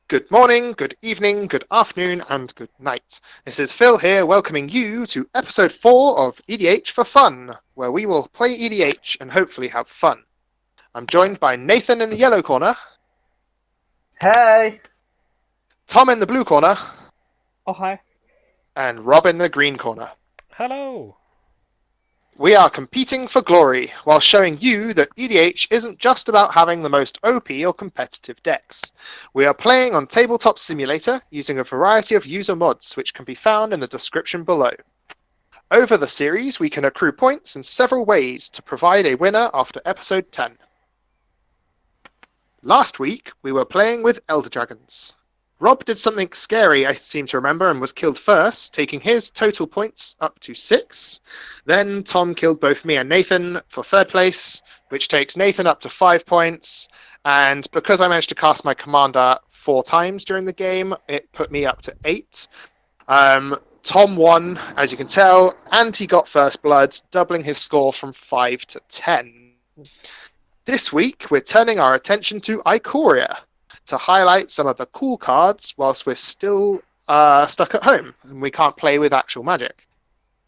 Good morning, good evening, good afternoon, and good night. This is Phil here, welcoming you to episode 4 of EDH for Fun, where we will play EDH and hopefully have fun. I'm joined by Nathan in the yellow corner, Hey! Tom in the blue corner, Oh, hi. and Rob in the green corner. Hello. We are competing for glory, while showing you that EDH isn't just about having the most OP or competitive decks. We are playing on Tabletop Simulator using a variety of user mods, which can be found in the description below. Over the series, we can accrue points in several ways to provide a winner after episode 10. Last week, we were playing with Elder Dragons. Rob did something scary, I seem to remember, and was killed first, taking his total points up to 6. Then Tom killed both me and Nathan for third place, which takes Nathan up to 5 points. And because I managed to cast my commander 4 times during the game, it put me up to 8. Tom won, as you can tell, and he got first blood, doubling his score from 5 to 10. This week, we're turning our attention to Ikoria to highlight some of the cool cards whilst we're still stuck at home and we can't play with actual magic.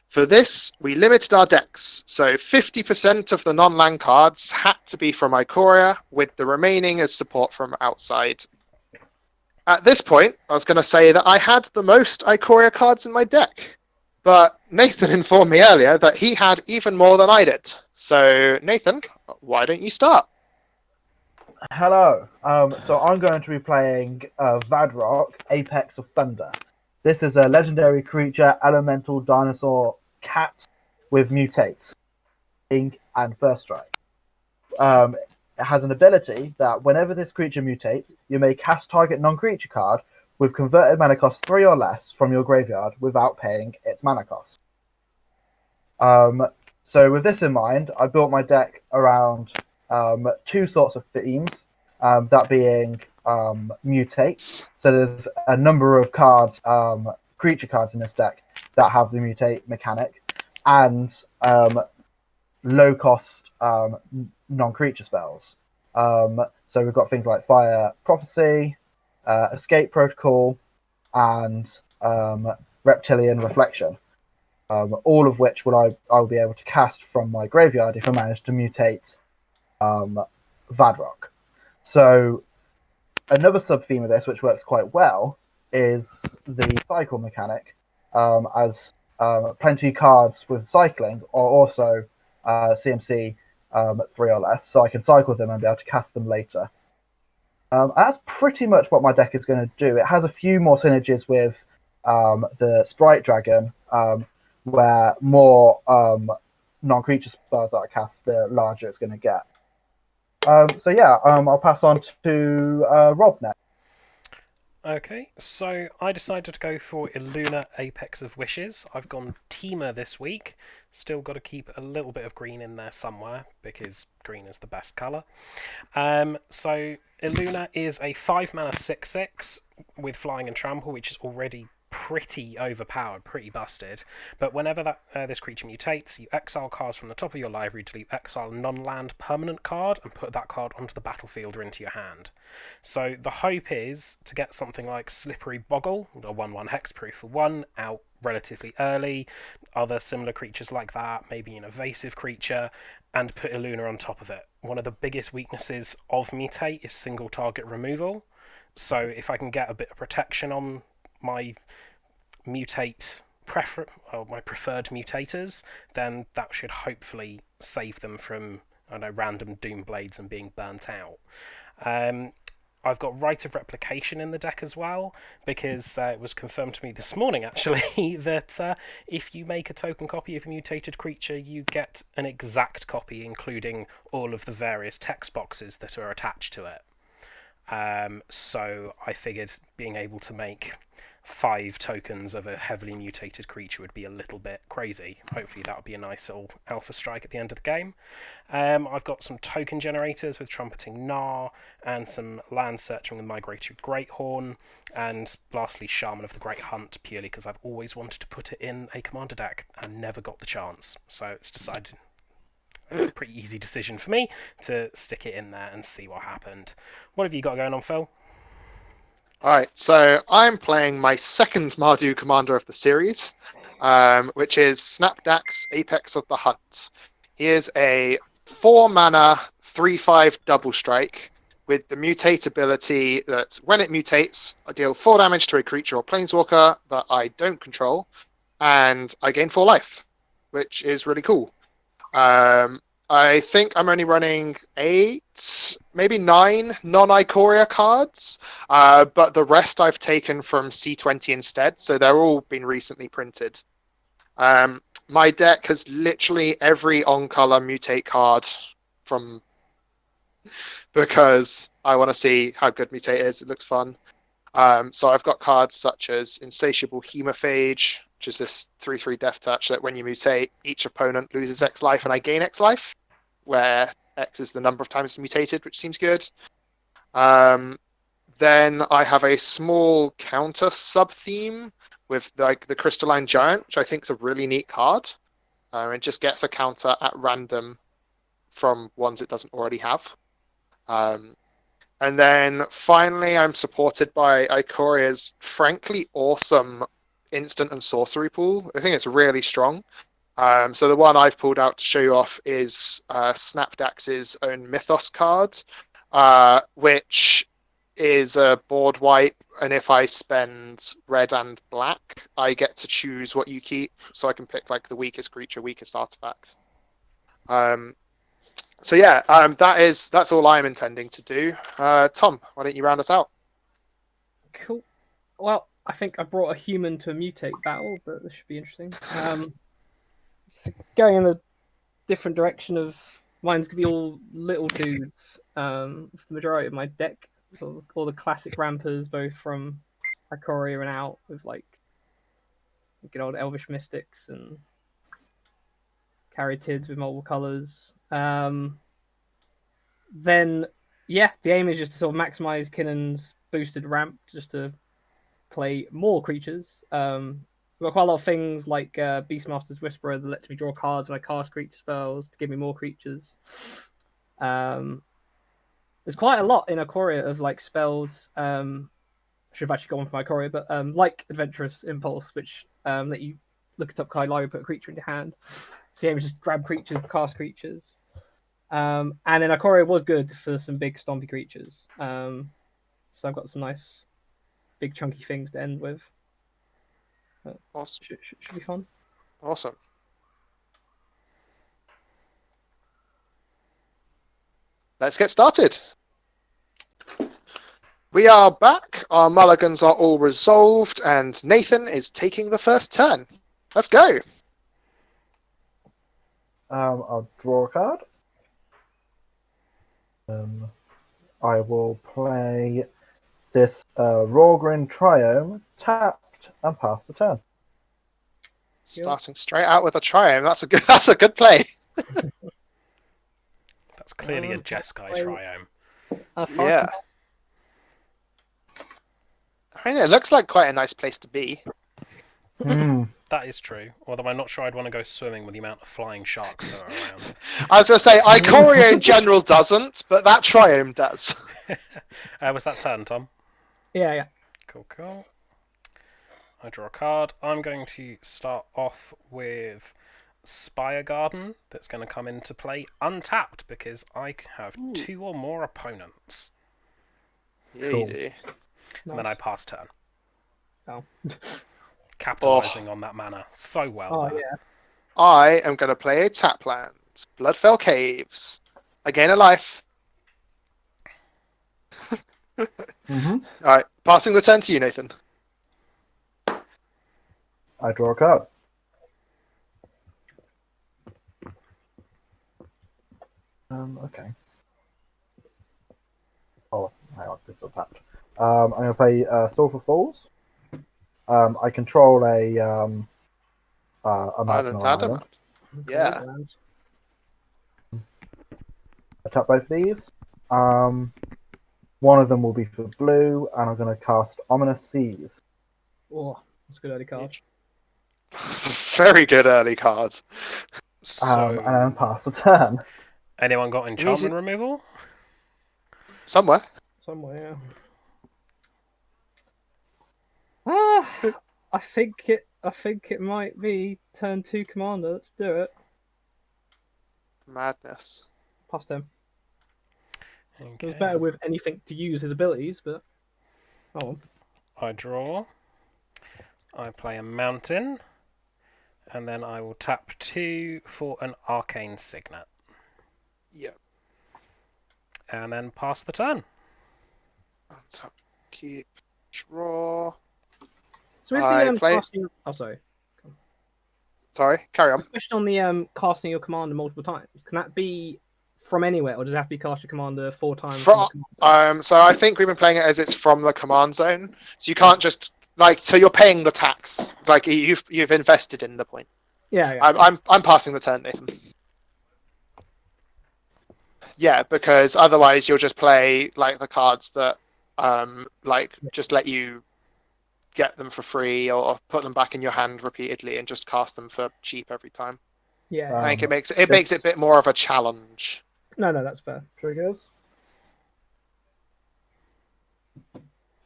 For this, we limited our decks, so 50% of the non-land cards had to be from Ikoria, with the remaining as support from outside. At this point, I was going to say that I had the most Ikoria cards in my deck, but Nathan informed me earlier that he had even more than I did. So, Nathan, why don't you start? Hello. So I'm going to be playing Vadrok, Apex of Thunder. This is a legendary creature, elemental dinosaur cat with mutate, and first strike. It has an ability that whenever this creature mutates, you may cast target non-creature card with converted mana cost 3 or less from your graveyard without paying its mana cost. So with this in mind, I built my deck around 2 sorts of themes, that being mutate. So there's a number of cards, creature cards in this deck that have the mutate mechanic, and low cost non-creature spells. So we've got things like Fire Prophecy, Escape Protocol, and Reptilian Reflection. All of which I'll be able to cast from my graveyard if I manage to mutate Vadrok. So another sub-theme of this, which works quite well, is the cycle mechanic, as plenty of cards with cycling are also CMC 3 or less, so I can cycle them and be able to cast them later. That's pretty much what my deck is going to do. It has a few more synergies with the Sprite Dragon, where more non-creature spells that I cast, the larger it's going to get. I'll pass on to Rob now. Okay, so I decided to go for Illuna Apex of Wishes. I've gone Teamer this week. Still got to keep a little bit of green in there somewhere, because green is the best colour. So Illuna is a 5 mana 6/6 with Flying and Trample, which is already pretty overpowered, pretty busted. But whenever this creature mutates, you exile cards from the top of your library till you exile a non-land permanent card and put that card onto the battlefield or into your hand. So the hope is to get something like Slippery Boggle, a 1/1 hexproof for 1, out relatively early, other similar creatures like that, maybe an evasive creature, and put Illuna on top of it. One of the biggest weaknesses of Mutate is single target removal, so if I can get a bit of protection on my my preferred mutators, then that should hopefully save them from, I don't know, random Doom Blades and being burnt out. I've got Rite of Replication in the deck as well, because it was confirmed to me this morning, actually, that if you make a token copy of a mutated creature, you get an exact copy, including all of the various text boxes that are attached to it. So I figured being able to make 5 tokens of a heavily mutated creature would be a little bit crazy. Hopefully that would be a nice little alpha strike at the end of the game. I've got some token generators with Trumpeting Gnar, and some land searching with Migratory Greathorn, and lastly Shaman of the Great Hunt, purely because I've always wanted to put it in a commander deck and never got the chance. So it's decided, a pretty easy decision for me to stick it in there and see what happened. What have you got going on, Phil? Alright, so I'm playing my second Mardu commander of the series, which is Snapdax, Apex of the Hunt. He is a 4-mana, 3/5 double strike with the mutate ability that when it mutates, I deal 4 damage to a creature or planeswalker that I don't control, and I gain 4 life, which is really cool. I think I'm only running 8, maybe 9 non-Ikoria cards, but the rest I've taken from C20 instead, so they're all been recently printed. My deck has literally every on-color mutate card from because I want to see how good mutate is. It looks fun. So I've got cards such as Insatiable Hemophage, which is this 3/3 death touch that when you mutate, each opponent loses X life and I gain X life, where X is the number of times it's mutated, which seems good. Then I have a small counter sub-theme with like the Crystalline Giant, which I think is a really neat card. It just gets a counter at random from ones it doesn't already have. And then finally, I'm supported by Ikoria's frankly awesome instant and sorcery pool. I think it's really strong. So the one I've pulled out to show you off is Snapdax's own Mythos card, which is a board wipe. And if I spend red and black, I get to choose what you keep. So I can pick like the weakest creature, weakest artifact. So yeah, that's all I'm intending to do. Tom, why don't you round us out? Cool. Well, I think I brought a human to a mutate battle, but this should be interesting. So going in the different direction of mine's gonna be all little dudes. For the majority of my deck, so all the classic rampers, both from Ikoria and out, with like good old Elvish Mystics and Caryatids with multiple colors. Then, yeah, the aim is just to sort of maximize Kinnan's boosted ramp, just to play more creatures. We've got quite a lot of things like Beastmaster's Whisperer that lets me draw cards when I cast creature spells to give me more creatures. There's quite a lot in Ikoria of like spells. I should have actually gone for my Ikoria, but like Adventurous Impulse, which let you look at top card library, put a creature in your hand. So yeah, just grab creatures, cast creatures. And then Ikoria was good for some big stompy creatures. So I've got some nice big chunky things to end with. Awesome. Should be fun. Awesome. Let's get started. We are back. Our mulligans are all resolved, and Nathan is taking the first turn. Let's go. I'll draw a card. I will play this Rorgrin Triome, tapped, and pass the turn. Starting straight out with a Triome. That's a good play. That's clearly a Jeskai Triome. Yeah. I mean, it looks like quite a nice place to be. That is true. Although I'm not sure I'd want to go swimming with the amount of flying sharks that are around. I was going to say, Ikoria in general doesn't, but that Triome does. Was that turn, Tom? Yeah. Cool. I draw a card. I'm going to start off with Spire Garden. That's going to come into play untapped because I have 2 or more opponents. Yeah, Cool. you do. And then I pass turn. Oh. Capitalising on that mana so well. Oh there. yeah. I am going to play a tap land. Bloodfell Caves. I gain a life. Alright, passing the turn to you, Nathan. I draw a card. Okay. Oh, hang on, this is tapped. I'm going to play Sulphur Falls. I control a Island Adamant. Yeah. I tap both of these. One of them will be for blue, and I'm going to cast Ominous Seas. Oh, that's a good early card. It's a very good early card. So, And then pass the turn. anyone got enchantment removal? Somewhere. Somewhere, yeah. I think it might be turn 2 commander. Let's do it. Madness. Past him. Okay. It was better with anything to use his abilities, but oh. I draw. I play a mountain, and then I will tap 2 for an arcane signet, Yep. and then pass the turn. Untap, keep, draw. So with I the play- casting. Oh, sorry. Sorry, carry on. Question on the casting your commander multiple times. Can that be from anywhere, or does it have to be cast your commander 4 times? From, so I think we've been playing it as it's from the command zone. So you can't just so you're paying the tax. Like you've invested in the point. Yeah. I'm passing the turn, Nathan. Yeah, because otherwise you'll just play like the cards that just let you get them for free or put them back in your hand repeatedly and just cast them for cheap every time. Yeah. I think it makes it a bit more of a challenge. No, that's fair. Triggers.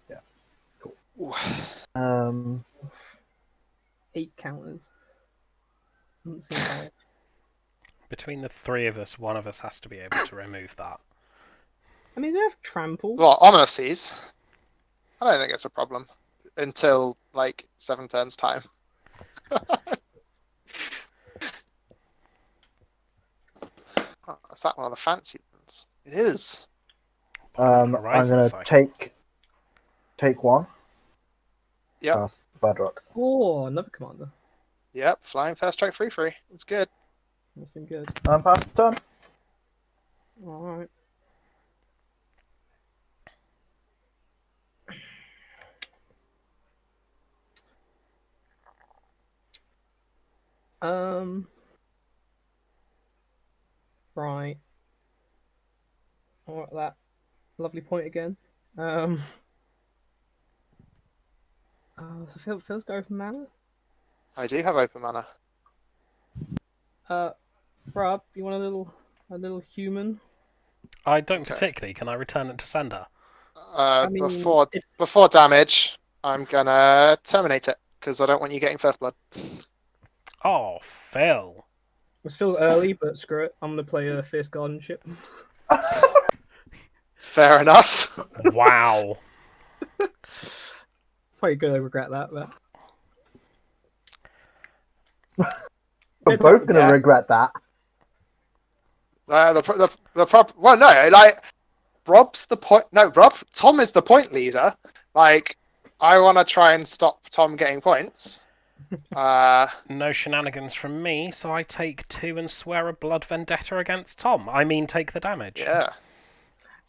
Yeah. Cool. 8 counters. Doesn't seem fair. Between the 3 of us, one of us has to be able to remove that. I mean, do you have trample? Well, Ominous's, I don't think it's a problem until like 7 turns time. Oh, is that one of the fancy ones? It is. I'm Horizon gonna Cycle. take 1. Yep. Past Vadrok. Oh, another commander. Yep, flying first strike free. It's good. That seemed good. And pass the turn. Alright. Right. Alright, that lovely point again. So Phil's go for mana. I do have open mana. Rob, you want a little human? I don't Okay. particularly. Can I return it to sender? mean, Before damage, I'm gonna terminate it because I don't want you getting first blood. Oh, Phil. We're still early, but screw it. I'm gonna play a Fierce Guardianship. Fair enough. Wow. Probably gonna regret that, but We're both gonna Yeah. regret that. Well, no, like Rob's the point. No, Tom is the point leader. Like, I want to try and stop Tom getting points. No shenanigans from me, so I take 2 and swear a blood vendetta against Tom. I mean, take the damage. Yeah.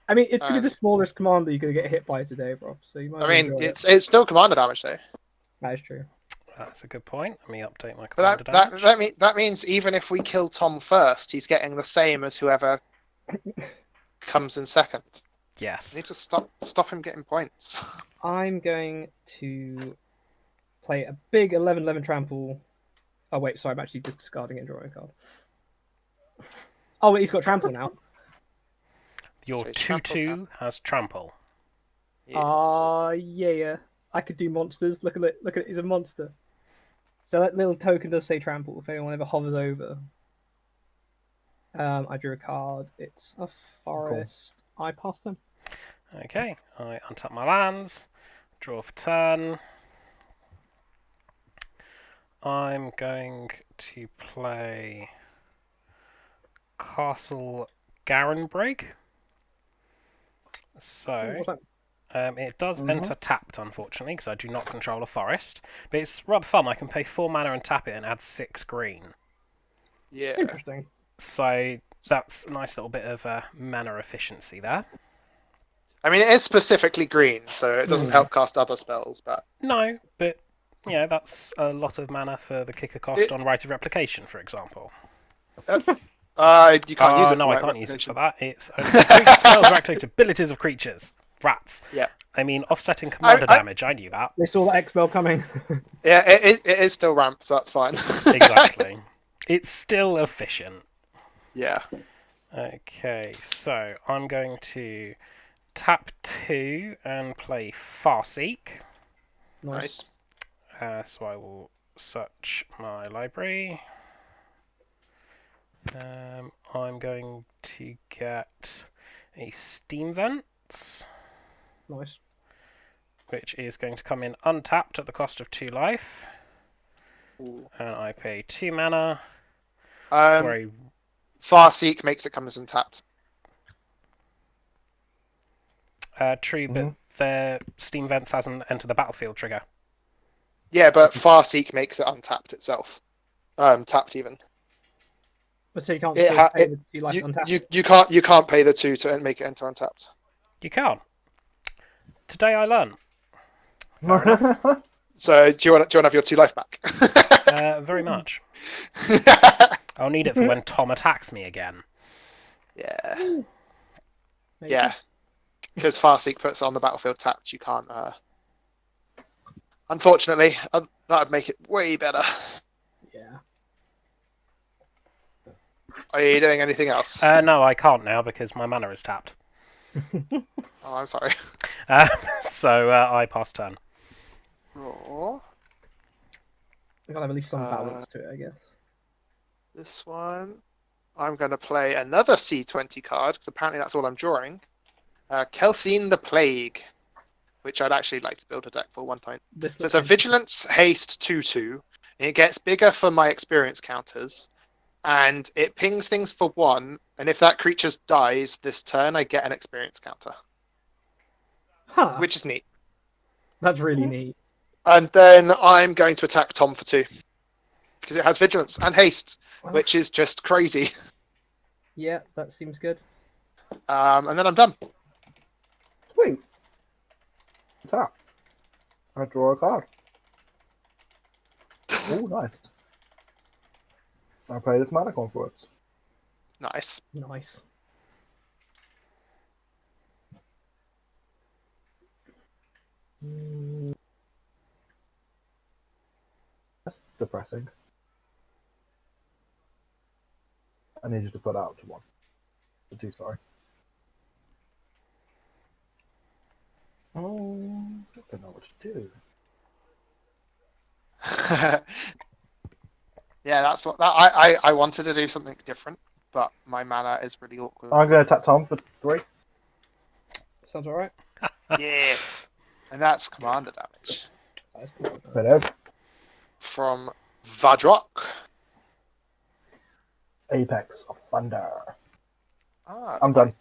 I mean, it's gonna be the smallest commander you're gonna get hit by today, bro. So you might. I mean, enjoy it. it's still commander damage though. That is true. That's a good point. Let me update my But commander damage. that means even if we kill Tom first, he's getting the same as whoever comes in second. Yes. We need to stop him getting points. I'm going to play a big 11/11 trample. Oh wait, sorry, I'm actually discarding it and drawing a card. Oh wait, he's got trample now. Your So 2/2 has trample. Yes. Yeah. I could do monsters. Look at it. He's a monster. So that little token does say trample if anyone ever hovers over. I drew a card. It's a forest. Cool. I passed him. Okay, I untap my lands, draw for turn. I'm going to play Castle Garenbrig. So it does enter tapped, unfortunately, because I do not control a forest. But it's rather fun. I can pay 4 mana and tap it and add 6 green. Yeah. Interesting. So that's a nice little bit of mana efficiency there. I mean, it is specifically green, so it doesn't help cast other spells, but... No, but yeah, that's a lot of mana for the kicker cost on Rite of Replication, for example. You can't use it. No, I can't use it for that. It's creature spells or activate abilities of creatures. Rats. Yeah. I mean, offsetting commander damage, I knew that. They saw the X-Spell coming. Yeah, it is still ramp, so that's fine. Exactly. It's still efficient. Yeah. Okay, so I'm going to tap 2 and play Farseek. Nice. So I will search my library. I'm going to get a Steam Vents, Nice. which is going to come in untapped at the cost of 2 life. Ooh. And I pay 2 mana for a... Farseek makes it come as untapped. True, but the Steam Vents hasn't entered the battlefield trigger. Yeah, but Farseek makes it untapped itself. Tapped even. But so you can't It still ha- pay it- the 2 life untapped. You can't pay the 2 to make it enter untapped. You can't. Today I learned. So do you want to have your 2 life back? Very much. I'll need it for when Tom attacks me again. Yeah. Maybe. Yeah. Because Farseek puts it on the battlefield tapped, you can't. Unfortunately, that would make it way better. Yeah. Are you doing anything else? No, I can't now because my mana is tapped. Oh, I'm sorry. So I pass turn. Raw. I gotta have at least some balance to it, I guess. This one. I'm going to play another C20 card because apparently that's all I'm drawing. Kelsine the Plague, which I'd actually like to build a deck for one time. This So it's a Vigilance Haste 2/2, and it gets bigger for my experience counters, and it pings things for 1, and if that creature dies this turn, I get an experience counter, Huh. which is neat. That's really neat. And then I'm going to attack Tom for 2, because it has Vigilance and Haste, which is just crazy. Yeah, that seems good. And then I'm done. Sweet. Tap. I draw a card. Oh, nice. I play this mana confluence. Nice. Nice. That's depressing. I need you to put out to 1. To 2, sorry. Oh, I don't know what to do. Yeah, that's what I wanted to do something different, but my mana is really awkward. I'm going to tap Tom for 3. Sounds alright. Yes. And that's commander damage It is. from Vadrok. Apex of Thunder. I'm done.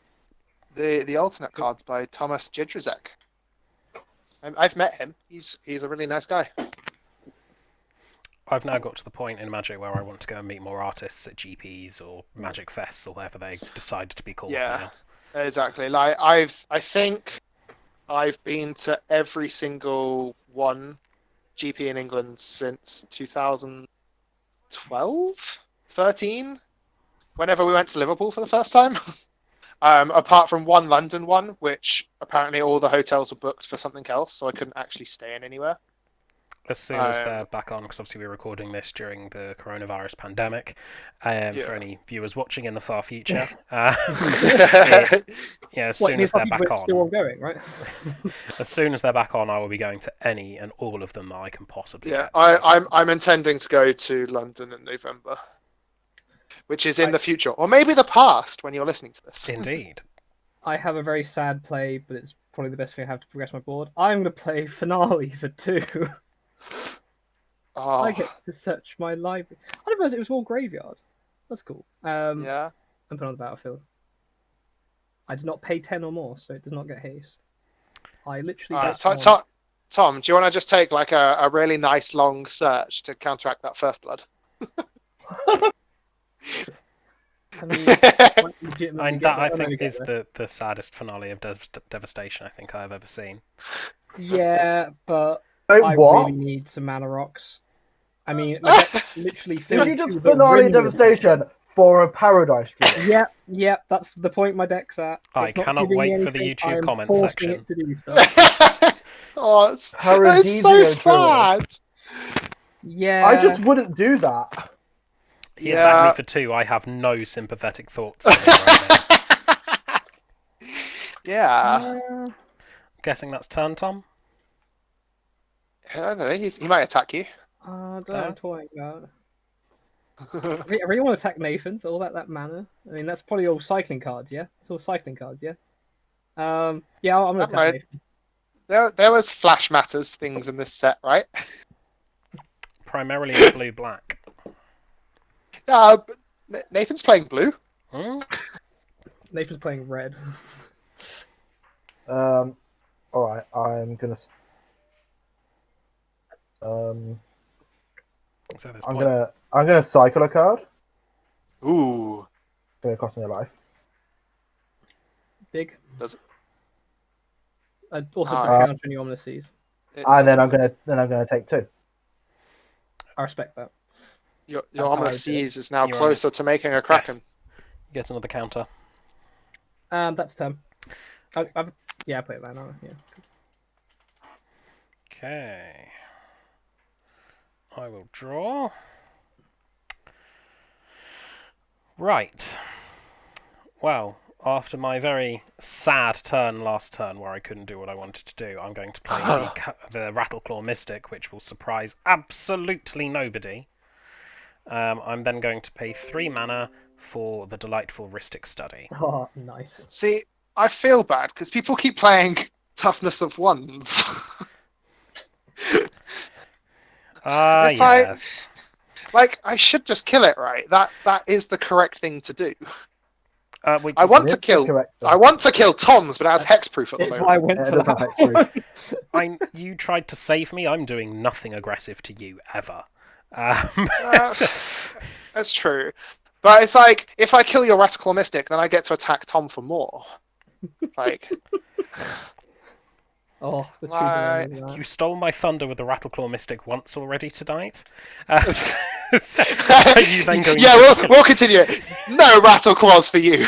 The alternate cards by Thomas Jedrzejek. I've met him. He's a really nice guy. I've now got to the point in Magic where I want to go and meet more artists at GPs or Magic Fests or whatever they decide to be called. Yeah, now. exactly. Like I think I've been to every single one GP in England since 2012, 13, whenever we went to Liverpool for the first time. Apart from one London one, which apparently all the hotels were booked for something else, so I couldn't actually stay in anywhere. As soon as they're back on, because obviously we're recording this during the coronavirus pandemic, for any viewers watching in the far future, as soon as they're back on, still ongoing, right? as soon as they're back on, I will be going to any and all of them that I can possibly get. I'm intending to go to London in November, which is in the future, or maybe the past when you're listening to this. Indeed. I have a very sad play, but it's probably the best thing I have to progress my board. I'm going to play Finale for 2. Oh. I get to search my library. I didn't realize it was all graveyard. That's cool. Yeah. And put on the battlefield. I did not pay 10 or more, so it does not get haste. I literally. Tom, do you want to just take like a really nice long search to counteract that first blood? I mean, that I think is the saddest finale of devastation I think I've ever seen. Yeah, but Wait, I what? really need some mana rocks. I mean, my deck literally filled. Did you just to the finale rim with devastation for a paradise dream? Yeah, that's the point my deck's at. I It's not cannot giving me wait for the anything, YouTube I am comment forcing section. it to do stuff. Oh, it's so Paradisio sad. Yeah, I just wouldn't do that. He attacked me for 2. I have no sympathetic thoughts for him right now. Yeah. Guessing that's turn, Tom? I don't know, he might attack you. I don't know what I'm talking about. I really want to attack Nathan for all that mana. I mean, that's probably all cycling cards, yeah? It's all cycling cards, yeah? Yeah, I'm going to attack Nathan. There was flash matters things in this set, right? Primarily in blue-black. But Nathan's playing blue. Hmm? Nathan's playing red. All right, I'm gonna. So there's I'm point. gonna cycle a card. Ooh. It's gonna cost me a life. Big. Does it? I also Ah, put yes. counter on your omnises. And then I'm gonna take 2. I respect that. Your That's how I Ominous do it. Seas is now You're closer to making a Kraken. You get another counter. That's a turn. Yeah, I put it there now. Yeah. Okay. I will draw. Right. Well, after my very sad turn last turn where I couldn't do what I wanted to do, I'm going to play the Rattleclaw Mystic, which will surprise absolutely nobody. I'm then going to pay 3 mana for the delightful Rhystic Study. Oh, nice. See, I feel bad because people keep playing Toughness of Ones. It's Yes. like I should just kill it, right? That is the correct thing to do. I It want to is the kill. correct thing. I want to kill Tom's, but it has hexproof at the It's why I moment. went It for does have that. hexproof. You tried to save me. I'm doing nothing aggressive to you ever. That's true, but it's like if I kill your Rattleclaw Mystic, then I get to attack Tom for more. Like, Oh, the truth Right. of that. You stole my thunder with the Rattleclaw Mystic once already tonight. You then going yeah, to we'll continue it. No Rattleclaws for you.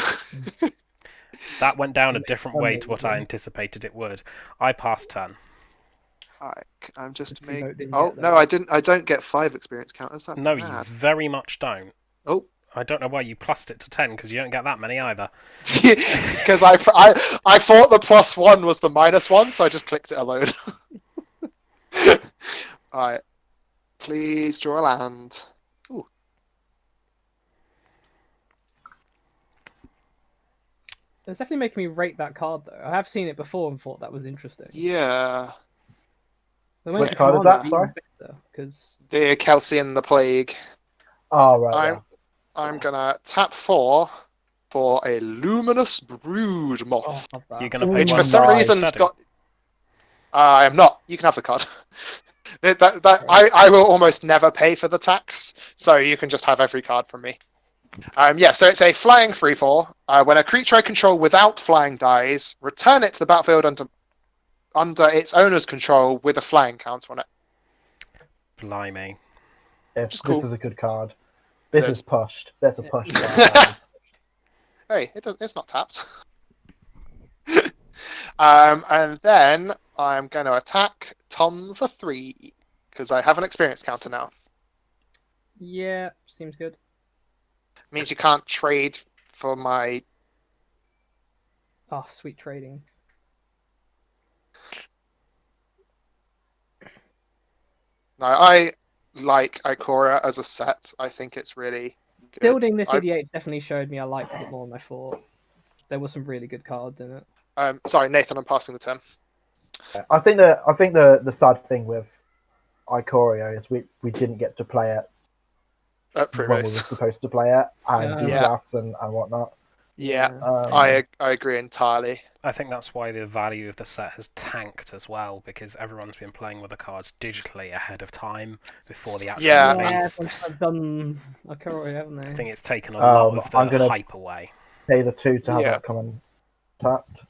That went down a different way to what I anticipated it would. I passed turn. I'm just If you making. didn't Oh get no, that. I didn't. I don't get 5 experience counters. That's No, you mad. very much don't. Oh, I don't know why you plussed it to 10 because you don't get that many either. because I thought the +1 was the -1, so I just clicked it alone. Alright, please draw a land. Ooh. It's definitely making me rate that card, though. I have seen it before and thought that was interesting. Yeah, Which card is that, sorry? Because the Kelsey and the Plague. Oh right. I'm gonna tap 4 for a Luminous Brood Moth. You're going to pay Which one for some nice reason's setting. got. I am not. You can have the card. I will almost never pay for the tax, so you can just have every card from me. Yeah, so it's a flying 3/4. When a creature I control without flying dies, return it to the battlefield under its owner's control with a flying counter on it. Blimey. Yes, Just this cool. is a good card. This It is is. pushed. That's a push card. Hey, it's not tapped. And then I'm going to attack Tom for 3 because I have an experience counter now. yeah, seems good. Means you can't trade for my. Oh, sweet trading. No, I like Ikoria as a set. I think it's really good. Building this EDH definitely showed me I liked it more than I thought. There were some really good cards in it. Sorry, Nathan, I'm passing the turn. I think the sad thing with Ikoria is we didn't get to play it when we were Pre-race. supposed to play it and do Yeah. drafts and whatnot. Yeah, Um, I agree entirely. I think that's why the value of the set has tanked as well, because everyone's been playing with the cards digitally ahead of time before the actual Yeah. release. I've done a Ikoria, haven't they? I think it's taken a lot of I'm the gonna- hype away. Pay the 2 to have Yeah. that come and tapped.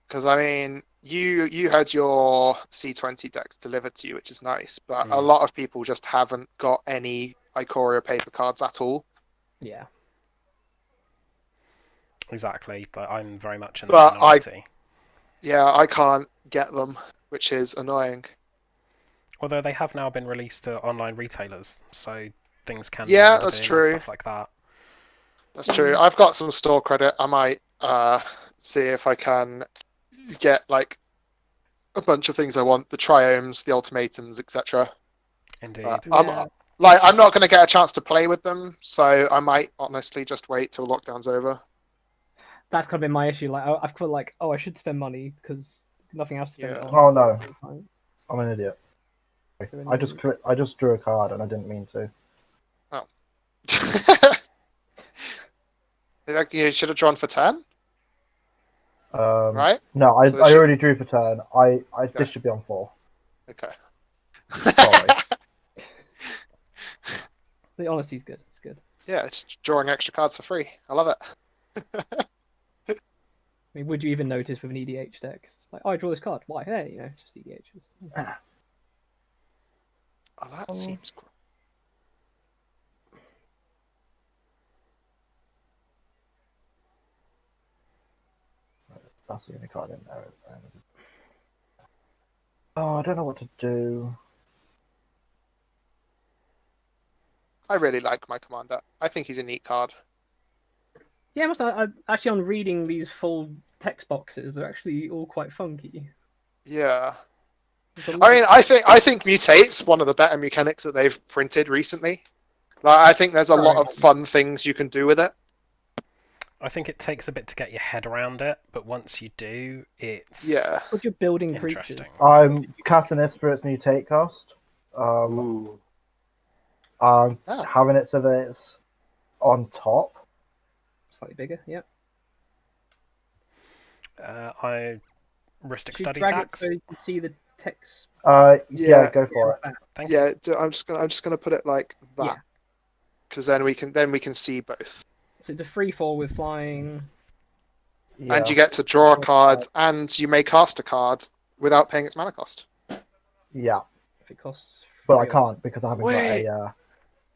Because I mean, you had your C20 decks delivered to you, which is nice, but a lot of people just haven't got any Ikoria paper cards at all. Yeah. Exactly, but I'm very much in the But minority. Yeah, I can't get them, which is annoying. Although they have now been released to online retailers, so things can Yeah, be that's ordered in true. and stuff like that. That's true. I've got some store credit. I might see if I can get like a bunch of things I want: the triomes, the ultimatums, etc. Indeed. I'm not going to get a chance to play with them, so I might honestly just wait till lockdown's over. That's kind of been my issue. Like I've felt like, oh, I should spend money because nothing else to spend it on. Oh no, I'm an idiot. So I just drew a card and I didn't mean to. You should have drawn for turn, right? No, I So this should- already drew for turn. This should be on 4. Okay. Sorry. The honesty's good. It's good. Yeah, just drawing extra cards for free. I love it. I mean, would you even notice with an EDH deck? It's like, oh, I draw this card. Why? Hey, it's just EDH. Oh, that seems great. That's the only card in there. Oh, I don't know what to do. I really like my commander. I think he's a neat card. Yeah, I actually on reading these full text boxes, they're actually all quite funky. Yeah. There's a lot I mean, I think Mutate's one of the better mechanics that they've printed recently. Like, I think there's a lot of fun things you can do with it. I think it takes a bit to get your head around it, but once you do, it's But you're building creatures. interesting. I'm casting this for its mutate cost. Ooh. I'm having it so that it's on top. Slightly bigger, yeah. I Ristic Should Study drag it Tax. so you can see the text. Yeah, go for it. Thank you. Yeah, I'm just gonna put it like that, because then we can see both. So the 3/4 with flying. Yeah. And you get to draw a card, and you may cast a card without paying its mana cost. Yeah, If it costs. but I 3 can't because I haven't Wait. got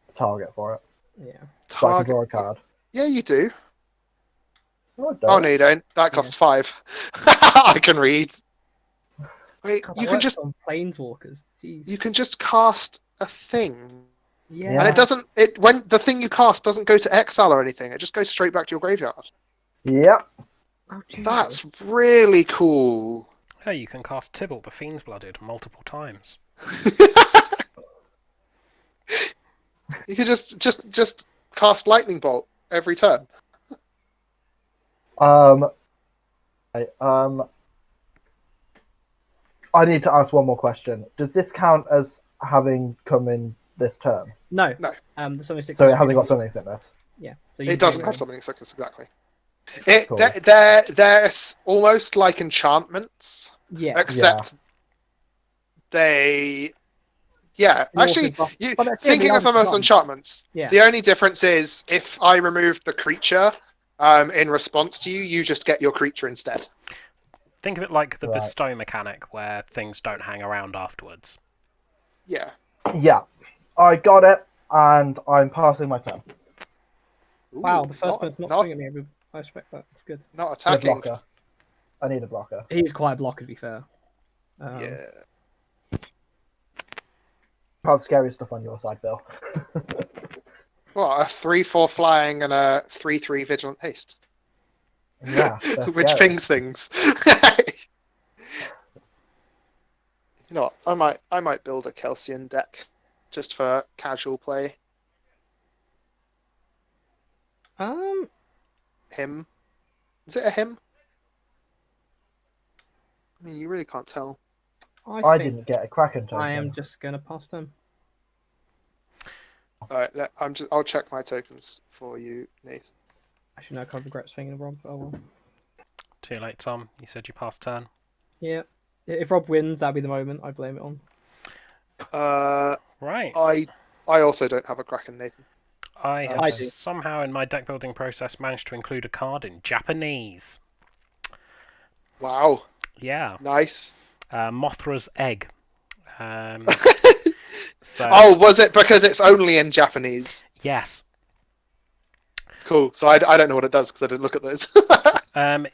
a target for it. Yeah. So I can draw a card. Yeah, you do. No, I Oh don't. no, you don't. That costs 5. I can read. Wait, God, you that can works just on planeswalkers. Jeez. you can just cast a thing, Yeah. and it doesn't. When the thing you cast doesn't go to exile or anything, it just goes straight back to your graveyard. Yep. Oh, Jesus. That's really cool. Hey, you can cast Tibble the Fiend's Blooded multiple times. You could just cast lightning bolt every turn. I need to ask one more question. Does this count as having come in this turn? No. No. The Summoning Sickness. So it hasn't got summoning sickness. Yeah. So It doesn't have summoning sickness exactly. Cool. They're almost like enchantments, Yeah. except they. Yeah, And also actually, buff- you but that's- thinking they of them are as gone. enchantments. Yeah. The only difference is if I removed the creature in response to you, you just get your creature instead. Think of it like the Right. bestow mechanic, where things don't hang around afterwards. Yeah. Yeah, I got it, and I'm passing my turn. Wow, Ooh, the first one's not swinging at me. I respect that. That's good. Not Need a attacking. blocker. I need a blocker. He's quite a blocker, to be fair. Yeah. You have scary stuff on your side, Phil. What, a 3/4 flying and a 3/3 vigilant haste? Yeah, they're Which scary. pings things. You know what? I might build a Kelsian deck just for casual play. Him. Is it a him? I mean, you really can't tell. I think didn't get a Kraken token. I am just gonna pass them. All right, I'll check my tokens for you, Nathan. Actually, no, I can't regret swinging Rob. Oh well. Too late, Tom. You said you passed turn. Yeah. If Rob wins, that'll be the moment I blame it on. Right. I also don't have a Kraken, Nathan. I have I do. somehow in my deck building process managed to include a card in Japanese. Wow, Yeah. nice. Mothra's Egg. So Oh, was it because it's only in Japanese? yes. It's cool. So I don't know what it does because I didn't look at those.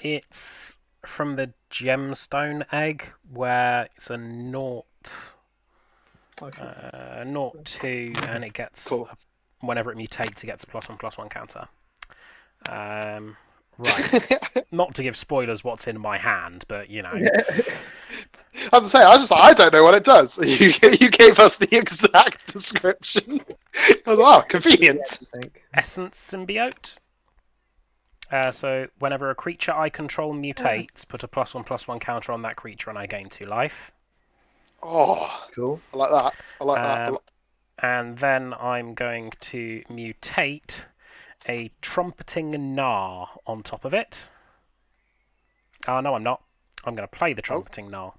It's from the Gemstone Egg, where it's a 0, Oh, shit. 0/2, and it gets Cool. whenever it mutates, it gets a +1/+1 counter. Right. Not to give spoilers what's in my hand, but you know. I was just like, I don't know what it does. You gave us the exact description. I was like, oh, convenient. I think. Essence symbiote. So whenever a creature I control mutates, put a +1/+1 counter on that creature and I gain 2 life. Oh, Cool. I like that. I like that a lot. And then I'm going to mutate a trumpeting Gnar on top of it. Oh, no, I'm not. I'm going to play the trumpeting Gnar.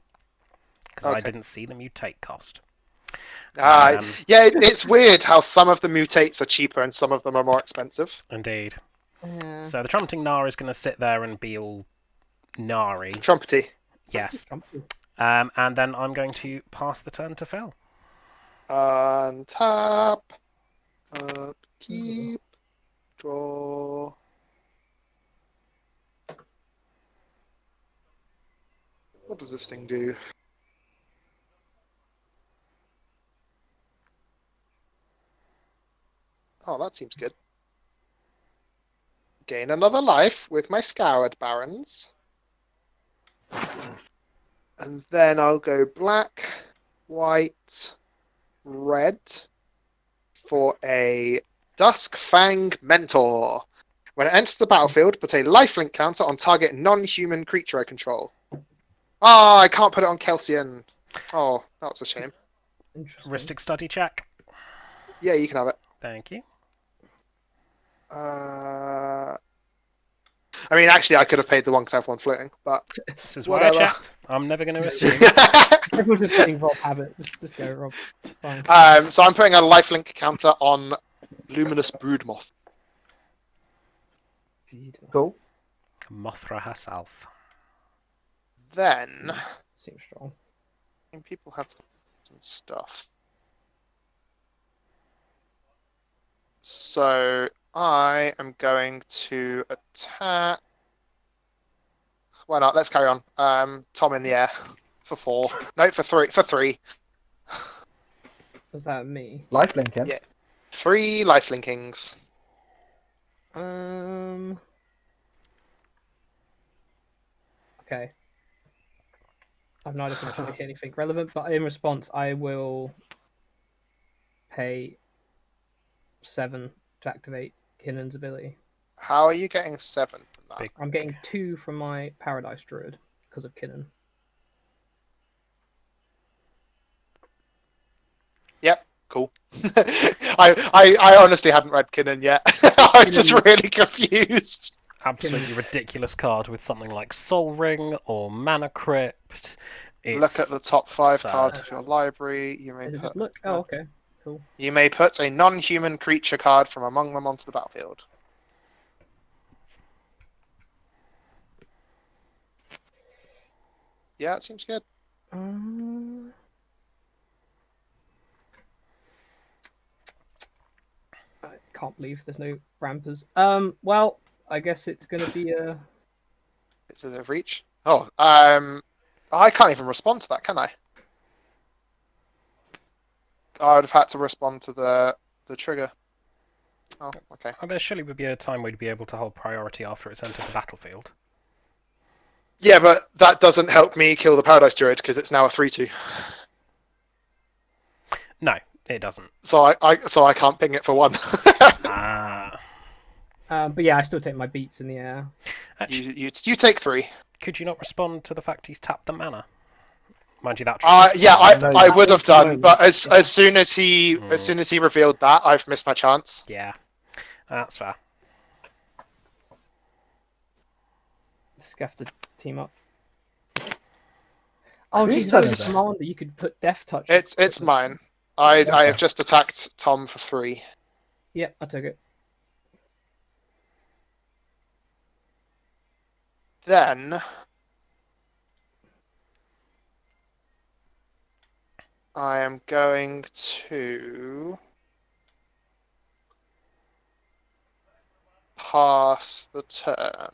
Because I Okay. didn't see the mutate cost. Yeah, it's weird how some of the mutates are cheaper and some of them are more expensive. Indeed. Yeah. So the trumpeting Gnar is going to sit there and be all Nari. Trumpety. Yes. And then I'm going to pass the turn to Phil. Untap. Keep. Draw. What does this thing do? Oh, that seems good. Gain another life with my Scoured Barons. And then I'll go black, white, red for a Dusk Fang Mentor. When it enters the battlefield, put a lifelink counter on target non-human creature I control. Oh, I can't put it on Kelsian. Oh, that's a shame. Interesting. Heuristic study check. Yeah, you can have it. Thank you. I mean, actually, I could have paid the one because I have one floating, but This is why whatever. I checked. I'm never going to assume. Everyone's just letting Rob have it. Just go, Rob. Fine. So I'm putting a lifelink counter on Luminous Broodmoth. Cool. Mothra herself. Then Seems strong. people have some stuff. So I am going to attack. Why not? Let's carry on. Tom in the air for 4. No, for 3. For 3. Was that me? Life linking. Yeah. 3 lifelinkings. Okay. I've not finished anything relevant, but in response, I will pay 7 to activate Kinnan's ability. How are you getting 7 from that? Big. I'm getting 2 from my Paradise Druid because of Kinnan. Yep, cool. I honestly hadn't read Kinnan yet. I was just really confused. Absolutely ridiculous card with something like Soul Ring or Mana Crypt. Look at the top 5 sad. cards of your library. You may Is it put, just look? Oh, okay. Cool. You may put a non-human creature card from among them onto the battlefield. Yeah, it seems good. I can't believe there's no rampers. Well, I guess it's going to be a. It's a reach. Oh, I can't even respond to that, can I? I would have had to respond to the trigger. Oh, okay. There surely would be a time where you'd be able to hold priority after it's entered the battlefield. Yeah, but that doesn't help me kill the Paradise Druid because it's now a 3/2. No, it doesn't. So I can't ping it for 1. Ah. But yeah, I still take my beats in the air. Actually, you take 3. could you not respond to the fact he's tapped the mana? Mind you, that. Yeah, No, I would have done, no, but as soon as he revealed that, I've missed my chance. Yeah, that's fair. Just have to team up. Oh, Whose geez, turn that was is a it? commander. You could put Death Touch. It's mine. I have just attacked Tom for 3. Yeah, I took it. Then I am going to pass the turn.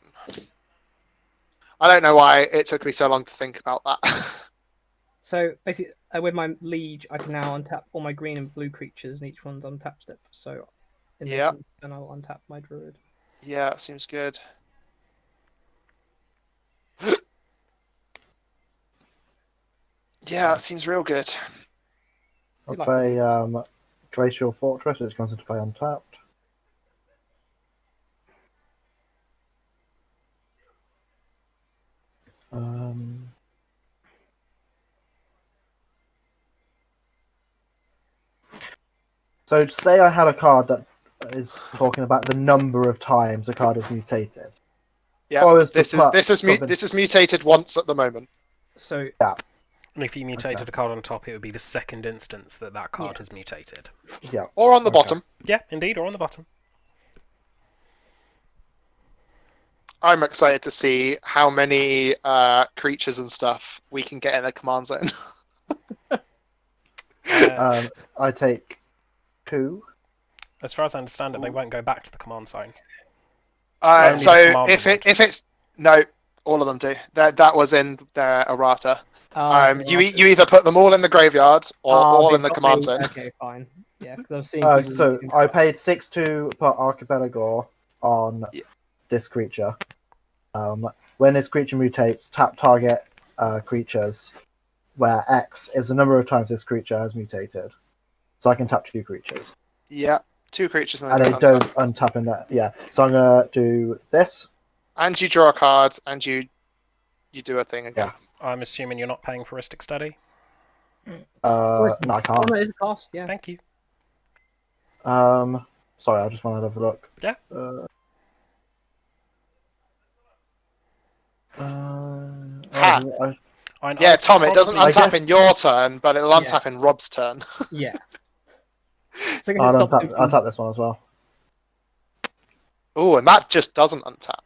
I don't know why it took me so long to think about that. So basically, with my liege, I can now untap all my green and blue creatures, and each one's on tap step. So, in Yeah. and I'll untap my druid. Yeah, it seems good. Yeah, that seems real good. I'll You like play Glacial Fortress. It's going to play untapped. So say I had a card that is talking about the number of times a card is mutated. Yeah, Or is to this put is something- this is mutated once at the moment. So And if you mutated Okay. a card on top, it would be the second instance that that card Yeah. has mutated. Yeah. Or on the Okay. bottom. Yeah, indeed, or on the bottom. I'm excited to see how many creatures and stuff we can get in the command zone. I take 2. As far as I understand it, they won't go back to the command zone. Uh, Only the so commander if would. it's no, all of them do. That was in their errata. You either put them all in the graveyard or all in the command zone. Okay, fine. Yeah, because I've seen. people So using I that. paid 6 to put Archipelago on Yeah. this creature. When this creature mutates, tap target creatures, where X is the number of times this creature has mutated. So I can tap 2 creatures. Yeah, 2 creatures in the And they command don't zone. untap in that. Yeah. So I'm going to do this. And you draw a card, and you do a thing again. I'm assuming you're not paying for Ristic Study. No, I Oh, can't. no, it's a cost. Yeah. Thank you. Sorry, I just wanted to have a look. Yeah. Ha! I Yeah, Tom, it doesn't probably- untap guess- in your turn, but it'll Yeah. untap in Rob's turn. Yeah. So I guess it I'll stops tap, him I'll from- tap this one as well. Oh, and that just doesn't untap.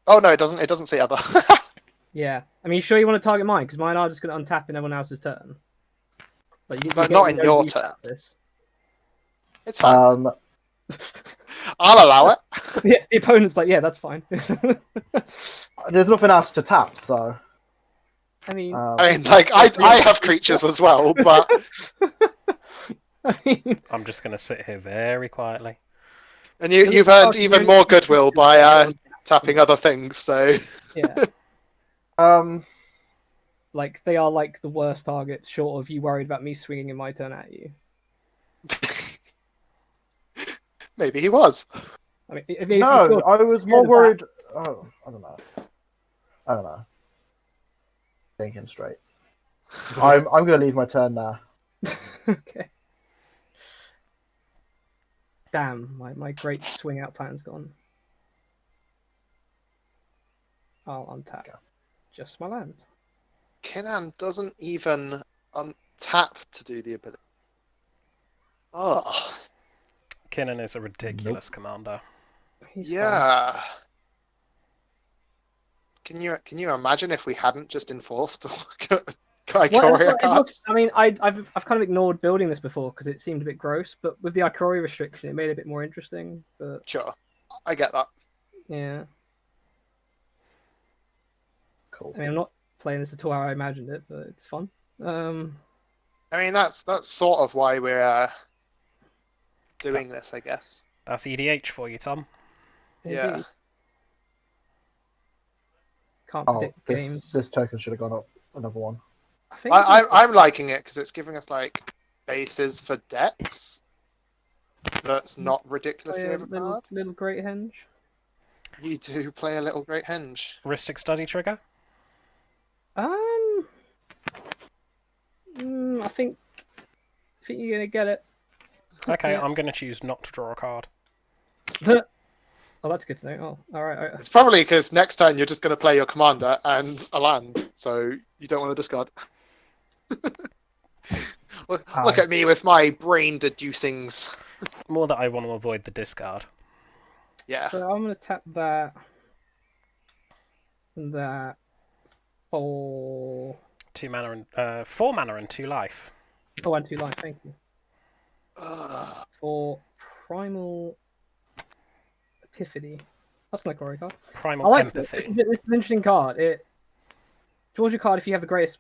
Oh no, it doesn't. It doesn't say other. Yeah. I mean, sure you want to target mine because mine are just going to untap in everyone else's turn. But you But get not to in know your you turn. tap This. It's fine. I'll allow it. Yeah, the opponent's like, yeah, that's fine. There's nothing else to tap, so. I mean, I mean, like I have creatures as well, but I mean, I'm just going to sit here very quietly. and you've earned even more goodwill by tapping other things. So yeah, Um, like they are like the worst targets, short of you worried about me swinging in my turn at you. maybe he was. I mean, if you no, feel- I was more worried. Oh, I don't know. Thinking straight. I'm going to leave my turn now. Okay. Damn, my great swing out plan's gone. I'll untap. Just my land. Kinnan doesn't even untap to do the ability. Oh, Kinnan is a ridiculous commander. He's fine. yeah. Can you imagine if we hadn't just enforced Ikoria cards? I mean, I've kind of ignored building this before because it seemed a bit gross, but with the Ikoria restriction, it made it a bit more interesting. But Sure, I get that. yeah, Cool. I mean, I'm not playing this at all how I imagined it, but it's fun. I mean, that's sort of why we're doing this, I guess. That's EDH for you, Tom. Yeah. indeed. Can't Oh, predict games. this token should have gone up another one. I think I'm liking it because it's giving us like bases for decks that's not ridiculously play a overpowered. little great henge. You do play a little great henge. Ristic Study trigger? I think you're gonna get it. Okay, Yeah. I'm going to choose not to draw a card. Oh, that's good to know. Oh, all right. It's probably because next turn you're just going to play your commander and a land, so you don't want to discard. Look at me with my brain deducings. More that I want to avoid the discard. Yeah. So I'm gonna tap that. And that for 2 mana and 4 mana and 2 life. oh, and 2 life. Thank you Ugh. for primal epiphany. That's an Ikoria card. Primal I like this. Empathy. This is an interesting card. It draws your card if you have the greatest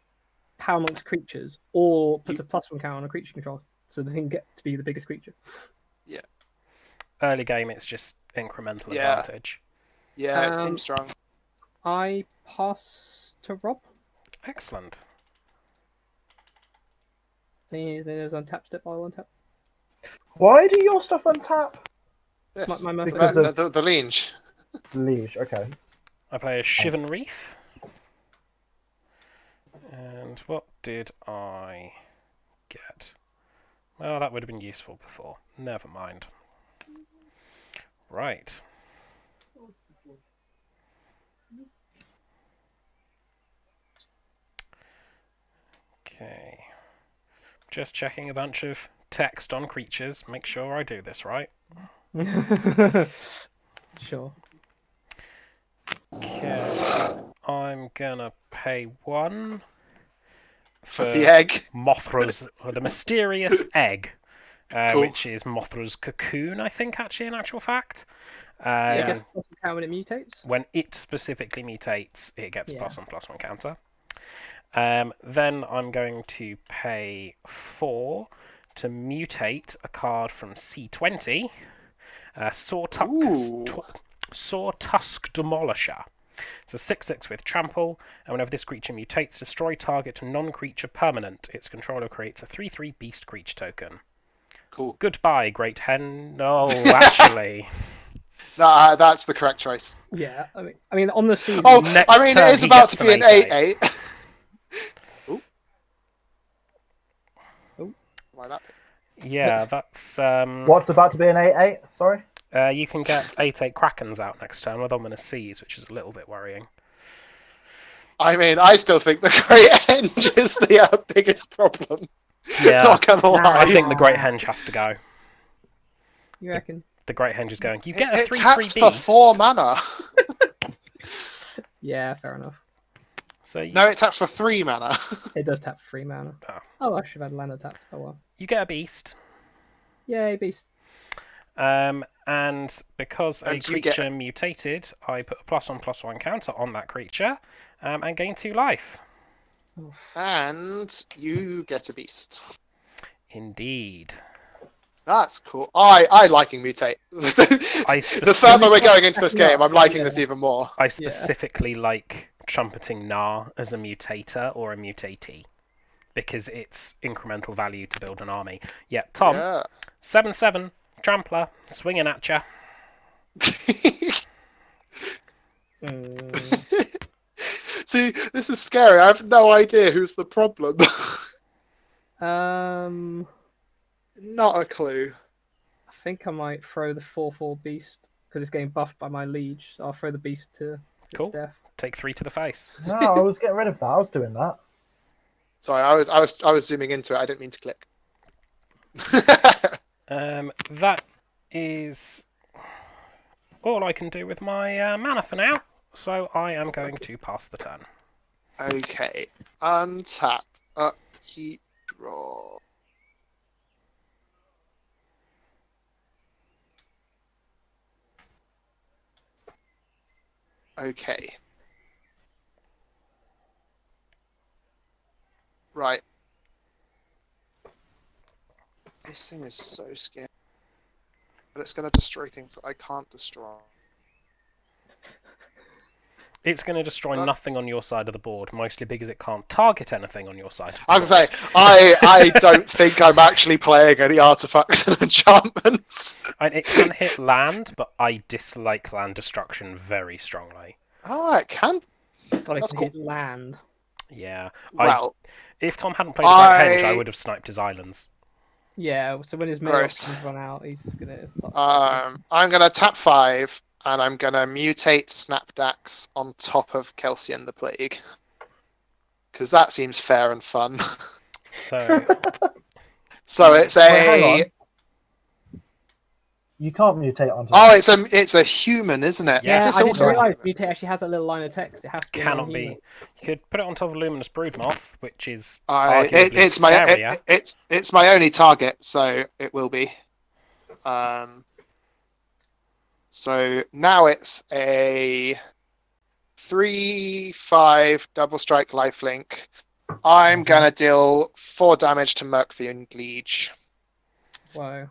power amongst creatures, or puts a +1 counter on a creature control, so the thing get to be the biggest creature. Early game, it's just incremental Yeah. advantage. Yeah, it Um, seems strong. I pass to Rob. Excellent. There's untap step. I'll untap. Why do your stuff untap? Yes. My Because of The liege. Liege. Okay. I play a Shivan Thanks. Reef. And what did I get? Well, that would have been useful before. Never mind. Right. Okay. Just checking a bunch of text on creatures. Make sure I do this right. Sure. Okay. I'm gonna pay 1 For the egg. Mothra's, or the mysterious egg, Cool. which is Mothra's cocoon, I think, actually, in actual fact. I Yeah. guess how when it mutates. When it specifically mutates, it gets Yeah. +1/+1 counter. Then I'm going to pay 4 to mutate a card from C20, Sawtusk Demolisher. It's a 6/6 with trample, and whenever this creature mutates, destroy target non-creature permanent. Its controller creates a 3/3 beast creature token. Cool. Goodbye, Great Hen. No, actually. No, that's the correct choice. Yeah. I mean, on the season. Oh, Next I mean, turn it is he about gets to be an an 8/8. Oh. Why that? Yeah, that's... What's about to be an 8/8? Sorry. You can get 8/8 Krakens out next turn with Ominous Seas, which is a little bit worrying. I mean, I still think the Great Henge is the biggest problem. Yeah, Not gonna lie. I think the Great Henge has to go. You reckon? The Great Henge is going. You get a it 3/3 taps beast. for 4 mana. Yeah, fair enough. So you, No, it taps for 3 mana. It does tap 3 mana. Oh. Oh, I should have had Lana tap. Oh well. you get a beast. Yay, beast. And because a And you get- creature mutated, I put a +1/+1 counter on that creature, and gain 2 life. And you get a beast. Indeed. That's cool. I liking mutate. The further we're going into this game, I'm liking this even more. I specifically like trumpeting Gnar as a mutator or a mutatee, because it's incremental value to build an army. Yeah, Tom, Yeah. 7/7, Trampler, swinging at ya. See, this is scary. I have no idea who's the problem. Not a clue. I think I might throw the 4/4 beast because it's getting buffed by my liege. So I'll throw the beast to Cool. its death. Take 3 to the face. No, I was getting rid of that. I was doing that. Sorry, I was zooming into it. I didn't mean to click. That is all I can do with my mana for now, so I am going to pass the turn. Okay. Untap. Upkeep. Draw. Okay. Right. This thing is so scary. But it's going to destroy things that I can't destroy. It's going to destroy nothing on your side of the board, mostly because it can't target anything on your side. I was going to say, I don't think I'm actually playing any artifacts and enchantments. It can hit land, but I dislike land destruction very strongly. Oh, it can. Got it That's to cool. hit land. Yeah. Well, If Tom hadn't played the Great Henge, I I- would have sniped his islands. Yeah, so when his main Gross. options run out, he's just gonna. I'm going to tap 5, and I'm going to mutate Snapdax on top of Kelsian the Plague. Because that seems fair and fun. So, So it's Wait, hang on. a... You can't mutate onto. Oh, it's a human, isn't it? Yes. Yeah, Is this I didn't also a realise human? mutate actually has that little line of text. It has to be. cannot be. non-human. You could put it on top of Luminous Broodmoth, which is It's arguably scarier. it's my only target, so it will be. So now it's a 3/5 double strike lifelink. I'm gonna deal 4 damage to Merkfiend Liege. Wow.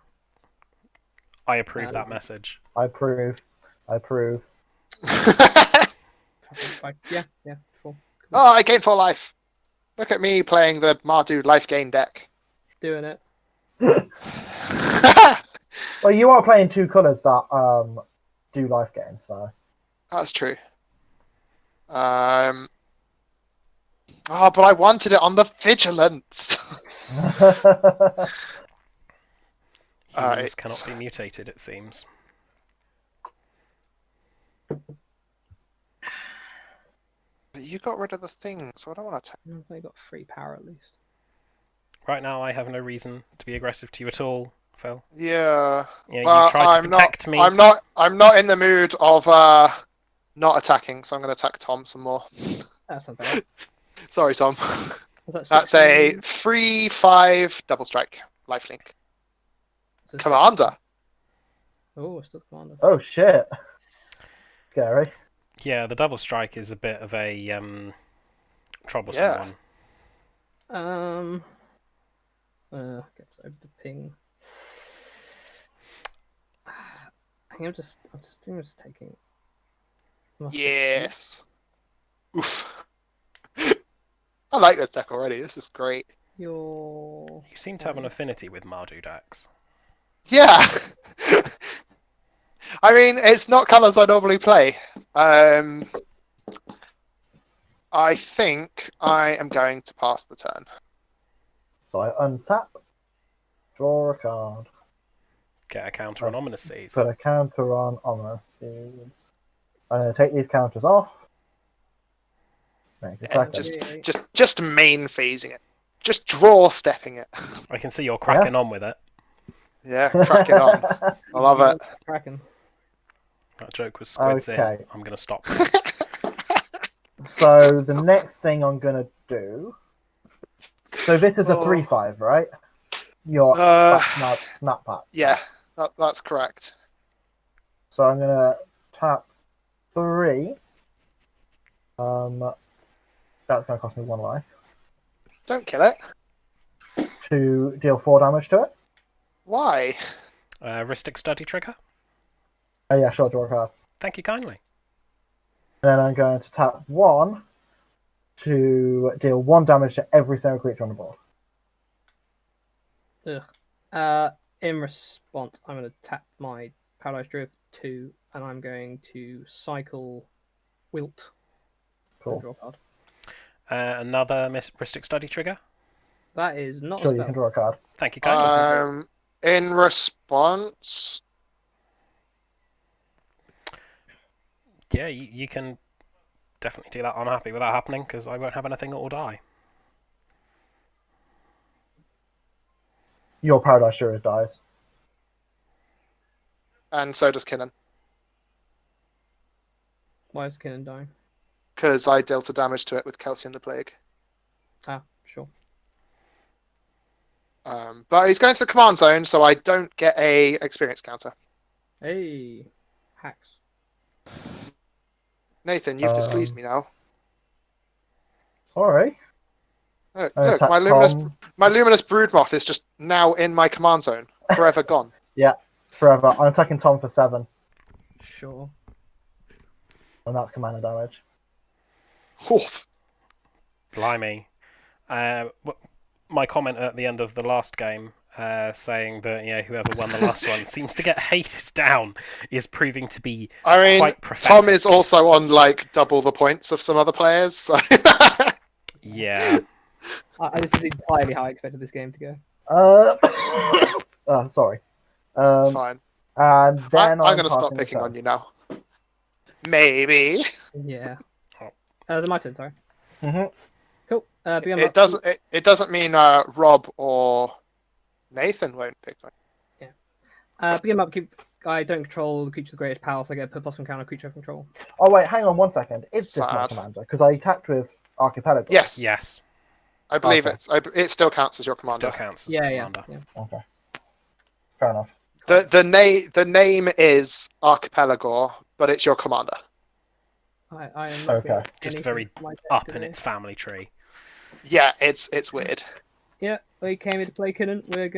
I approve that message. I approve. Yeah, 4. Oh, I gained 4 life. Look at me playing the Mardu life gain deck. Doing it. Well, you are playing 2 colours that do life gains, so. That's true. Oh, but I wanted it on the Vigilance. Humans cannot be mutated, it seems. But you got rid of the thing, so I don't want to attack. They got 3 power at least. Right now, I have no reason to be aggressive to you at all, Phil. Yeah. You Well, you tried to protect me. I'm not in the mood of not attacking, so I'm going to attack Tom some more. That's not bad. Sorry, Tom. That's That's a 16? 3/5 double strike lifelink. So Commander. Oh, it's still commander. Oh shit. Scary. Yeah, the double strike is a bit of a troublesome one. Gets over the ping. I think I'm just taking. Yes. Oof. I like this deck already. This is great. Your. You seem to have an affinity with Mardu Dax. Yeah. I mean, it's not colours I normally play. I think I am going to pass the turn. So I untap, draw a card, Get a counter on Ominous Seas. put a counter on Ominous Seas. I'm going to take these counters off. Make a Yeah, Kraken. just main phasing it. Just draw stepping it. I can see you're cracking on with it. Yeah, crack it on. I love it. Kraken. That joke was squids Okay. in. I'm going to stop. So the next thing I'm going to do. So this is a 3/5, right? Your snap pack. Yeah, that's correct. So I'm going to tap 3. That's going to cost me 1 life. Don't kill it. To deal 4 damage to it. Why? Ristic Study trigger. Oh yeah, sure, draw a card. Thank you kindly. And then I'm going to tap 1 to deal 1 damage to every single creature on the board. In response, I'm going to tap my Paralyzed Druid 2, and I'm going to cycle Wilt. Cool. Draw a card. Another Ristic Study trigger. That is not Sure, a spell. you can draw a card. Thank you kindly. In response, Yeah, you can definitely do that. I'm happy with that happening because I won't have anything that will die. Your Paradise Druid dies. and so does Kinnan, Why is Kinnan dying? because I dealt a damage to it with Kelsey and the Plague. Ah, sure. But he's going to the command zone, so I don't get a experience counter. Hey, hacks. Nathan, you've displeased me now. Sorry. Look, Tap my Tom. luminous broodmoth is just now in my command zone, forever gone. Yeah, forever. I'm attacking Tom for 7, Sure. and that's commander damage. Oof. Blimey. My comment at the end of the last game, saying that whoever won the last one seems to get hated down, is proving to be quite prophetic. Tom is also on like double the points of some other players. So. Yeah. This is entirely how I expected this game to go. Sorry. It's fine. And then I'm going to stop passing the picking turn. on you now. Maybe. Yeah. Is it my turn? Sorry. Mhm. Cool. It doesn't mean Rob or Nathan won't pick on you. Begin up. I don't control the creature with the greatest power, so I get a +1 counter creature control. Oh wait, hang on 1 second. Is this my Sad. commander? Because I attacked with Archipelago. Yes. Yes. I believe Okay. it still counts as your commander. Still counts as the Yeah. commander. Okay. Fair enough. The name is Archipelago, but it's your commander. I am not Okay. feeling Just anything very from my deck up in today. its family tree. Yeah, it's weird. Yeah, we came here to play Kinnan. We're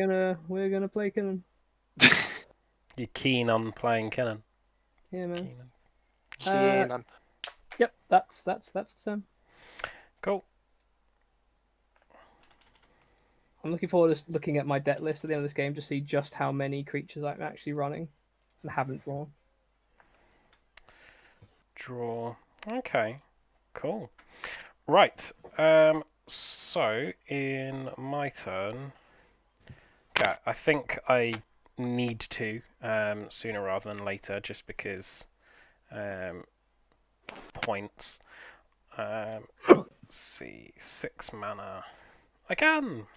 gonna play Kinnan. You're keen on playing Kinnan. Yeah, man. Keenan. Keenan. Yep, that's the turn. Cool. I'm looking forward to looking at my deck list at the end of this game to see just how many creatures I'm actually running and haven't drawn. Draw. Okay. Cool. Right. So in my turn, okay, I think I need to sooner rather than later, just because points. Let's see, 6 mana. I can.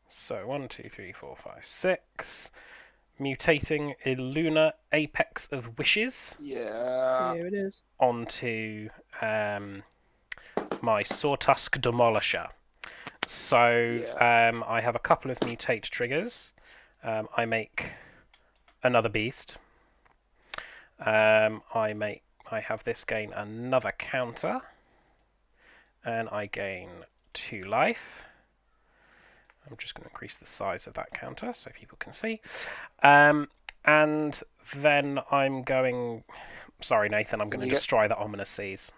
So 1, 2, 3, 4, 5, 6. Mutating Illuna, Apex of Wishes. Yeah. Here it is. Onto my Sawtusk Demolisher. So Yeah. I have a couple of mutate triggers. I make another beast. I have this gain another counter, and I gain 2 life. I'm just going to increase the size of that counter so people can see. And then I'm going... Sorry, Nathan, I'm going to destroy the Ominous Seas.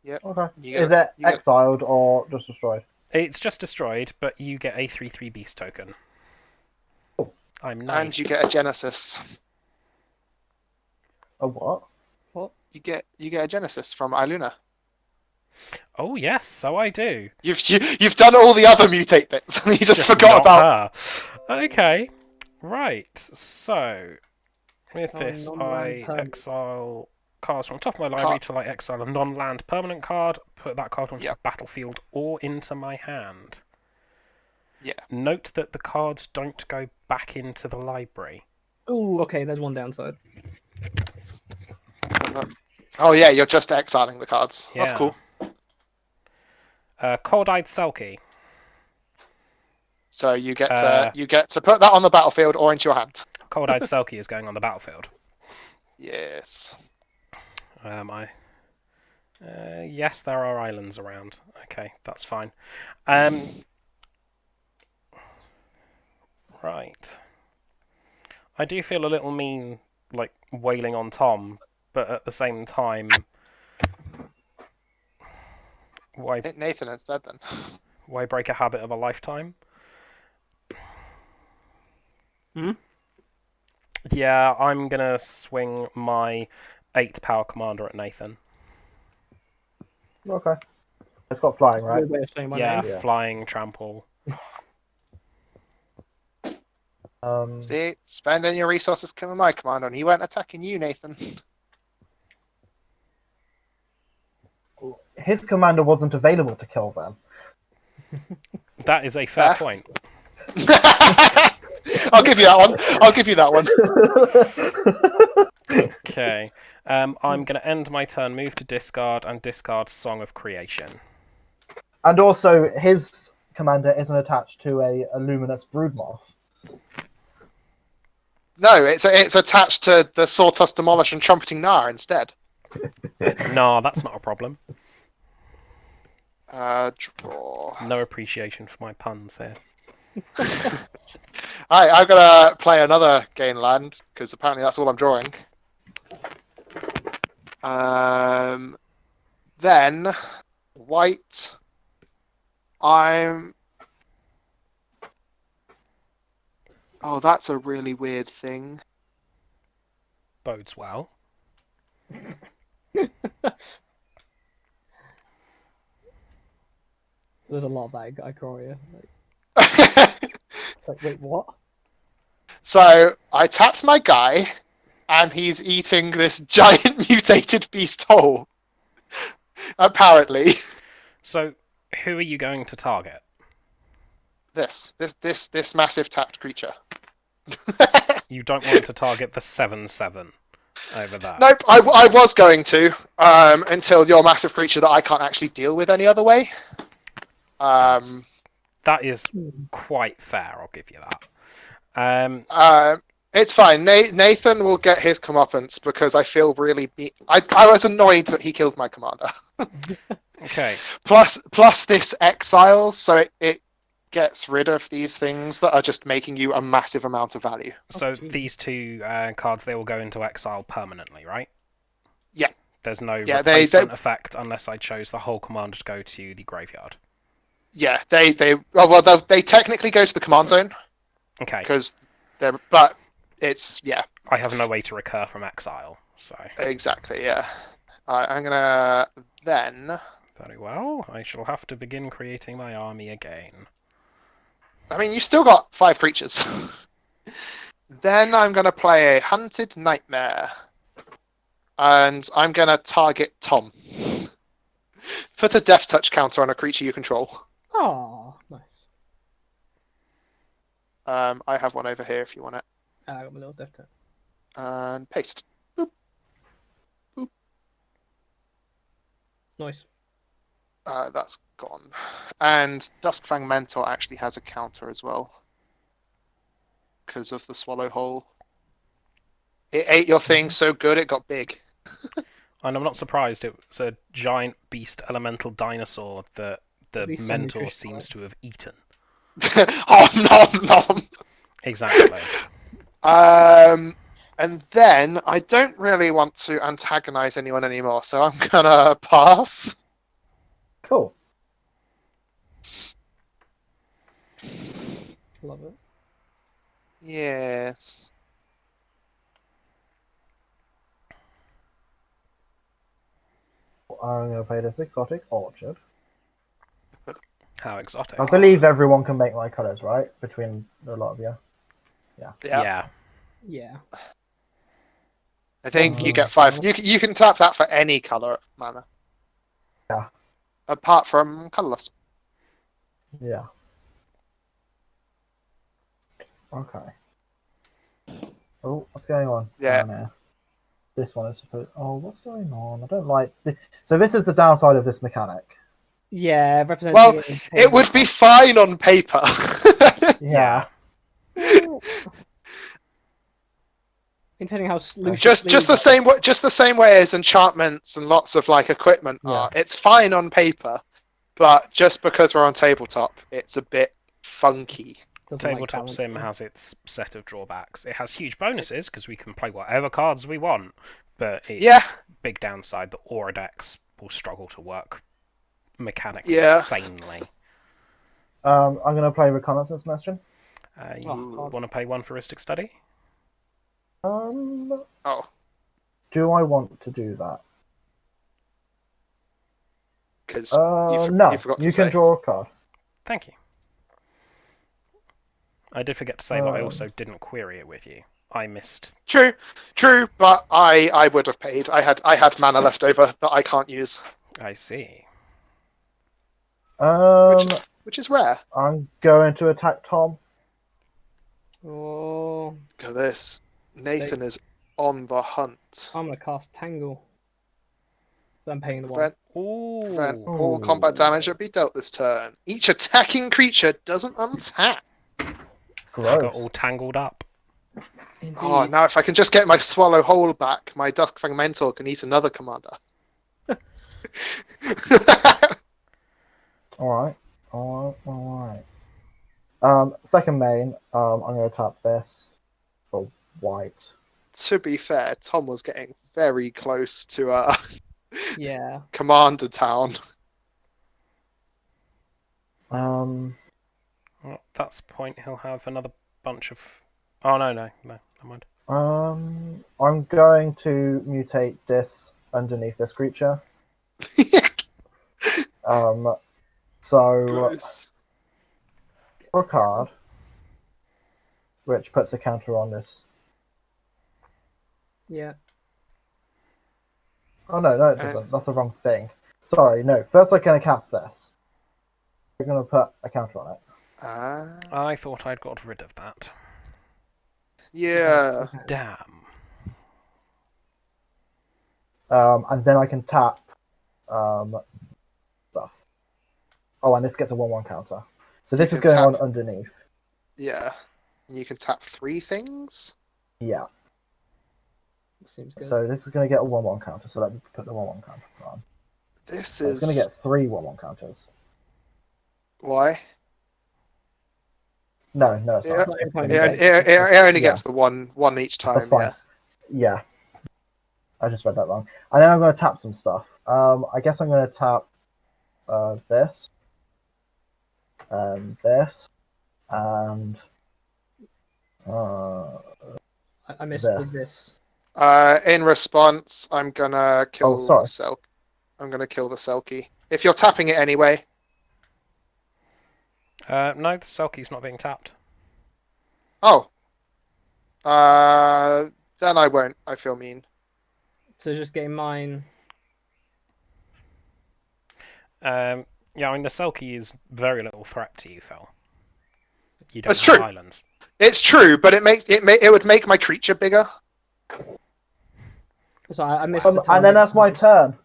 Yep. Okay. You Is it exiled or just destroyed? It's just destroyed, but you get a 3/3 beast token. Oh. I'm nice. And you get a Genesis. A what? What? You get a Genesis from Illuna. Oh yes, so I do. You've done all the other mutate bits. You just forgot not about her. Okay, right. So with Exile this, non-land I permanent. exile cards from the top of my library till I exile a non-land permanent card. Put that card onto the battlefield or into my hand. Yeah. Note that the cards don't go back into the library. Ooh, okay, there's one downside. Oh yeah, you're just exiling the cards. Yeah. That's cool. Cold-eyed Selkie. So you get to put that on the battlefield or into your hand. Cold-eyed Selkie is going on the battlefield. Yes. Yes, there are islands around. Okay, that's fine. Right. I do feel a little mean, like, wailing on Tom, but at the same time... Why Hit Nathan instead, then. Why break a habit of a lifetime? Yeah, I'm gonna swing my 8 power commander at Nathan. Okay. It's got flying, right? Weird way of saying my Yeah, name. flying trample. See, spending your resources killing my commander, and he went attacking you, Nathan. His commander wasn't available to kill them. That is a fair point. I'll give you that one. I'll give you that one. Okay. I'm going to end my turn, move to discard, and discard Song of Creation. And also, his commander isn't attached to a luminous broodmoth. No, it's attached to the Sawtusk Demolish and Trumpeting Gnar instead. No, that's not a problem. Draw. No appreciation for my puns here. Alright, I'm gonna play another gain land, because apparently that's all I'm drawing. Then, white, Oh, that's a really weird thing. Bodes well. There's a lot of that I call you. Like, wait, what? So, I tapped my guy, and he's eating this giant mutated beast whole. Apparently. So, who are you going to target? This massive tapped creature. You don't want to target the 7/7 over there. Nope, I was going to, until your massive creature that I can't actually deal with any other way. That is quite fair, I'll give you that. It's fine. Nathan will get his comeuppance because I feel really... I was annoyed that he killed my commander. Okay. Plus this exiles, so it gets rid of these things that are just making you a massive amount of value. So geez. these two cards, they will go into exile permanently, right? Yeah. There's no Yeah, replacement effect unless I chose the whole command to go to the graveyard. Yeah, they technically go to the command zone Okay. because but it's I have no way to recur from exile, so exactly I'm gonna then. very well. I shall have to begin creating my army again. I mean, you still got 5 creatures. Then I'm gonna play a Hunted Nightmare, and I'm gonna target Tom. Put a Death Touch counter on a creature you control. Oh, nice. I have one over here if you want it. I got my little death touch. And paste. Boop. Boop. Nice. That's gone. And Duskfang Mentor actually has a counter as well. Because of the Swallow Hole. It ate your thing so good it got big. And I'm not surprised. It's a giant beast elemental dinosaur that the least some mentor nutrition seems to have eaten. Nom nom. Exactly. And then I don't really want to antagonize anyone anymore, so I'm gonna pass. Cool. Love it. Yes. I'm going to play this exotic orchard. How exotic. I believe everyone can make my colours, right? Between a lot of you. Yeah. Yeah. I think you get 5. You can tap that for any color mana. Yeah. Apart from colorless. Yeah. Okay. Oh, what's going on? Yeah. Down here? This one is supposed. Oh, what's going on? I don't like. So this is the downside of this mechanic. Yeah, representing Well, in it would be fine on paper. Yeah. Depending how loose. just the same way as enchantments and lots of like equipment are. It's fine on paper, but just because we're on tabletop, it's a bit funky. Tabletop Sim has its set of drawbacks. It has huge bonuses because we can play whatever cards we want, but its big downside, the aura decks will struggle to work mechanically sanely. I'm going to play Reconnaissance Mission. You want to pay 1 for Ristic Study? Oh. Do I want to do that? Because no, you can draw a card. Thank you. I did forget to say that I also didn't query it with you. I missed. True, but I would have paid. I had mana left over that I can't use. I see. Which is rare. I'm going to attack Tom. Oh. Look at this. Nathan is on the hunt. I'm gonna cast Tangle. I'm paying the 1. Prevent all combat damage that be dealt this turn. Each attacking creature doesn't untap. Gross. Got all tangled up. Indeed. Oh, now if I can just get my Swallow Hole back, my Duskfang Mentor can eat another commander. Alright. Second main, I'm going to tap this for white. To be fair, Tom was getting very close to Commander Town. Well, that's the point. He'll have another bunch of. Oh no, never mind. I'm going to mutate this underneath this creature. So Gross. draw a card, which puts a counter on this. Yeah. Oh no, it doesn't. That's the wrong thing. Sorry, no. First, I'm going to cast this. We're going to put a counter on it. I thought I'd got rid of that. Yeah. Damn. And then I can tap stuff. Oh, and this gets a 1/1 counter. So this is going on underneath. Yeah. And you can tap 3 things? Yeah. Seems good. So this is going to get a 1/1 counter. So let me put the 1/1 counter on. This It's going to get 3 1/1 counters. Why? No, it's Yeah. not. Not every time It, you it, get it only Yeah. gets the one each time. That's fine. Yeah. I just read that wrong. And then I'm going to tap some stuff. I guess I'm going to tap this, this, and I missed the this. this. In response, I'm gonna kill Oh, sorry. the Selk. I'm gonna kill the Selkie. If you're tapping it anyway. No, the Selkie's not being tapped. Oh. Then I won't. I feel mean. So just getting mine. Yeah, I mean the Selkie is very little threat to you, Phil. You don't That's have true. islands. It's true, but it would make my creature bigger. So I missed the and then that's my turn.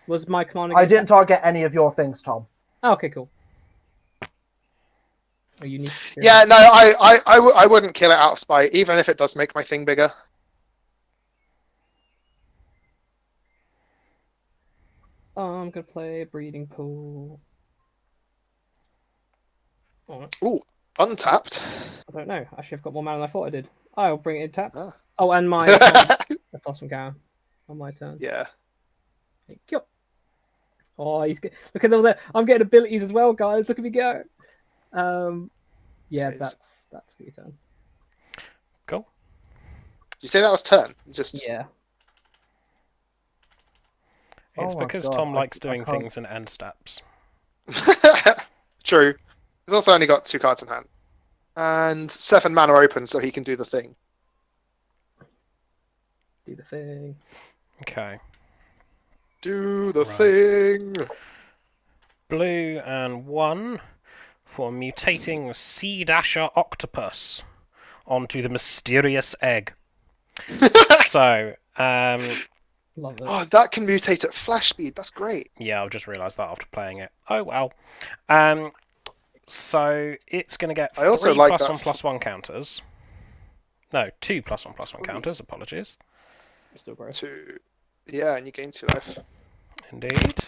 Was my command? I didn't target any of your things, Tom. Oh, okay, cool. Oh, you need to Yeah, no, I wouldn't kill it out of spite, even if it does make my thing bigger. I'm gonna play a breeding pool. Oh, Ooh, untapped. I don't know. Actually, I've got more mana than I thought I did. I'll bring it in tapped. Ah. Oh, and my the plus one counter on my turn. Yeah. Thank you. Oh, look at all that. I'm getting abilities as well, guys. Look at me go. Yeah, Nice. that's a good turn. Cool. Did you say that was turn? Just Yeah. It's Oh my because God, Tom likes I doing can't- things in end steps. True. He's also only got 2 cards in hand. And 7 mana open, so he can do the thing. Do the thing. Okay. Do the Right. thing. Blue and 1 for mutating Sea Dasher Octopus onto the mysterious egg. So, Love it. Oh, that can mutate at flash speed. That's great. yeah, I've just realised that after playing it. Oh well. So it's going to get I also 3 like plus that 1/+1 counters. No, 2 +1/+1 Ooh. counters. Apologies. Still gross. Yeah, and you gain 2 life. Indeed.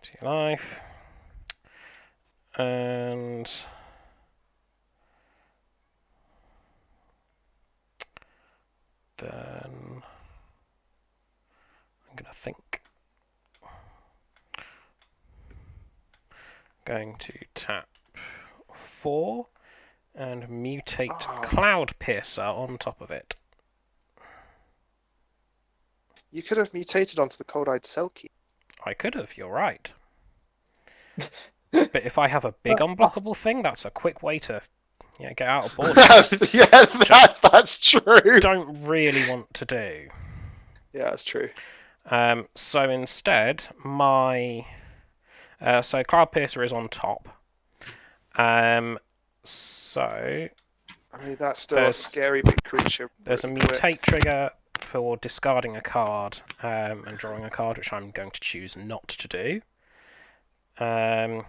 2 life. And then I'm going to think. Going to tap 4 and mutate Ah. Cloud Piercer on top of it. You could have mutated onto the Cold-Eyed Selkie. I could have, you're right. But if I have a big unblockable thing, that's a quick way to get out of board. Yeah, that's true. Don't really want to do. Yeah, that's true. So instead, my so Cloud Piercer is on top. So I mean, that's still a There's- scary big creature. there's a really quick. mutate trigger for discarding a card and drawing a card, which I'm going to choose not to do. And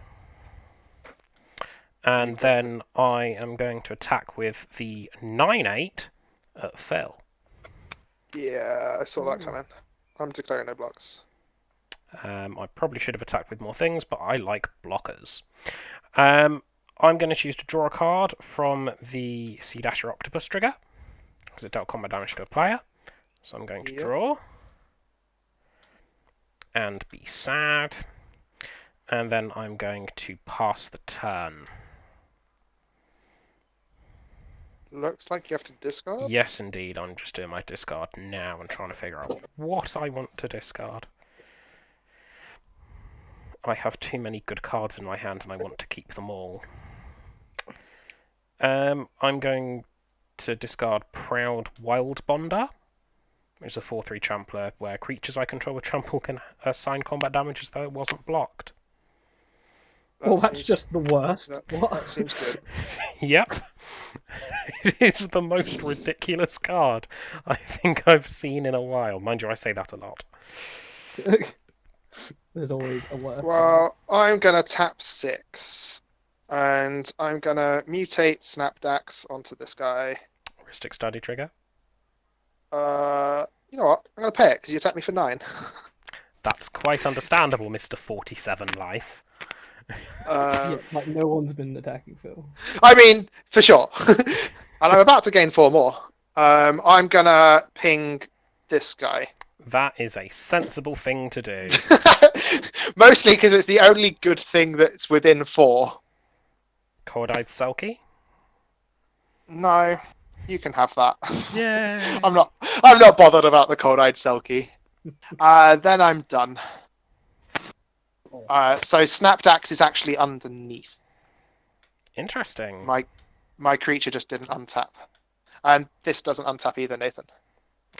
then I am going to attack with the 9/8 at Phil. Yeah, I saw that coming. I'm declaring no blocks. I probably should have attacked with more things, but I like blockers. I'm going to choose to draw a card from the Sea Dasher Octopus trigger, because it dealt combat damage to a player. So I'm going to Yep. draw. And be sad. And then I'm going to pass the turn. Looks like you have to discard. Yes, indeed. I'm just doing my discard now and trying to figure out what I want to discard. I have too many good cards in my hand and I want to keep them all. I'm going to discard Proud Wild Bonder, which is a 4/3 trampler where creatures I control with trample can assign combat damage as though it wasn't blocked. Well, that's seems- just the worst. What? That seems good. Yep. It is the most ridiculous card I think I've seen in a while. Mind you, I say that a lot. There's always a worst. Well, I'm gonna tap 6, and I'm gonna mutate Snapdax onto this guy. Heuristic Study trigger. You know what? I'm gonna pay it because you attacked me for 9. That's quite understandable, Mr. 47 Life. Yeah, like no one's been attacking Phil. I mean, for sure. And I'm about to gain 4 more. I'm gonna ping this guy. That is a sensible thing to do. Mostly because it's the only good thing that's within 4. Cold-eyed Selkie? No, you can have that. Yeah. I'm not bothered about the cold-eyed Selkie. Then I'm done. So Snapdax is actually underneath. Interesting. My creature just didn't untap. And this doesn't untap either, Nathan.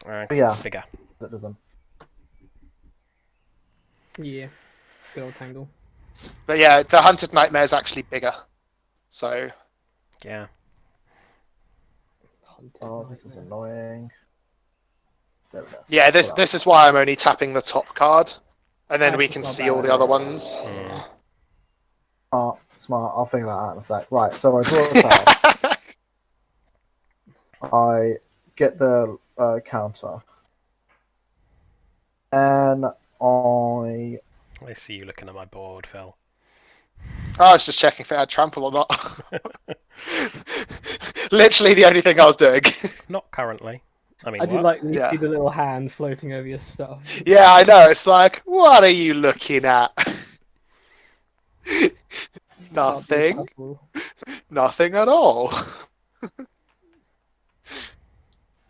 Yeah. It's bigger. It doesn't. Yeah, good old Tangle. But yeah, the Hunted Nightmare is actually bigger. So Yeah. Oh, this is annoying. There we go. yeah, this is why I'm only tapping the top card. And then we can Not see all the bad. other ones. Oh, smart. I'll figure that out in a sec. Right, so I draw a card. I get the counter. And I... I see you looking at my board, Phil. I was just checking if it had trample or not. Literally the only thing I was doing. Not currently. I mean, I do what? like when you Yeah. see the little hand floating over your stuff. Yeah, I know. It's like, what are you looking at? Nothing. Nothing at all.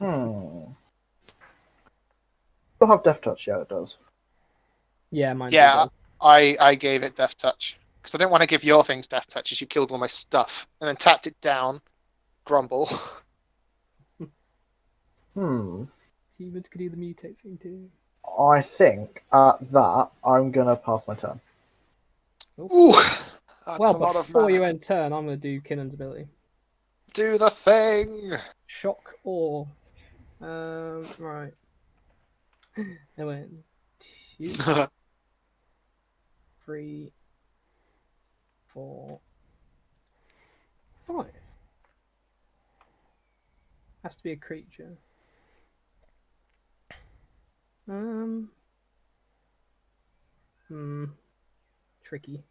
Still have Death Touch, yeah, it does. Yeah, mine. Yeah, does. I gave it Death Touch. Because I didn't want to give your things Death Touch as you killed all my stuff. And then tapped it down. Grumble. Humans could do the mutate thing too. I think at that, I'm going to pass my turn. Ooh, that's Well, a lot of before mana. you end turn, I'm going to do Kinnan's ability. Do the thing! Shock or... right. I went 2, 3, 4, 5. Has to be a creature. Tricky.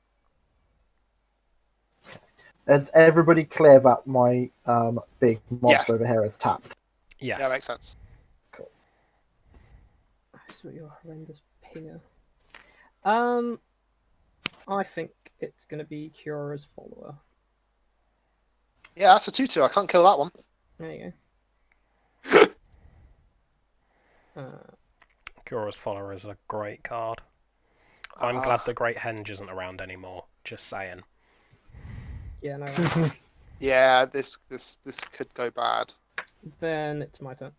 Is everybody clear that my big monster over here is tapped? Yes. Yeah, makes sense. I saw your horrendous pinger. I think it's going to be Kyora's follower. Yeah, that's a 2-2. I can't kill that one. There you go. Kura's Follower is a great card. I'm glad the Great Henge isn't around anymore. Just saying. Yeah, no. Yeah, this could go bad. Then it's my turn.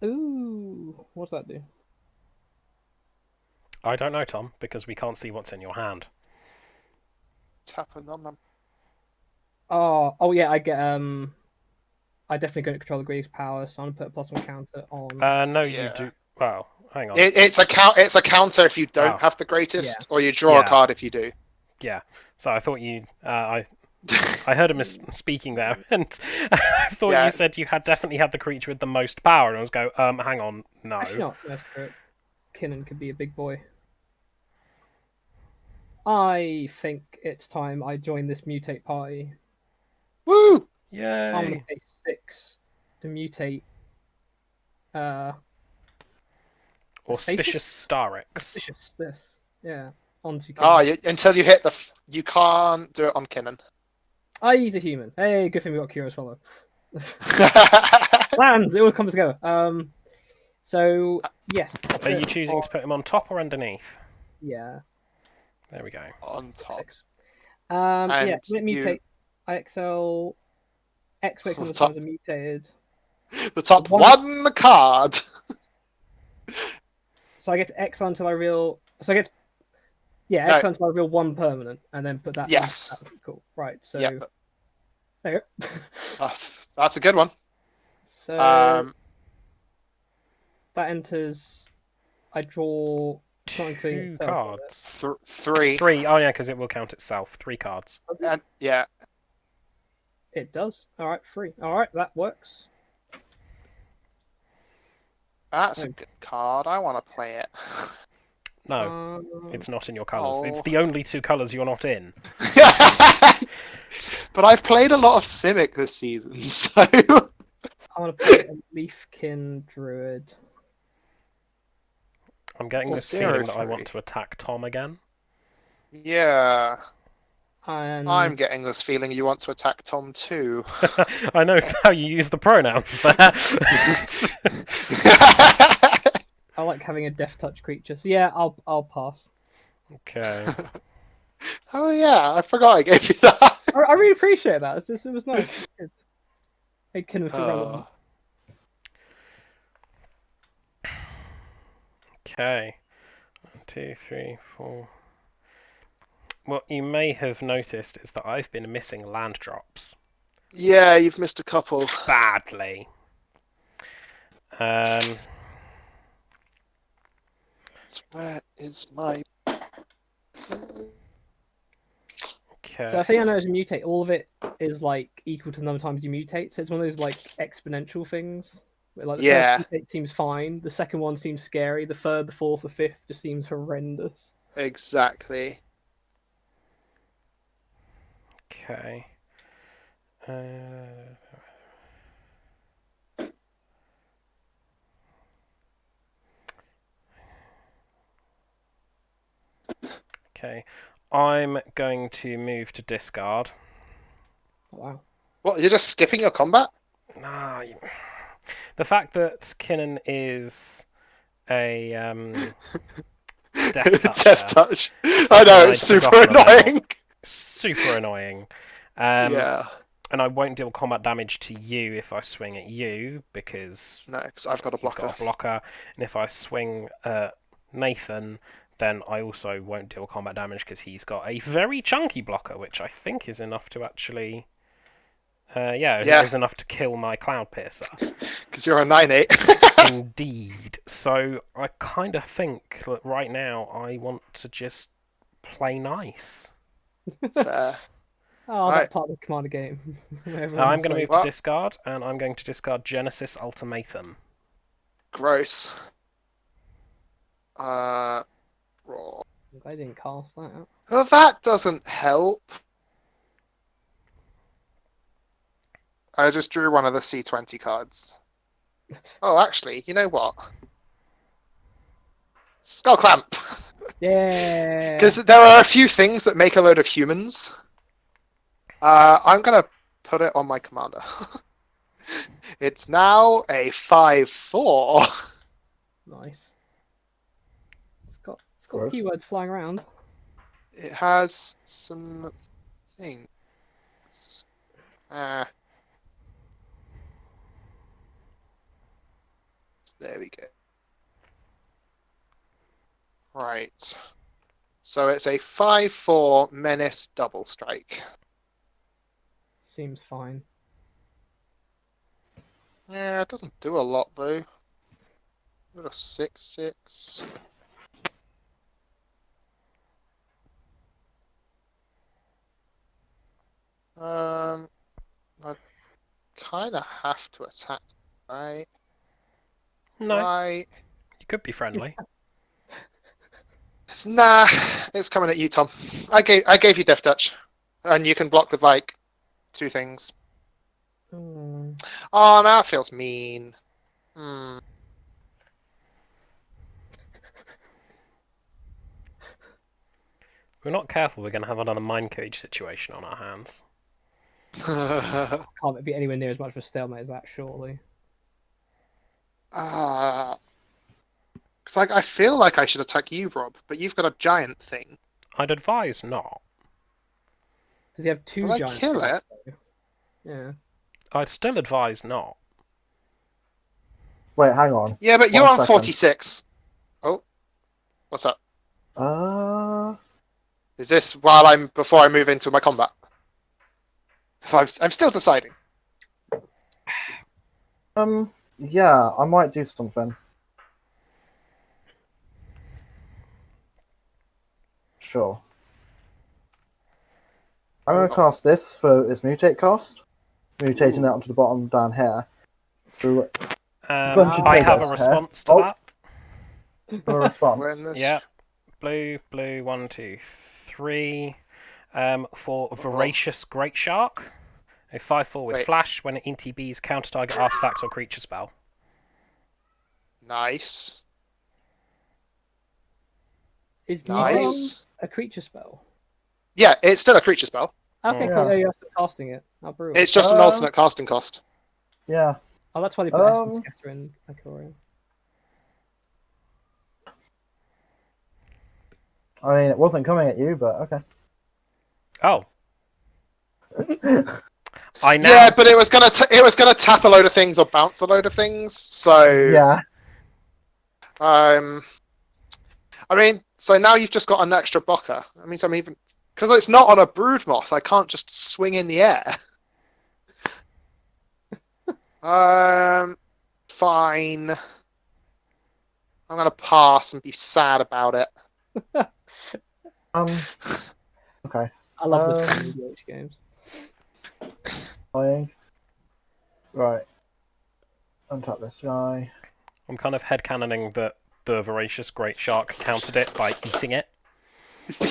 Ooh, what's that do? I don't know, Tom, because we can't see what's in your hand. Tap a non. Oh yeah, I get I definitely don't control the Greaves power, so I'm gonna put a +1 counter on. No, Yeah. you do. Well, hang on. It's a counter if you don't Oh. have the greatest, or you draw a Yeah. card if you do. Yeah. So I thought you. I heard him speaking there, and I thought Yeah. you said you had definitely had the creature with the most power, and I was go, hang on, no. Actually, not. That's correct. Kinnan could be a big boy. I think it's time I join this mutate party. Woo! Yay! I'm gonna pay 6 to mutate. Auspicious Starix. Auspicious. This. Yeah. Onto. Oh, Kinnan. until you hit you can't do it on Kinnan. I use a human. Hey, good thing we got Kyora's follower. Plans. It all comes together. So yes. Are you choosing to put him on top or underneath? Yeah. There we go. on top. 6. Yeah. And When it you- mutates, I excel X weight The times top- are mutated. The top One- one card. So I get to X until I reveal. So I get. Yeah, No. X until I reveal 1 permanent, and then put that. Yes. That'd be cool. Right. So. Yeah, There you go. that's a good one. So that enters. I draw. Two cards. 3. 3. Oh yeah, because it will count itself. 3 cards. And yeah, It does. All right, 3. All right, that works. That's a good card. I want to play it. No, it's not in your colours. It's the Oh. only 2 colours you're not in. But I've played a lot of Simic this season, so I want to play a Leafkin Druid. I'm getting It's this a feeling that I 0-3. want to attack Tom again. yeah. And I'm getting this feeling you want to attack Tom too. I know how you use the pronouns there. I like having a Death Touch creature. So yeah, I'll pass. Okay. Oh yeah, I forgot I gave you that. I really appreciate that. It was nice. Good. Hey, Kinnan for relevant. Okay. 1, 2, 3, 4. What you may have noticed is that I've been missing land drops Yeah, you've missed a couple. badly. Where is my? Okay. So I think I know as a mutate, all of it is like equal to the number of times you mutate. So it's one of those like exponential things. Where, like the Yeah. first mutate seems fine, the second one seems scary, the third, the fourth, the fifth just seems horrendous. Exactly. Okay. Okay. I'm going to move to discard. Oh, wow. What? You're just skipping your combat? Nah, the fact that Kinnan is a Death Toucher. Death touch. I something know I'd it's super forgotten about. annoying. Super annoying. Yeah. And I won't deal combat damage to you if I swing at you, because No, because I've got a you've blocker. got a blocker. And if I swing at Nathan, then I also won't deal combat damage because he's got a very chunky blocker, which I think is enough to actually... Yeah. it is enough to kill my Cloud Piercer. Because you're a 9/8. Indeed. So I kind of think that right now I want to just play nice. Fair. Oh, Right. that part of the commander game. I'm going to move Well- to discard, and I'm going to discard Genesis Ultimatum. Gross. Raw. I didn't cast that out. Well, that doesn't help. I just drew one of the C20 cards. Oh, actually, you know what? Skull Clamp! Yeah. Because there are a few things that make a load of humans. I'm going to put it on my commander. It's now a 5/4. Nice. It's got Gross. keywords flying around. It has some things. There we go. Right. So it's a 5/4 menace double strike. Seems fine. Yeah, it doesn't do a lot though. Got a 6/6. I kind of have to attack, right? No, Right. you could be friendly. Nah, it's coming at you, Tom. I gave you Death Touch, and you can block with like 2 things. Hmm. Oh, now it feels mean. Hmm. If we're not careful, we're going to have another Mind Cage situation on our hands. Can't be anywhere near as much of a stalemate as that, surely. Because I feel like I should attack you, Rob, but you've got a giant thing. I'd advise not. Does he have 2 Will I giant kill things, though? Yeah. I'd still advise not. Wait, hang on. Yeah, but you're One on second. 46. Oh, what's up? Uh, Is this before I move into my combat? I'm still deciding. yeah, I might do something. Sure. I'm going to cast this for its mutate cost. Mutating it onto the bottom down here. Through Bunch of I have a triggers, response huh? to Oh. that. A We're response. in this. Yeah. Blue, 1, 2, 3. For Voracious Great Shark. A 5/4 with Wait. flash when it ETBs counter target artifact or creature spell. Nice. Is Nice. mutating a creature spell? Yeah, it's still a creature spell. Okay, Yeah. cool. Yeah, you're casting it. Oh, brutal. It's just an alternate casting cost. Yeah. Oh, that's why they put Essence Scatter in Ikoria. I mean, it wasn't coming at you, but okay. Oh. I now. Yeah, but it was gonna tap a load of things or bounce a load of things. So Yeah. I mean, so now you've just got an extra blocker. I mean, I'm even because it's not on a brood moth. I can't just swing in the air. Fine. I'm gonna pass and be sad about it. Okay. I love this from EDH games. Playing. Right. Untap this guy. I'm kind of headcanoning that the Voracious Great Shark countered it by eating it.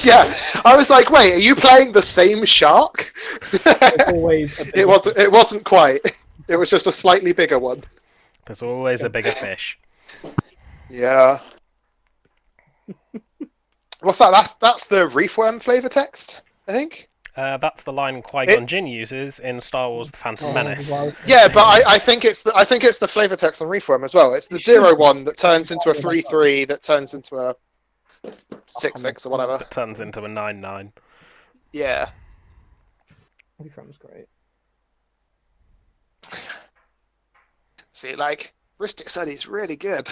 Yeah, I was like, wait, are you playing the same shark? There's always a It wasn't quite. It was just a slightly bigger one. There's always a bigger fish. Yeah. What's that? That's the Reefworm flavor text, I think. That's the line Qui-Gon Jinn uses in Star Wars: The Phantom Menace. Yeah, but I think it's the flavor text on Reefworm as well. It's the 0/1 that turns into a 3/3 that turns into a 6/6 or whatever. That turns into a 9/9. Yeah. Reefworm's great. See, like, Ristic Study's really good.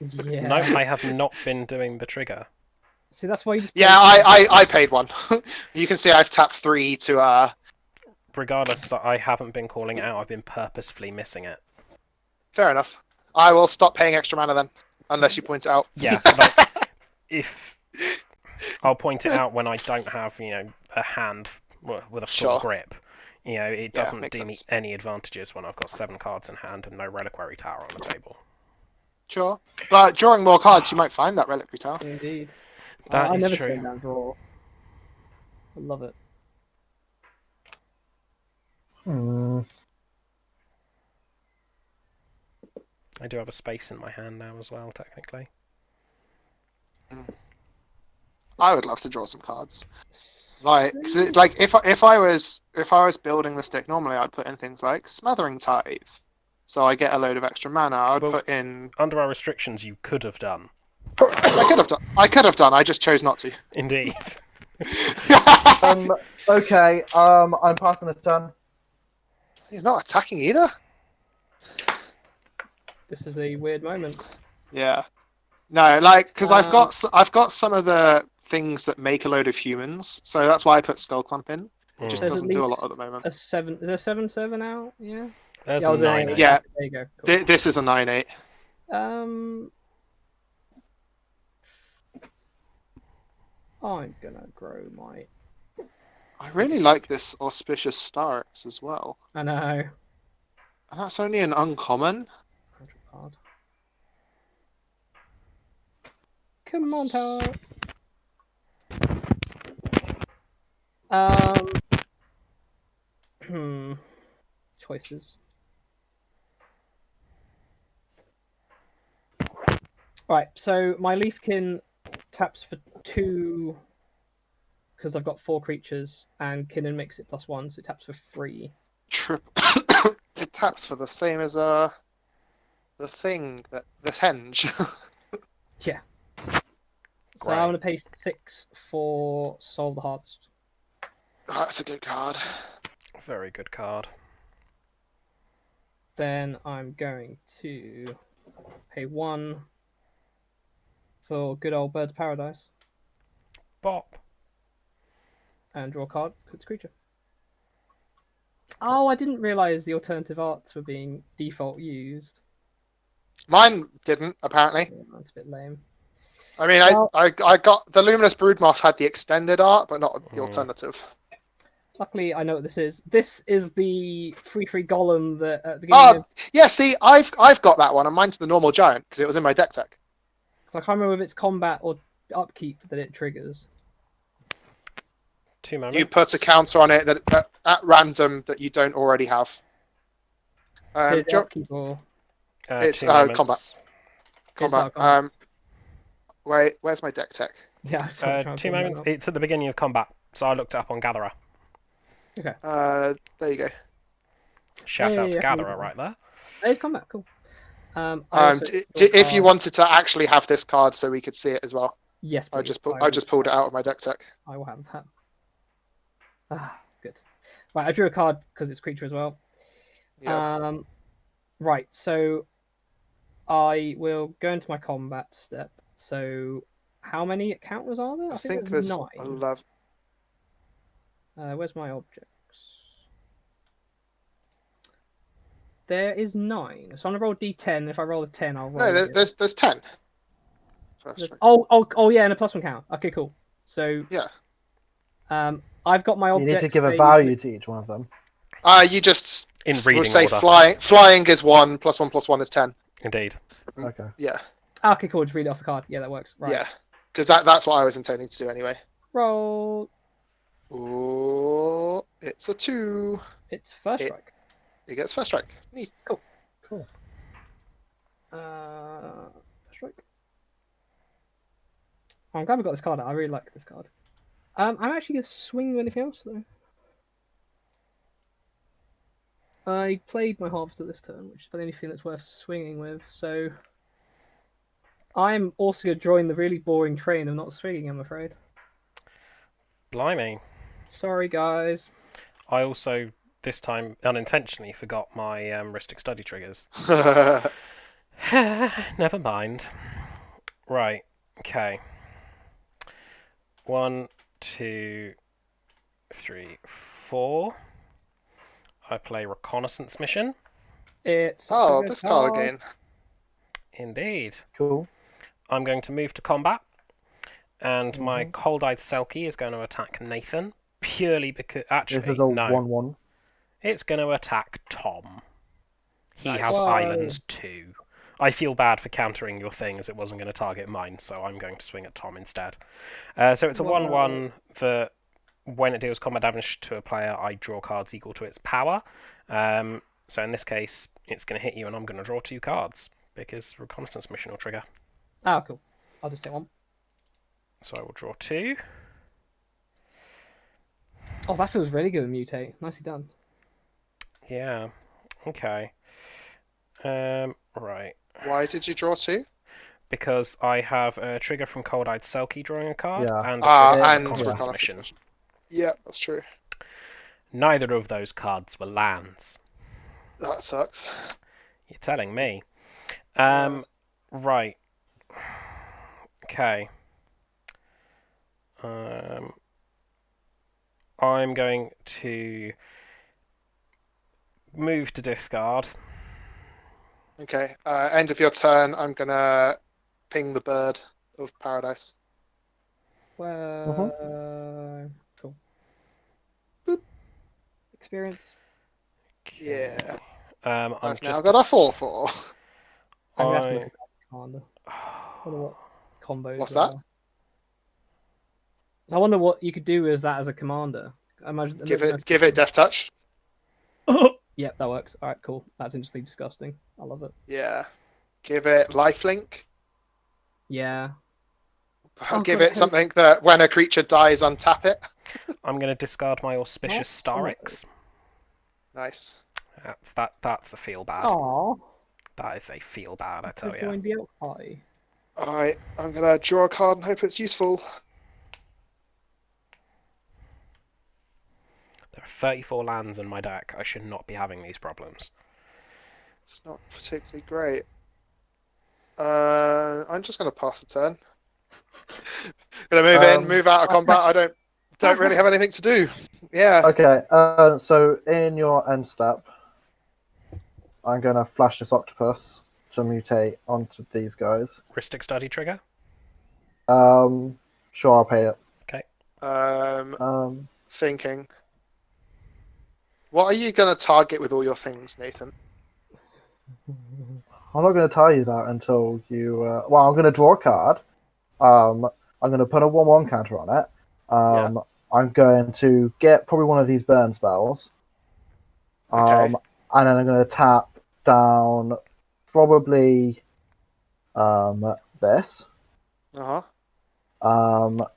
Yeah. No, I have not been doing the trigger. See, that's why you just. Yeah, I paid one. You can see I've tapped 3 to Regardless that I haven't been calling it out, I've been purposefully missing it. Fair enough. I will stop paying extra mana then, unless you point it out. Yeah, like, if I'll point it out when I don't have, a hand with a full Sure. grip. It doesn't makes do me sense. any advantages when I've got 7 cards in hand and no Reliquary Tower on the table. Sure. But drawing more cards, you might find that Reliquary Tower. Indeed. That I is never true. turn down draw. I love it. I do have a space in my hand now as well, technically. I would love to draw some cards. Like, 'cause if I was building this deck normally, I'd put in things like Smothering Tithe, so I get a load of extra mana. I'd Well- put in. Under our restrictions, you could have done. I could have done. I just chose not to. Indeed. Okay. I'm passing a turn. You're not attacking either. This is a weird moment. Yeah. No, like because I've got some of the things that make a load of humans, so that's why I put Skull Clump in. It just Mm. There's doesn't at do a least lot at the moment. A 7. Is there 7/7 out? Yeah. There's Yeah, I a was 9. an 8. Yeah. There you go. Cool. This is a 9/8. I'm gonna grow my. I really like this Auspicious Starx as well. I know. And that's only an uncommon. 100 card. Come on, Tower. Choices. Right, so my Leafkin taps for 2 because I've got 4 creatures, and Kinnan makes it +1, so it taps for 3. It taps for the same as the thing that the henge. Yeah. So Great. I'm going to pay 6 for Soul the Harvest. Oh, that's a good card. Very good card. Then I'm going to pay 1 for good old Bird of Paradise Bop. and draw a card. Puts creature. Oh, I didn't realise the alternative arts were being default used. Mine didn't, apparently. Yeah, that's a bit lame. I mean, Well- I got the Luminous Broodmoth had the extended art, but not the alternative. Luckily, I know what this is. This is the 3/3 golem that at the beginning Oh, yeah. See, I've got that one, and mine's the normal giant because it was in my deck tech. So I can't remember if it's combat or upkeep that it triggers. 2 moments. You put a counter on it that at random that you don't already have. Is it do you- upkeep or... it's 2 moments. combat. Combat. not Wait, where's my deck tech? Yeah, I was trying to 2 pull that moments. up. It's at the beginning of combat, so I looked it up on Gatherer. Okay. There you go. Shout out to Yeah, Gatherer right there. It's combat, cool. I also If you wanted to actually have this card so we could see it as well, yes, I please. just pulled it out of my deck tech. I will have that. Good. Right, I drew a card because it's creature as well. Yeah. Right, so I will go into my combat step. So, how many counters are there? I think there's 9. 11. Where's my objects? There is 9. So I'm gonna roll D10. If I roll a 10, I'll roll. No, there's 10. Oh, yeah, and a +1 count. Okay, cool. So yeah. I've got my You object. need to give a value to each one of them. You just In we'll reading say order. flying is 1 +1 is 10. Indeed. Okay. Yeah. Okay, cool. Just read it off the card. Yeah, that works. Right. Yeah. Because that's what I was intending to do anyway. Roll. Oh, it's a 2. It's first strike. It gets first strike. Neat. Cool. First strike. Oh, I'm glad we got this card out. I really like this card. I'm actually gonna swing with anything else though. I played my harvester this turn, which is the only thing that's worth swinging with. So I'm also gonna join the really boring train of not swinging. I'm afraid. Blimey. Sorry, guys. I also, this time, unintentionally forgot my Ristic Study triggers. Never mind. Right. Okay. 1, 2, 3, 4. I play Reconnaissance Mission. It's this card again. Indeed. Cool. I'm going to move to combat, and my Cold-Eyed Selkie is going to attack Nathan, purely because... Actually, This is a no. 1/1. It's going to attack Tom. He Nice. has Whoa. islands too. I feel bad for countering your thing, as it wasn't going to target mine, so I'm going to swing at Tom instead. So it's a 1/1 that, when it deals combat damage to a player, I draw cards equal to its power. So in this case, it's going to hit you, and I'm going to draw 2 cards, because Reconnaissance Mission will trigger. Oh, cool. I'll just take 1. So I will draw 2. Oh, that feels really good with Mutate. Nicely done. Yeah. Okay. Right. Why did you draw 2? Because I have a trigger from Cold-Eyed Selkie drawing a card, Yeah. and a trigger And from Reconnaissance Reconnaissance Mission. Mission. Yeah, that's true. Neither of those cards were lands. That sucks. You're telling me. Yeah. Right. Okay. I'm going to move to discard. Okay. End of your turn. I'm gonna ping the bird of paradise. Well, cool. Boop. Experience. Yeah. I'm I've now just got a 4/4. I'm gonna have to I- look at commander. I wonder what combos. What's there that? are. I wonder what you could do as that as a commander. I imagine. Give it death touch. Yep, that works. All right, cool. That's instantly disgusting. I love it. Yeah. Give it lifelink. Yeah. Give God, it something that when a creature dies, untap it. I'm going to discard my Auspicious Not Starix. Nice. That's a feel bad. Aww. That is a feel bad, I tell you. Join the elk party. Alright, I'm gonna draw a card and hope it's useful. There are 34 lands in my deck. I should not be having these problems. It's not particularly great. I'm just gonna pass a turn. Gonna move in, move out of combat. I don't really have anything to do. Yeah. Okay, so in your end step, I'm going to flash this octopus to mutate onto these guys. Ristic Study trigger? Sure, I'll pay it. Okay. Thinking. What are you going to target with all your things, Nathan? I'm not going to tell you that until you. Well, I'm going to draw a card. I'm going to put a 1/1 counter on it. I'm going to get probably one of these burn spells. Okay. And then I'm going to tap down probably this. Uh-huh.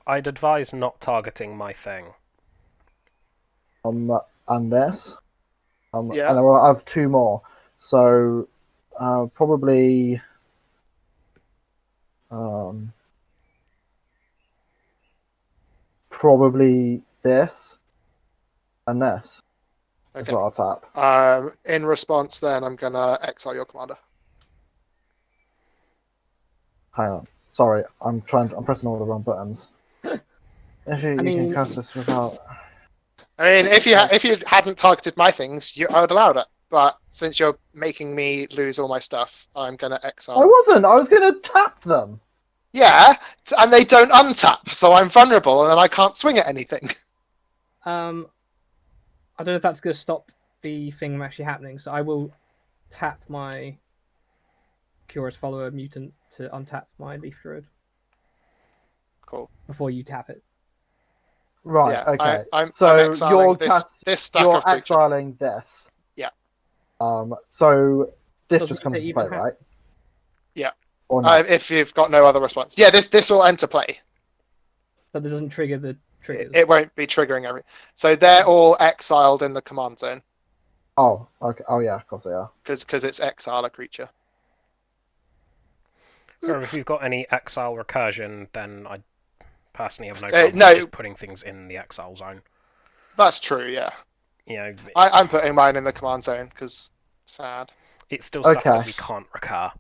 I'd advise not targeting my thing. And this. Yeah. And I have 2 more. So probably probably this and this. Okay. Is what I'll tap. In response, then I'm going to exile your commander. Hang on. Sorry, I'm pressing all the wrong buttons. If you can cast this without. I mean, if you hadn't targeted my things, I would allow it. But since you're making me lose all my stuff, I'm going to exile. I wasn't. I was going to tap them. Yeah, and they don't untap, so I'm vulnerable, and then I can't swing at anything. I don't know if that's going to stop the thing from actually happening, so I will tap my Curious Follower Mutant to untap my Leaf Druid. Cool. Before you tap it. Right, Yeah, okay. I'm so exiling this stack you're of creatures. exiling this. Yeah. So this Doesn't just comes it into even play, right? Yeah. Or not? If you've got no other response. Yeah, this will enter play. But it doesn't trigger the triggers. It won't be triggering everything. So they're all exiled in the command zone. Oh, okay. Oh, yeah, of course they are. Because it's exile a creature. Or if you've got any exile recursion, then I personally have no problem no. just putting things in the exile zone. That's true, yeah. You know, I'm putting mine in the command zone, because sad. it's still stuff that Okay. we can't recur.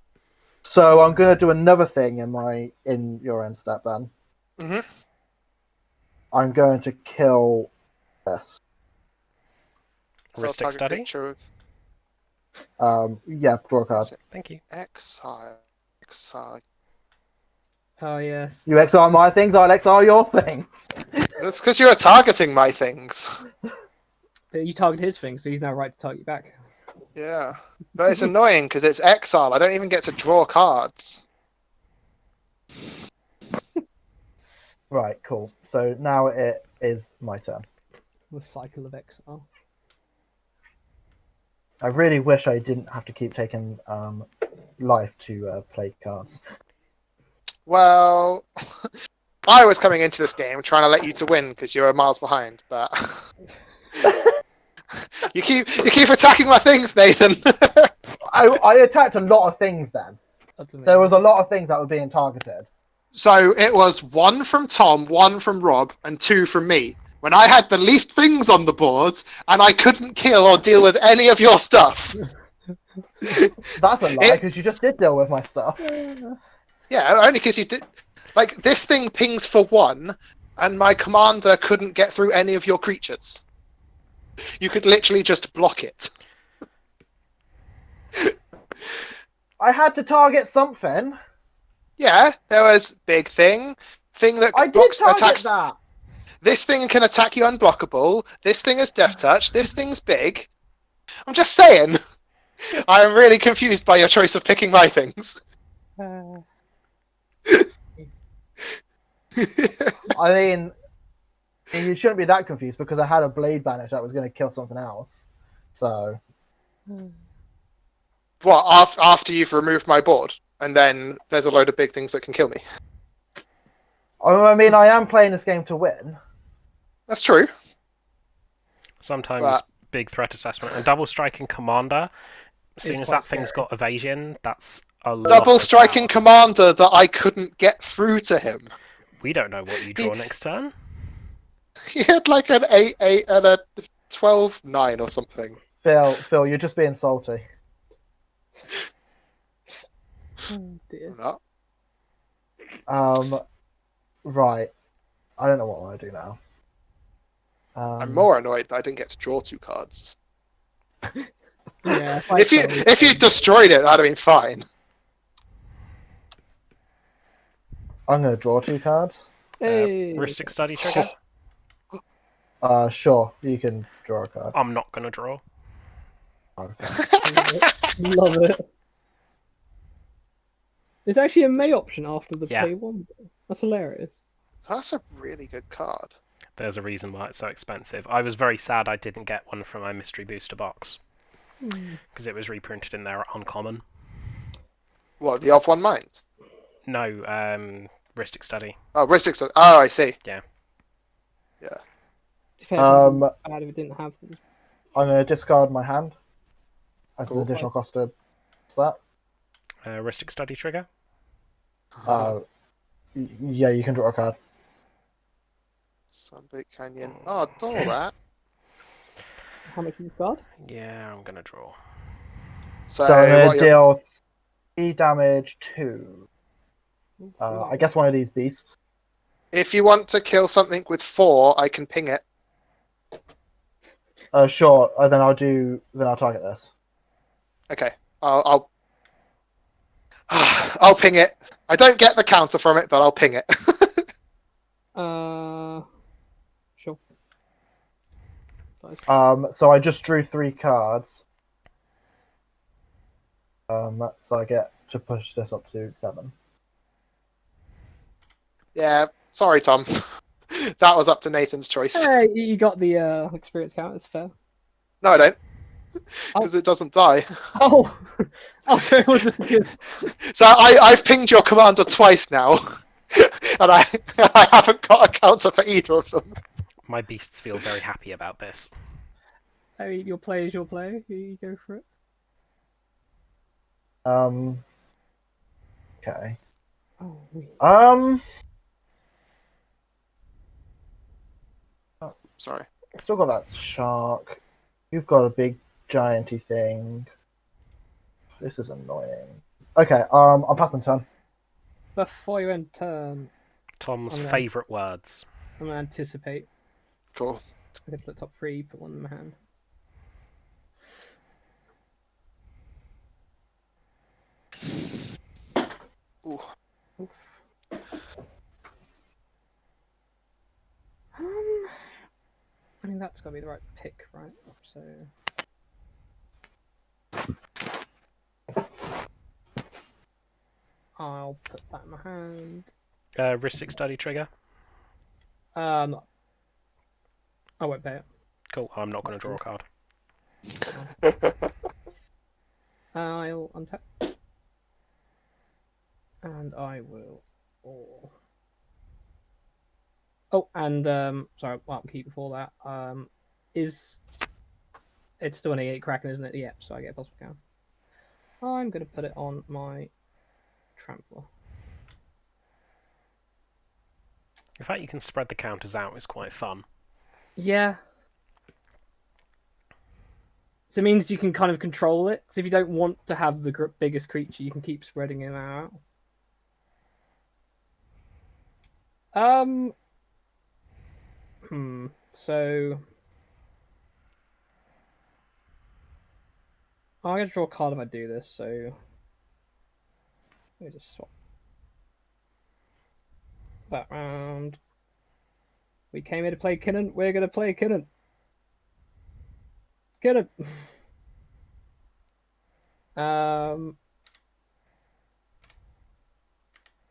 So I'm going to do another thing in your end step then. Mm-hmm. I'm going to kill this. Heuristic study? Yeah, draw a card. Thank you. Exile. Oh, yes. You exile my things, I'll exile your things. That's because you're targeting my things. But you target his thing, so he's now right to target you back. Yeah. But it's annoying because it's exile. I don't even get to draw cards. Right, cool. So now it is my turn. The cycle of exile. I really wish I didn't have to keep taking life to play cards. Well, I was coming into this game trying to let you to win because you're miles behind, but you keep attacking my things, Nathan. I attacked a lot of things then. That's amazing. There was a lot of things that were being targeted. So it was 1 from Tom, 1 from Rob, and 2 from me. When I had the least things on the board, and I couldn't kill or deal with any of your stuff. That's a lie, because you just did deal with my stuff. Yeah, only because you did. Like, this thing pings for 1, and my commander couldn't get through any of your creatures. You could literally just block it. I had to target something. Yeah, there was big thing that I did blocks, target attacks. that. This thing can attack you unblockable. This thing is death touch. This thing's big. I'm just saying. I am really confused by your choice of picking my things. I mean, you shouldn't be that confused because I had a blade banish that was going to kill something else. So. What, after you've removed my board? And then there's a load of big things that can kill me. I mean, I am playing this game to win. That's true. Sometimes big threat assessment and double striking commander. As soon as that thing's got evasion, that's a lot. Double striking commander that I couldn't get through to him. We don't know what you draw next turn. He had like an 8-8 and a 12-9 or something. Phil, you're just being salty. Oh, dear. I'm not. Right. I don't know what I want to do now. I'm more annoyed that I didn't get to draw 2 cards. Yeah. If you destroyed it, that'd have been fine. I'm going to draw 2 cards. Hey. Heuristic study trigger. Sure, you can draw a card. I'm not gonna draw. Okay. Love it. There's actually a May option after the Yeah. pay one. That's hilarious. That's a really good card. There's a reason why it's so expensive. I was very sad I didn't get one from my mystery booster box because it was reprinted in there uncommon. What, the Off One Mind? No, Ristic Study. Oh, Ristic. Oh, I see. Yeah. Yeah. It's fair, it would be bad if it didn't have this. I'm going to discard my hand as Cool. an additional cost to that. Ristic Study trigger. Yeah, you can draw a card. Sunbit Canyon. Oh, Dorat. How much you discard? Yeah, I'm gonna draw. So I'm going what to you're- deal 3 damage to, I guess, one of these beasts. if you want to kill something with 4, I can ping it. Sure. Then I'll target this. Okay. I'll I'll ping it. I don't get the counter from it, but I'll ping it. Sure. So I just drew 3 cards. So I get to push this up to 7. Yeah. Sorry, Tom. That was up to Nathan's choice. Hey, you got the experience count. It's fair. No, I don't. Because it doesn't die. Oh, oh, sorry. It was just good. So I've pinged your commander twice now. And I haven't got a counter for either of them. My beasts feel very happy about this. I mean, your play is your play. You go for it. Okay. Oh, Sorry. Still got that shark. You've got a big gianty thing. This is annoying. Okay, I'm passing turn. before you end turn, Tom's Okay. favourite words. I'm gonna anticipate. Cool. I'm gonna put top 3, put one in my hand. Ooh. Oof. I mean, that's gotta be the right pick, right? So. I'll put that in my hand. Ristic Study trigger. I won't pay it. Cool, I'm not going to draw a card. I'll untap. And I will. Oh, and sorry, well, key before that. Is it's still an A8 Kraken, isn't it? Yeah, so I get a possible count. I'm gonna put it on my Trampler. The fact you can spread the counters out is quite fun. Yeah. So it means you can kind of control it. So if you don't want to have the biggest creature, you can keep spreading it out. So I'm gonna draw a card if I do this. So let me just swap that round. We came here to play Kinnan. We're gonna play Kinnan. Kinnan.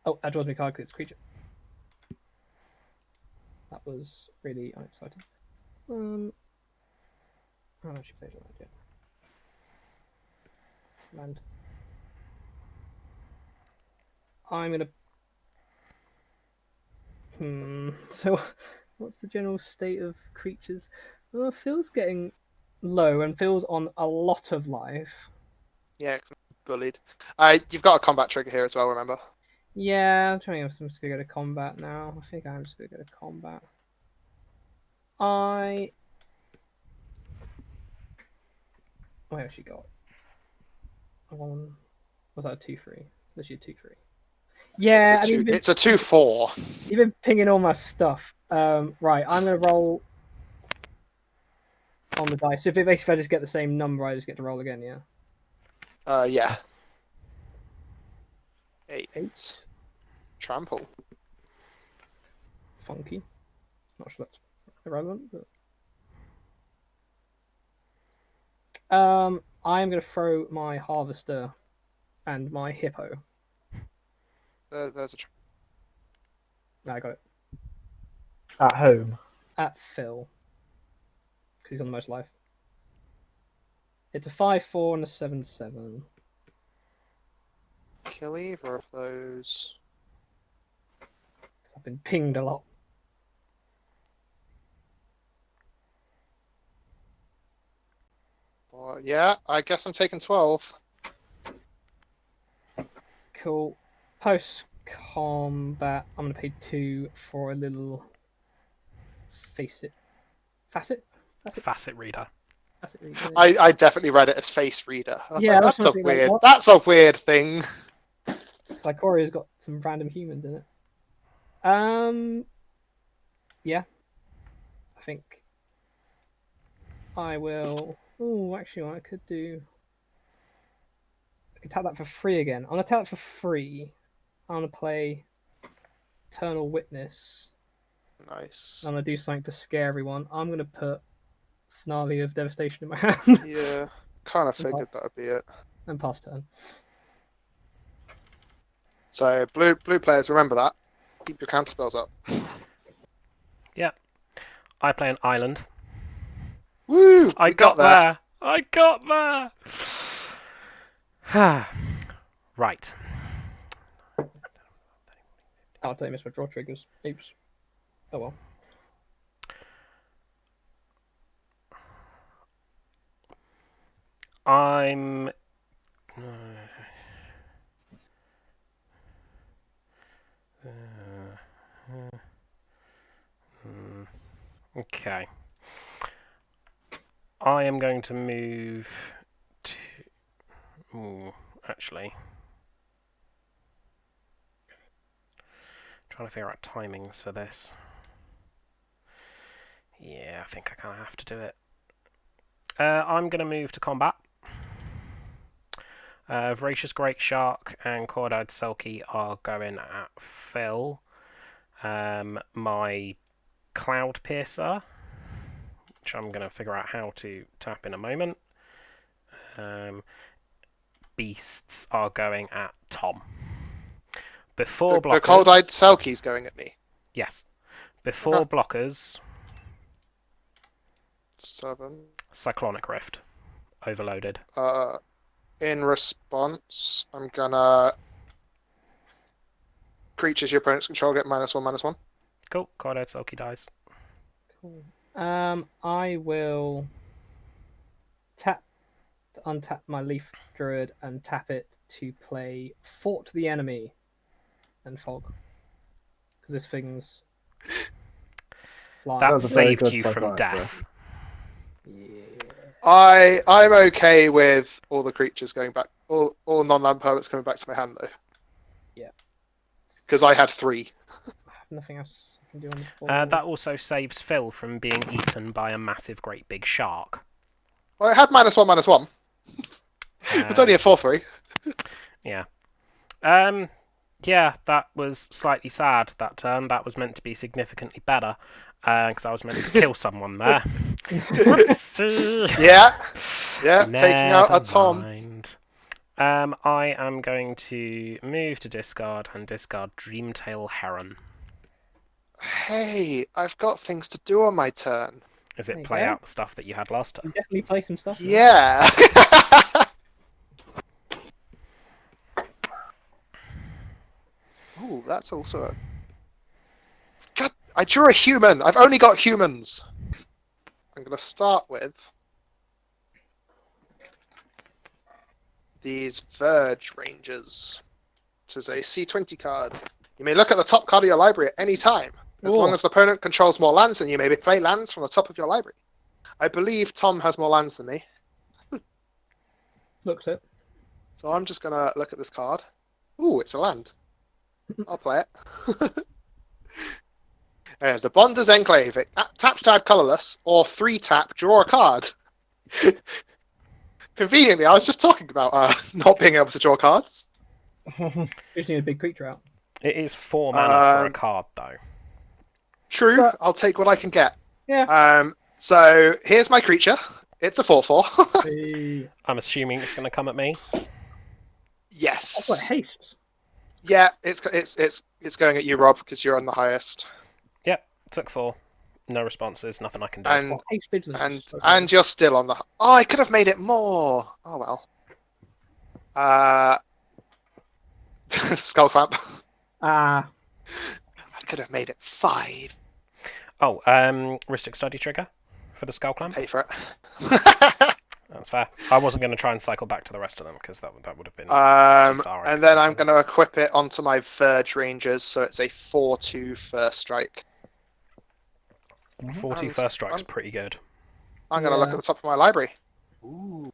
Oh, that draws me a card because it's a creature. That was really unexciting. I don't actually play that yet. Land. I'm gonna. So, what's the general state of creatures? Well, Phil's getting low, and Phil's on a lot of life. Yeah, bullied. You've got a combat trigger here as well, remember? Yeah, I'm trying. I'm just gonna go to combat now. I think I'm just gonna go to combat. What have I actually got? Was that a 2/3? This is 2/3. Yeah, I mean, It's a 2/4. you've been pinging all my stuff. Right, I'm gonna roll on the dice. So if I just get the same number, I just get to roll again. Yeah. Yeah. 8. 8. Trample. Funky. Not sure that's irrelevant, but I'm going to throw my harvester and my hippo. There's a I got it. At home. At Phil. Because he's on the most life. It's a 5-4 and a 7-7. kill either of those. I've been pinged a lot. Well, yeah, I guess I'm taking 12. Cool. Post combat, I'm going to pay 2 for a little facet reader. reader. I definitely read it as face reader. I Yeah, thought, that's that's a something like, weird. what? That's a weird thing. Lycoria's got some random humans in it. Yeah. I think I will. Oh, actually, what I could do. I could tap that for free again. I'm gonna tap that for free. I'm gonna play Eternal Witness. Nice. I'm gonna do something to scare everyone. I'm gonna put Finale of Devastation in my hand. Yeah, kind of figured that would be it. And pass turn. So blue players, remember that. Keep your counter spells up. I play an island. Woo! I we got there. there. I got there. Right. Oh, I totally missed my draw triggers. Oops. Oh well. I'm. Okay. I am going to move to. Ooh, actually. Trying to figure out timings for this. Yeah, I think I kind of have to do it. I'm going to move to combat. Voracious Great Shark and Cord-Eyed Selkie are going at Phil. My Cloud Piercer, which I'm going to figure out how to tap in a moment. Beasts are going at Tom. Before blockers... The cold-eyed Selkie's going at me. Yes. Before Okay. blockers... 7. Cyclonic Rift. Overloaded. In response, I'm gonna... Creatures your opponents control get -1/-1. Cool. Cord-Eyed Selkie dies. Cool. I will untap my Leaf Druid and tap it to play Fort the Enemy and Fog. Because this thing's flying. That was a very saved good you from Cyclonic death. Yeah. I'm okay with all the creatures going back, all non-land permanents coming back to my hand though. Yeah. Because I had 3. I have nothing else I can do on the board. That also saves Phil from being eaten by a massive, great big shark. Well, it had -1/-1. It's only a 4/3. Yeah. Yeah, that was slightly sad that turn. That was meant to be significantly better. Because I was meant to kill someone there. Whoopsie! Yeah, taking out a Tom. Mind. I am going to move to discard and discard Dreamtail Heron. Hey, I've got things to do on my turn. Is There it you play go. out the stuff that you had last You turn? definitely play some stuff. man. Yeah. Oh, that's also a... God, I drew a human. I've only got humans. I'm going to start with these Verge Rangers. This is a C20 card. You may look at the top card of your library at any time. As Ooh. long as the opponent controls more lands than you, may play lands from the top of your library. I believe Tom has more lands than me. Looks it. So I'm just going to look at this card. Ooh, it's a land. I'll play it. The Bonder's Enclave. It taps to add colorless, or 3-tap, draw a card. Conveniently, I was just talking about not being able to draw cards. You just need a big creature out. It is 4 mana for a Um, card, though. True, But- I'll take what I can get. Yeah. So here's my creature. It's a 4/4. Hey. I'm assuming it's going to come at me. Yes. What haste? Yeah, it's going at you, Rob, because you're on the highest, Yep, took 4. No responses, nothing I can do. and Oh, haste vigilance. and is so and you're still on the. Oh, I could have made it more. Oh well. Skull clamp. Ah, I could have made it 5. Oh, Ristic Study trigger for the Skull Clamp. Pay for it. That's fair. I wasn't going to try and cycle back to the rest of them because that would have been too far. And then I'm going to equip it onto my Verge Rangers, so it's a 4/2 first strike. 40 And first strike's I'm- pretty good. I'm going to look Yeah. at the top of my library. Ooh.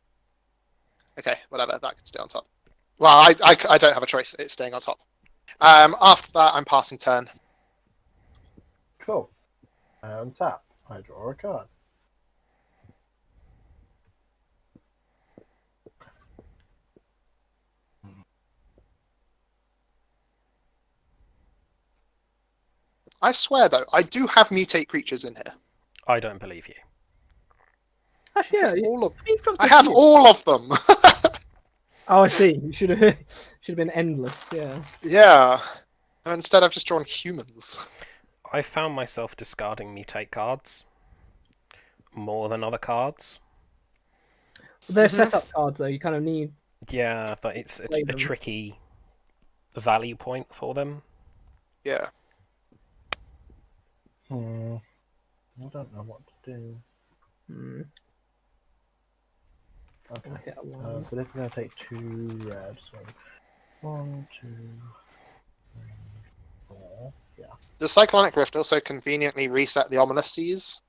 Okay, whatever. That can stay on top. Well, I don't have a choice. It's staying on top. After that, I'm passing turn. Cool. And tap. I draw a card. I swear, though, I do have mutate creatures in here. I don't believe you. actually, yeah. All of. You've dropped I a have few. all of them. Oh, I see. You should have been endless. Yeah. Yeah. And instead, I've just drawn humans. I found myself discarding mutate cards more than other cards. They're Mhm. setup cards though. You kind of need. Yeah, but it's Play a them. tricky value point for them. Yeah. I don't know what to do. Hmm, Okay. I'll hit a line. So this is going to take 2 red. So 1, 2, 3, 4. Yeah. The Cyclonic Rift also conveniently reset the Ominous Seas,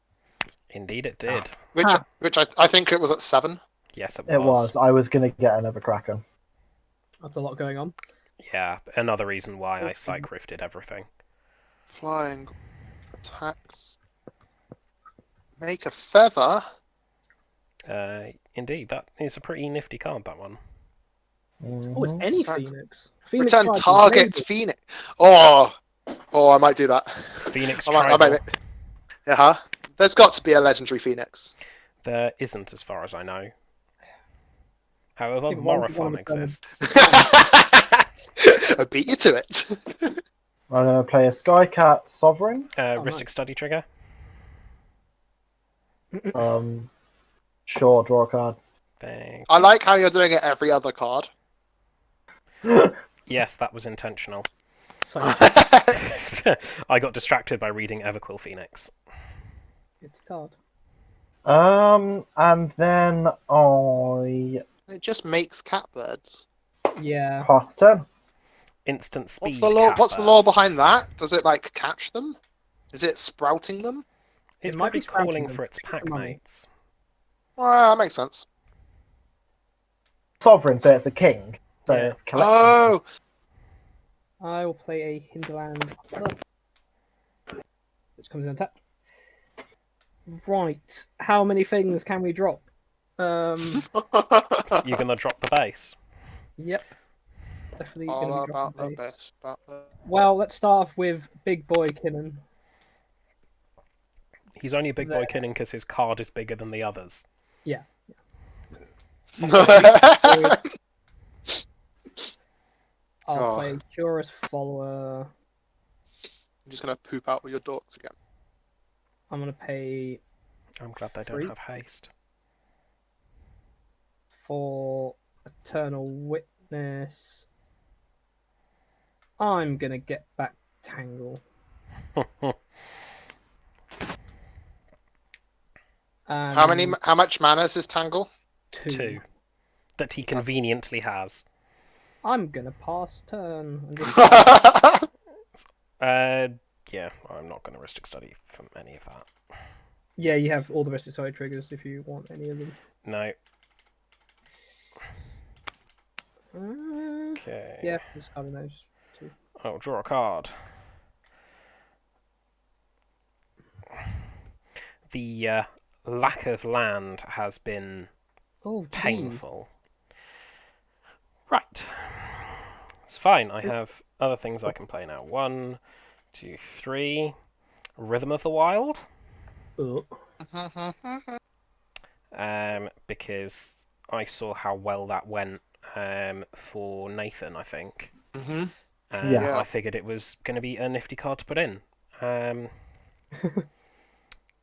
Indeed, it did. which Ah. which I think it was at 7. Yes, it was. It was. I was going to get another Kraken. That's a lot going on. Yeah, another reason why I psych rifted everything. Flying attacks. Make a feather. Indeed, that is a pretty nifty card. That one. Oh, it's any Sorry. Phoenix. Phoenix Return charge is target amazing. Phoenix. Oh, I might do that. Phoenix I might. Tribal. Yeah. There's got to be a legendary Phoenix. There isn't, as far as I know. However, Yeah, but one of Morophon them- exists. I beat you to it. I'm going to play a Skycat Sovereign. Ristic Study trigger. Sure, draw a card. Thank I like how you're doing it every other card. Yes, that was intentional. So I got distracted by reading Everquill Phoenix. it's a card. And then I It just makes catbirds. Yeah. pass the turn. Instant speed. What's the law catbirds. behind that? Does it like catch them? Is it sprouting them? It's It might probably be scratching calling them. for its Keep pack them on. mates. Well, that makes sense. Sovereign, so it's a king. So Yeah. it's collection. Oh, I will play a Hinterland, which comes in attack. Right. How many things can we drop? You're gonna drop the base. Yep. Definitely all going to be about dropping the base. best. About the... Well, let's start off with Big Boy Kinnan. He's only a big boy There. killing because his card is bigger than the others. Yeah. I'm I'll Oh. play Curious Follower. just gonna poop out with your dorks again. I'm going to pay I'm glad they don't Three. have haste. for Eternal Witness. I'm going to get back Tangle. And How much mana is Tangle? Two. That he conveniently has. I'm going to pass turn. And just... Yeah, I'm not going to Ristic Study from any of that. yeah, you have all the rest of side triggers if you want any of them. No. Uh, Okay. yeah, just having those two. I'll draw a card. The lack of land has been Oh, jeez. painful. Right. It's fine. I have other things I can play now. 1, 2, 3. Rhythm of the Wild. Oh. because I saw how well that went for Nathan, I think. Mm-hmm. And Yeah. I figured it was going to be a nifty card to put in.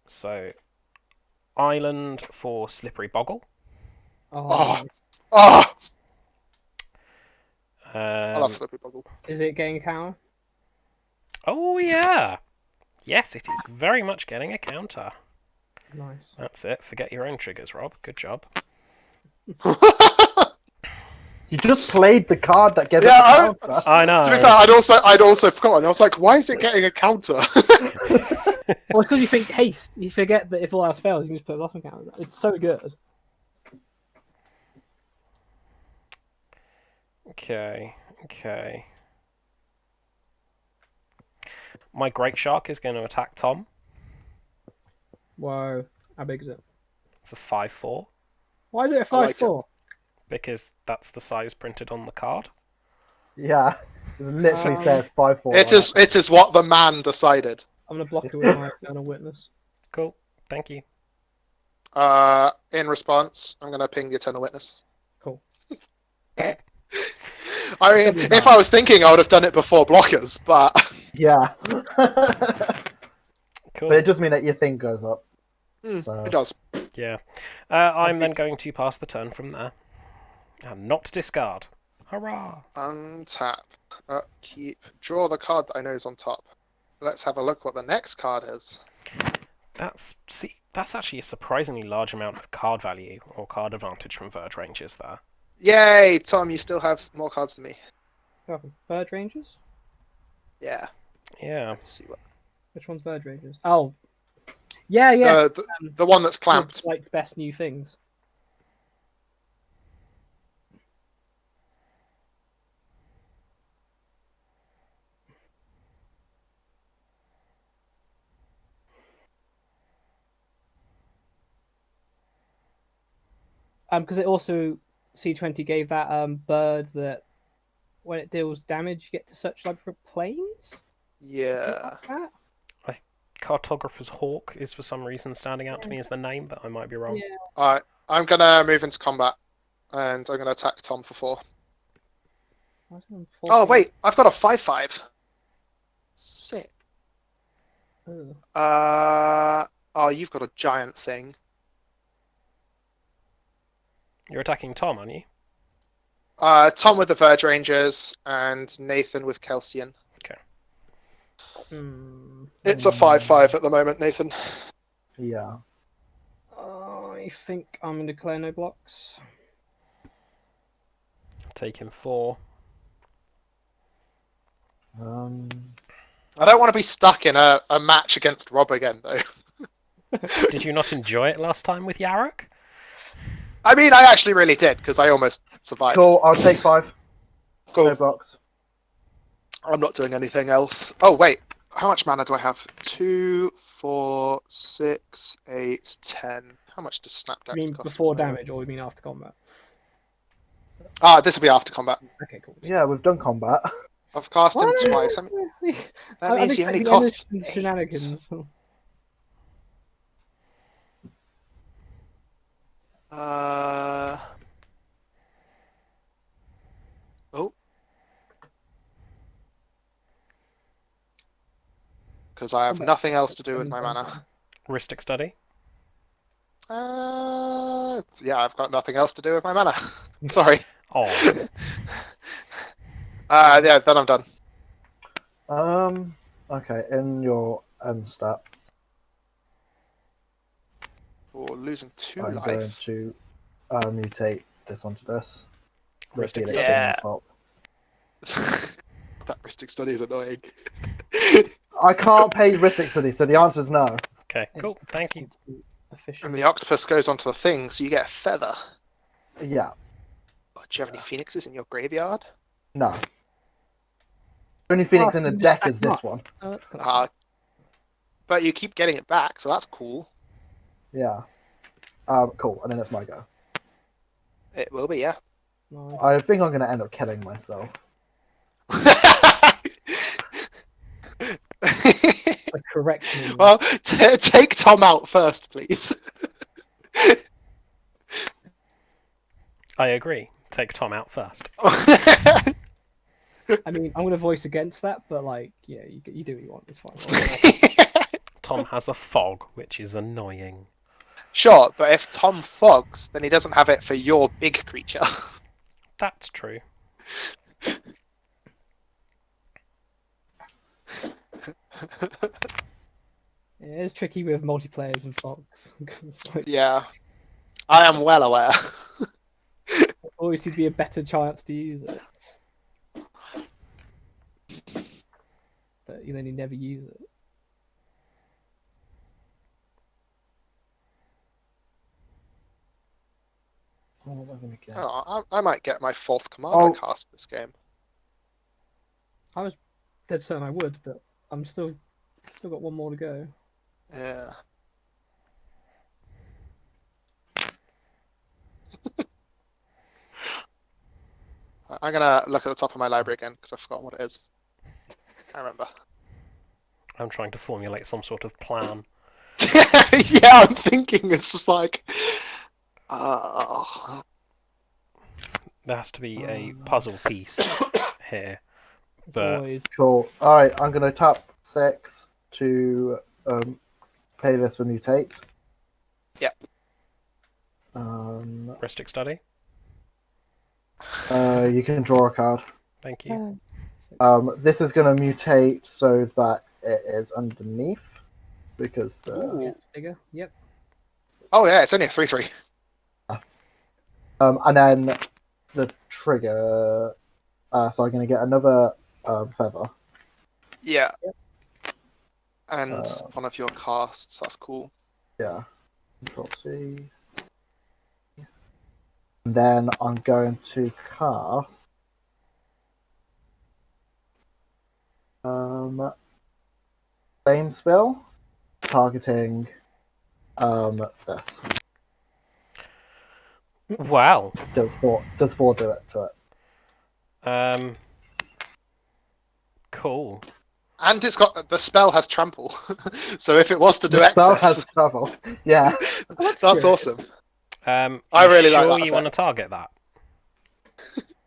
So, Island for Slippery Boggle. Oh. nice. Oh, I love Um, Slippery Boggle. Is it getting a counter? oh, yeah. Yes, it is very much getting a counter. Nice. That's it. Forget your own triggers, Rob. Good job. You just played the card that gave Yeah, it the counter. I know. To be fair, I'd also forgotten. I was like, why is it getting a counter? Well, it's because you think haste. You forget that if all else fails, you can just put a bluffing counter. It's so good. Okay. My Great Shark is going to attack Tom. Whoa. How big is it? It's a 5/4 Why is it a I like 5/4? because that's the size printed on the card. Yeah, it literally says 5/4. It is what the man decided. I'm going to block it with my external witness. Cool. Thank you. In response, I'm going to ping the Eternal Witness. Cool. I mean, if I was thinking, I would have done it before blockers, but Yeah. Cool. But it does mean that your thing goes up. So. it does. Yeah. I'm then going to pass the turn from there. And not discard. Hurrah! Untap. Upkeep. Draw the card that I know is on top. Let's have a look what the next card is. That's actually a surprisingly large amount of card value or card advantage from Verge Rangers there. Yay, Tom, you still have more cards than me. Welcome. Verge Rangers? Yeah. Yeah. Let's see what. Which one's Verge Rangers? Oh. Yeah. The one that's clamped. Like best new things. Because it also C20 gave that bird that when it deals damage, you get to search like for planes. Yeah. Like that? Cartographer's Hawk is for some reason standing out to me as the name, but I might be wrong. Yeah. Alright, I'm going to move into combat. And I'm going to attack Tom for 4. Why is it on Oh, 14? wait, I've got a 5/5. Sick. Ugh. Oh, you've got a giant thing. You're attacking Tom, aren't you? Tom with the Verge Rangers and Nathan with Kelsian. It's a 5/5 at the moment, Nathan. Yeah. I think I'm going to declare no blocks. Taking 4. I don't want to be stuck in a match against Rob again, though. Did you not enjoy it last time with Yarok? I mean, I actually really did, because I almost survived. Cool, I'll take 5. Cool. No blocks. I'm not doing anything else. Oh, wait. How much mana do I have? 2, 4, 6, 8, 10. How much does Snapdax You mean cost? before damage, or you mean after combat? This will be after combat. Okay, cool. Yeah, we've done combat. I've cast him twice. That means he only costs 8. shenanigans. Oh. Because I have nothing else to do with my mana. Ristic Study? Yeah, I've got nothing else to do with my mana. Sorry. Oh. Yeah, then I'm done. Okay, in your end stat, Or losing 2 I'm going life. to mutate this onto this. Ristic Let's Study. get it Yeah. on top. That Mystic Study is annoying. I can't pay Ristic Study, so the answer is no. Okay, cool. Thank you. Efficient. And the octopus goes onto the thing, so you get a feather. Yeah, Oh, do you have any phoenixes in your graveyard? no. Only Phoenix Oh, in the you just deck stack is them this up. one. Oh, that's kind of But you keep getting it back, so that's cool. Yeah. Cool, and then it's my go. It will be, yeah. nice. I think I'm going to end up killing myself. The correct move. Well, take Tom out first, please. I agree. Take Tom out first. I mean, I'm going to voice against that, but like, yeah, you do what you want. It's fine. Tom has a fog, which is annoying. Sure, but if Tom fogs, then he doesn't have it for your big creature. That's true. Yeah, it's tricky with multiplayers and Fox. Like, Yeah, I am well aware. always seems to be a better chance to use it, but then you never use it. What am I gonna get? Oh, I might get my 4th commander Oh. cast this game. I was dead certain I would, but I'm still got one more to go. Yeah. I'm gonna look at the top of my library again because I've forgotten what it is. I remember. I'm trying to formulate some sort of plan. Yeah, I'm thinking it's just like, uh, There has to be a puzzle piece here. It's But- always Cool. Alright, I'm gonna tap 6 to pay this for mutate. Yep. Ristic study. You can draw a card. Thank you. This is gonna mutate so that it is underneath because the yeah, it's bigger. Yep. oh yeah, it's only a 3/3. and then the trigger. So I'm gonna get another feather. Yeah. And Uh, one of your casts. That's cool. Yeah. Control C. And then I'm going to cast flame spell targeting this. Wow. Does four do it to it? Cool. And it's got the spell has trample, so if it was to do The spell excess, has travel. Yeah. that's good. awesome. I I really like sure that you want to effect. target that?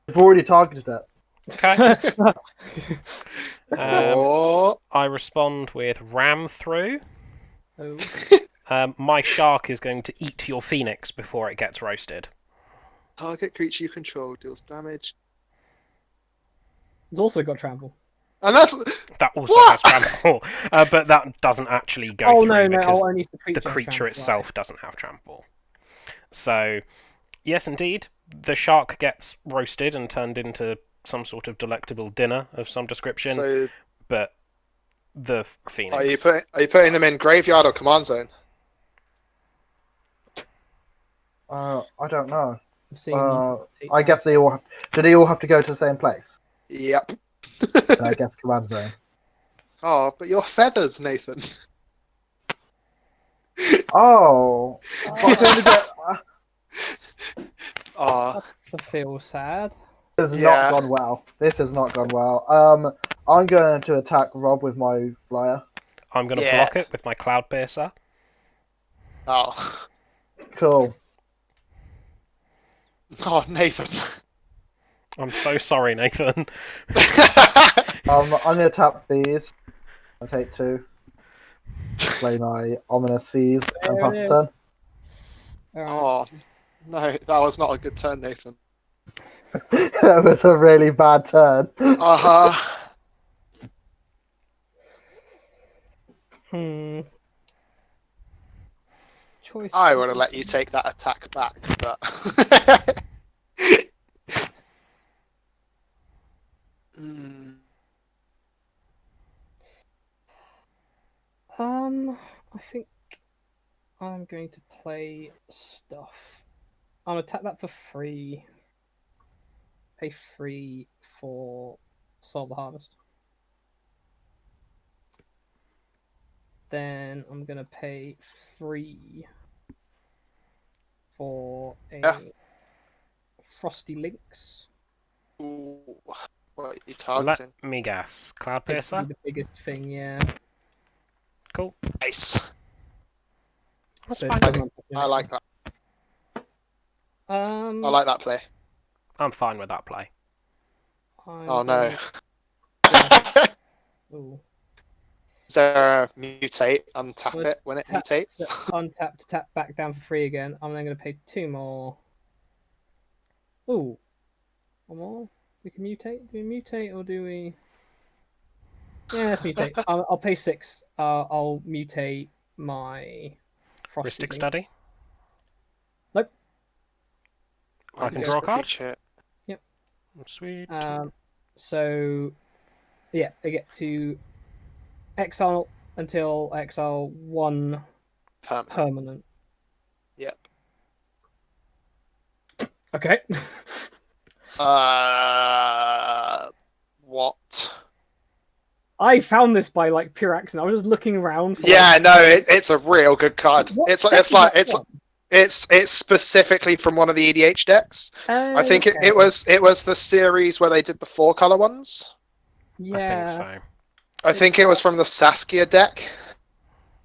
I've already targeted it. Okay. Oh, I respond with ram through. Oh, My shark is going to eat your phoenix before it gets roasted. target creature you control deals damage, it's also got trample. and that's That also What? has trample, but that doesn't actually go Oh through no, because only if the creature. the has creature trample, itself doesn't have trample. So, yes, indeed, the shark gets roasted and turned into some sort of delectable dinner of some description, so. but the phoenix... Are you putting them in graveyard or command zone? I don't know. I'm seeing you take I that. guess they all have. Do they all have to go to the same place? Yep. And I guess command zone. Oh, but your feathers, Nathan. Oh. I'm going to get. Oh, That's a feel sad. This has Yeah. not gone well. This has not gone well. I'm going to attack Rob with my flyer. I'm going to Yeah. block it with my Cloud Piercer. oh, Cool. oh, Nathan. I'm so sorry, Nathan. I'm going to tap these. I'll take 2. Play my ominous seas and There pass it the turn. Alright. Oh, no, that was not a good turn, Nathan. That was a really bad turn. Uh-huh. Choice. I would have let you take that attack back, but... Hmm. I think I'm going to play stuff. I'll attack that for free. Pay 3 for Solve the Harvest. Then I'm gonna pay 3 for a Yeah. Frosty Lynx. Ooh, what are you Let targeting? me guess. Cloud It's Piercer? the biggest thing, yeah. Cool. Nice. That's So it fine. I doesn't think have to I like that. I like that play. I'm fine with that play. Oh no. Ooh. Is there a mutate? Untap Well, it when it mutates. Untap to tap back down for free again. I'm then going to pay 2 more. Ooh. 1 more? We can mutate? Do we mutate or do we... Yeah, let's mutate. I'll pay 6. I'll mutate my... Frosty Rhystic thing. Study. Nope. I can This draw a card. creature. Sweet. So, yeah, I get to exile until exile 1 permanent. Yep. Okay. What? I found this by like pure accident. I was just looking around. For, Yeah, no, it's a real good card. What It's set is like that from? it's specifically from one of the EDH decks. I think Okay. it was the series where they did the 4-color ones. Yeah, I think so. I think it was from the Saskia deck.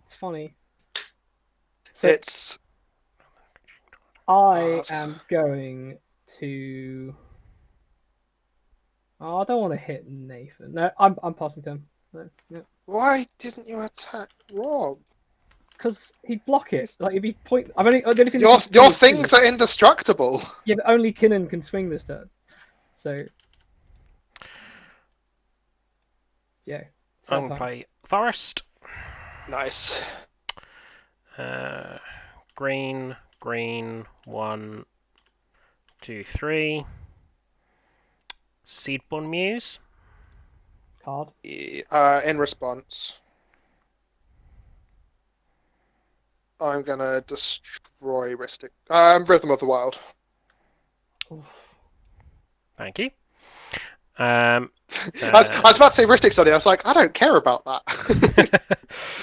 it's funny. So It's I am going to. Oh, I don't want to hit Nathan. No, I'm passing to him. No. why didn't you attack Rob? Because he'd block it. Like it'd be point. I've only the only thing. Your that can swing is things Kinnan. are indestructible. Yeah, but only Kinnan can swing this turn. So. Yeah. I'm going to play Forest. Nice. Green, 1, 2, 3. Seedborn Muse. Card. In response, I'm gonna destroy Rhythm of the Wild. Oof. Thank you. I was about to say Rhystic Study. I was like, I don't care about that.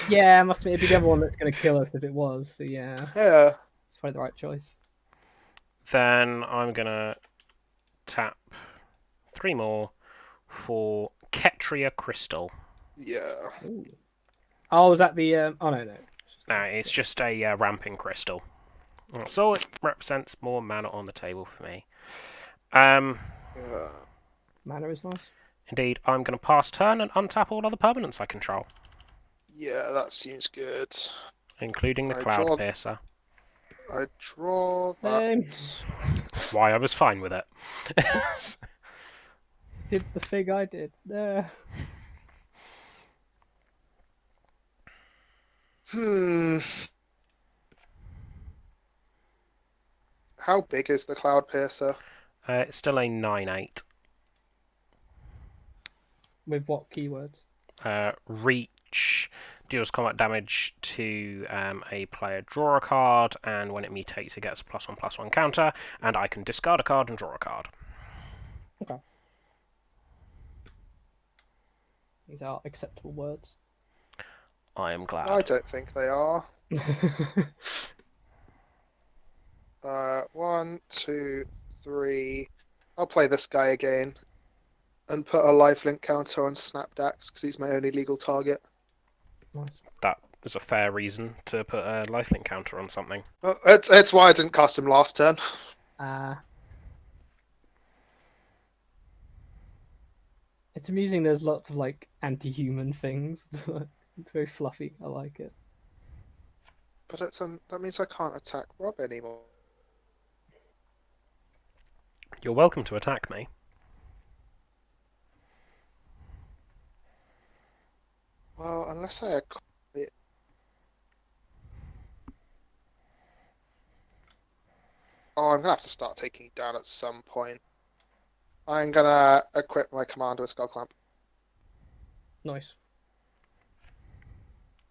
Yeah, it must be. It'd be the other one that's going to kill us if it was. So yeah, Yeah. it's probably the right choice. Then I'm going to tap 3 more for Ketria Crystal. Yeah. Ooh. Oh, was that the? Oh no. No, it's just a ramping crystal. So it represents more mana on the table for me. Yeah. Mana is nice. Indeed, I'm going to pass turn and untap all other permanents I control, Yeah, that seems good. including the I Cloud draw- Piercer. I draw that. That's why I was fine with it. Did the fig I did. How big is the Cloud Piercer? It's still a 9/8. With what keywords? Reach deals combat damage to a player, draw a card, and when it mutates, it gets a +1/+1 counter, and I can discard a card and draw a card. Okay. These are acceptable words. I am glad. I don't think they are. 1, 2, 3. I'll play this guy again and put a lifelink counter on Snapdax because he's my only legal target. Nice. That is a fair reason to put a lifelink counter on something. Well, it's why I didn't cast him last turn. It's amusing. There's lots of like anti-human things. It's very fluffy. I like it. But that means I can't attack Rob anymore. You're welcome to attack me. Well, unless I acquire it. Oh, I'm gonna have to start taking it down at some point. I'm gonna equip my commander with Skull Clamp. Nice.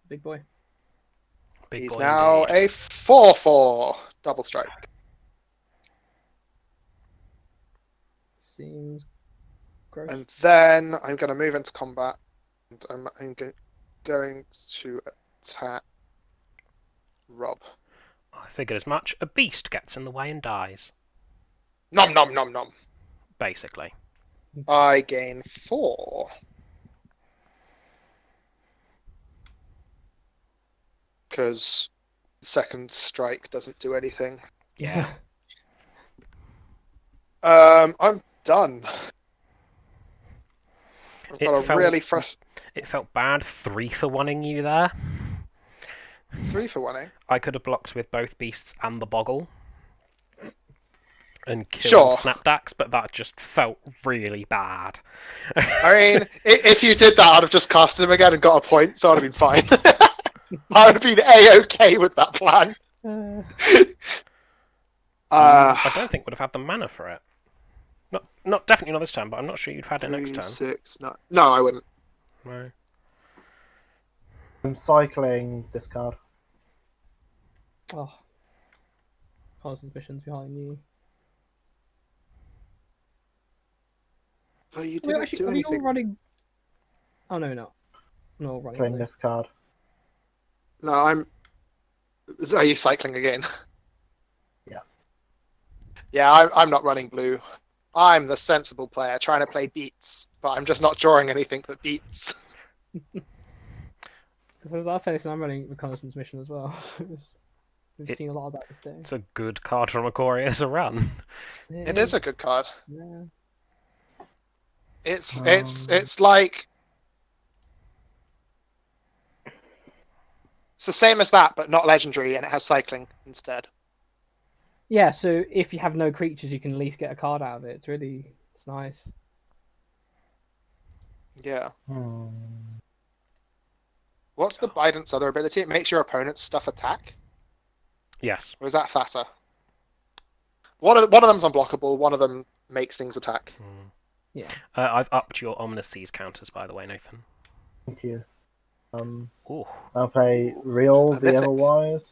Big boy. Big He's boy now indeed. a 4/4 double strike. Seems gross. And then I'm going to move into combat. And I'm going to attack Rob. I figured as much. A beast gets in the way and dies. Nom nom nom nom. Basically. I gain 4. Because second strike doesn't do anything. Yeah. I'm done. I've It got a felt- really fresh It felt bad 3-for-1ing you there. 3-for-1. I could have blocked with both beasts and the boggle and Sure. killed Snapdax, but that just felt really bad. I mean, if you did that, I'd have just casted him again and got a point, so I'd have been fine. I would have been A-okay with that plan. I don't think would have had the mana for it. Not definitely not this time, but I'm not sure you'd have had it next 3, time. 6, 9. No, I wouldn't. No. I'm cycling this card. Oh. Constant missions behind you. But you Are we didn't do are we all anything. running? Oh no, no. No, running. Playing this card. No, Are you cycling again? Yeah. Yeah, I'm not running blue. I'm the sensible player trying to play beats, but I'm just not drawing anything that beats. Because our face, I'm running reconnaissance mission as well. We've seen a lot of that this day. It's a good card from Ikoria as a run. It is a good card. Yeah. It's like it's the same as that, but not legendary, and it has cycling instead. Yeah, so if you have no creatures, you can at least get a card out of it. It's nice. Yeah. Hmm. What's the Biden's other ability? It makes your opponent's stuff attack? Yes. Or is that faster? One of them's unblockable, one of them makes things attack. Yeah. I've upped your Ominous Seas counters, by the way, Nathan. Thank you. Ooh. I'll play Real the Mythic. Everwise.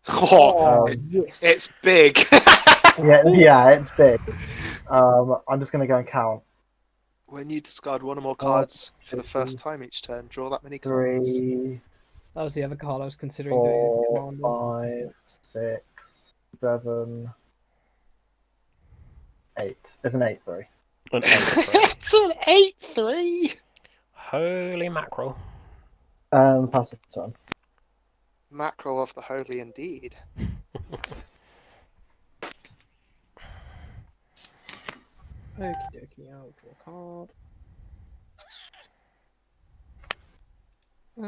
Oh, yes. it's big. Yeah, it's big. I'm just gonna go and count. When you discard one or more cards for the first time each turn, draw that many cards. 3, That was the other card I was considering 4, doing. 5, 6, 7, 8. It's an 8-3. An 8-3. It's an 8-3. Holy mackerel. Pass the turn. Mackerel of the holy indeed. Okie dokie, I'll draw a card. I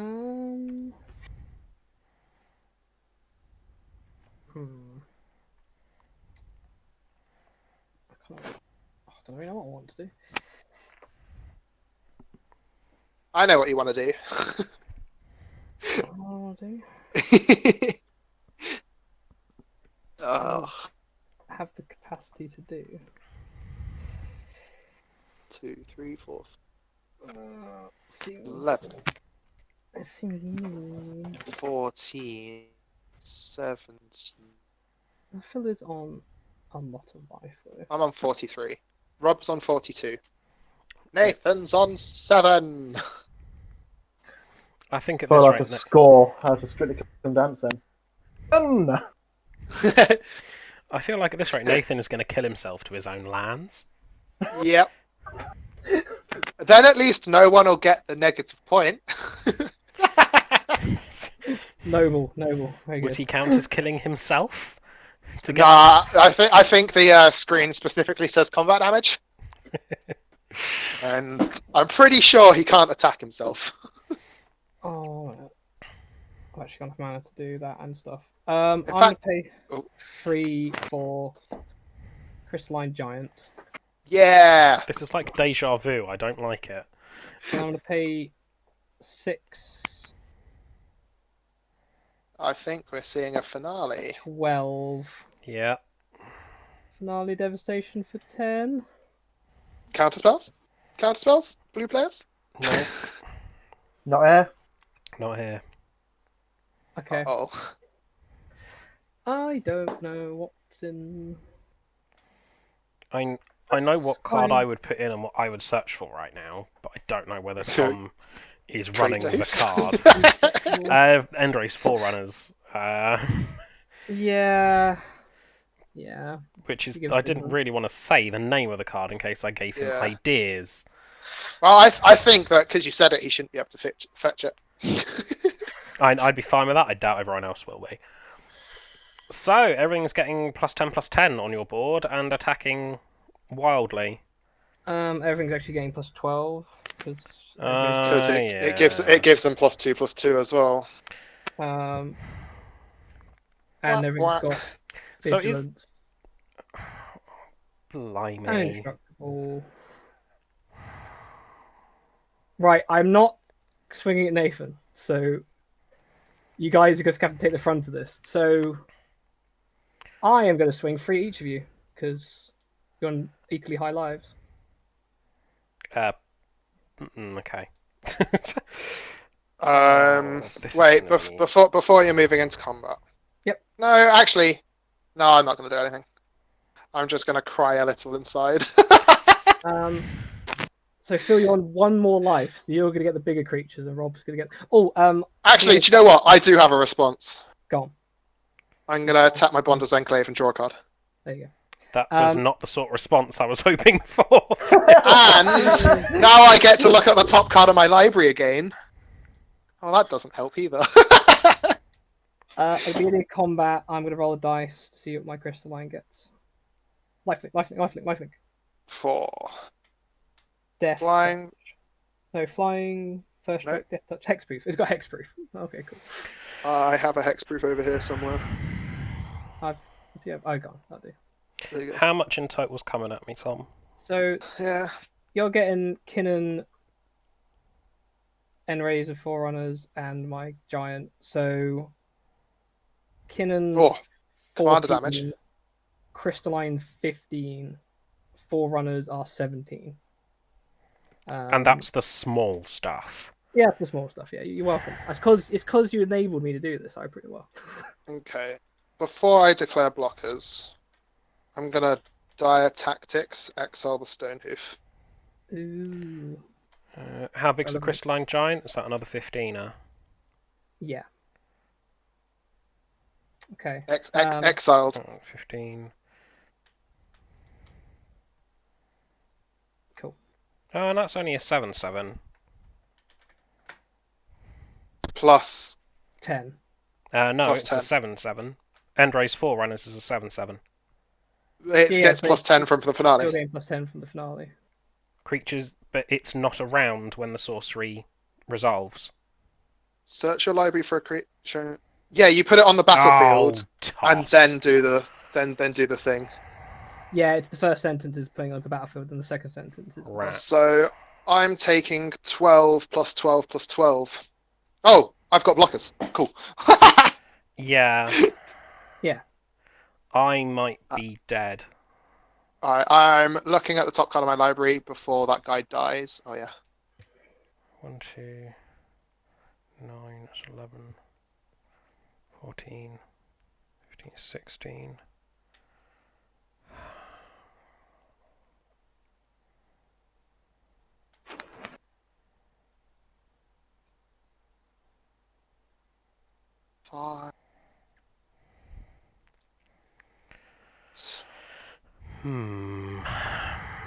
don't really know what I want to do. I know what you want to do. What do I want to do? Oh, Have the capacity to do. 2, 3, 4, Seems, 11, it seems mean. 14, 17. I feel it's on a lot of life though. I'm on 43. Rob's on 42. Nathan's on 7. I think at Feel this like rate... a score out of Strictly Come Dancing. I feel like at this rate, Nathan is going to kill himself to his own lands. Yep. Then at least no one will get the negative point. Noble. Very Would good. he count as killing himself? To get... Nah, I think the screen specifically says combat damage. And I'm pretty sure he can't attack himself. Oh, I've actually got enough mana to do that and stuff. I'm fact- gonna pay Oh. 3 for Crystalline Giant. Yeah. This is like deja vu. I don't like it. And I'm gonna pay 6, I think we're seeing a finale. 12. Yeah. Finale Devastation for 10. Counterspells? Counterspells? Blue players? No, Not here. not here. Okay. Oh. I don't know what's in. I know what card fine. I would put in and what I would search for right now, but I don't know whether Tom is running with a card. Endra's Forerunners, Yeah. which is He gives I good didn't ones. really want to say the name of the card in case I gave him Yeah. ideas. Well, I think that because you said it, he shouldn't be able to fetch it. I'd be fine with that. I doubt everyone else will be. So everything's getting +10/+10 on your board and attacking wildly? Everything's actually getting plus 12 because Because it Yeah. gives them +2/+2 as well. and Wah, everything's wah. got So is- vigilance and Blimey. indestructible. Right, I'm not swinging at Nathan, so you guys are just going to have to take the front of this. So I am going to swing 3 each of you because you're on equally high lives. Okay. This is Wait, gonna be- before you're moving into combat. Yep. No, actually, no, I'm not going to do anything. I'm just going to cry a little inside. So Phil, you're on 1 more life, so you're going to get the bigger creatures, and Rob's going to get. Oh, Actually, do you know what? I do have a response. Go on. I'm going to tap my Bonder's Enclave and draw a card. There you go. That was not the sort of response I was hoping for. And now I get to look at the top card of my library again. Oh, that doesn't help either. At the beginning of combat, I'm going to roll a dice to see what my crystalline gets. Lifelink. 4. Death. Flying. No, flying, first No. strike, death touch, hexproof. It's got hexproof. Okay, cool. I have a hexproof over here somewhere. Yeah, I got that'll do. There you go. How much in total's coming at me, Tom? So Yeah. you're getting Kinnan, Enrays of Forerunners, and my giant. So Kinnan's commander 14, damage. Crystalline's 15, Forerunners are 17. And that's the small stuff. Yeah, it's the small stuff. Yeah, you're welcome. It's because you enabled me to do this. I pretty well. Okay. Before I declare blockers, I'm going to Dire Tactics, exile the Stonehoof. Ooh. How big's the Relevant. crystalline giant? Is that another 15er? Yeah. Okay. Exiled. 15. Cool. Oh, and that's only a 7/7. Plus 10. No, Plus it's 10. a 7/7. Endray's Forerunners is a 7/7. It Yeah, gets but plus 10 from the Still finale. getting plus 10 from the finale. Creatures, but it's not around when the sorcery resolves. Search your library for a creature. Yeah, you put it on the battlefield and toss. then do the do the thing. Yeah, it's the first sentence is playing on the battlefield, and the second sentence is. Rats. So I'm taking 12 plus 12 plus 12. Oh, I've got blockers. Cool. Yeah. Yeah. I might be dead. I'm looking at the top card of my library before that guy dies. Oh yeah. 1, 2, 9, that's 11, 14, 15, 16. Five. Hmm.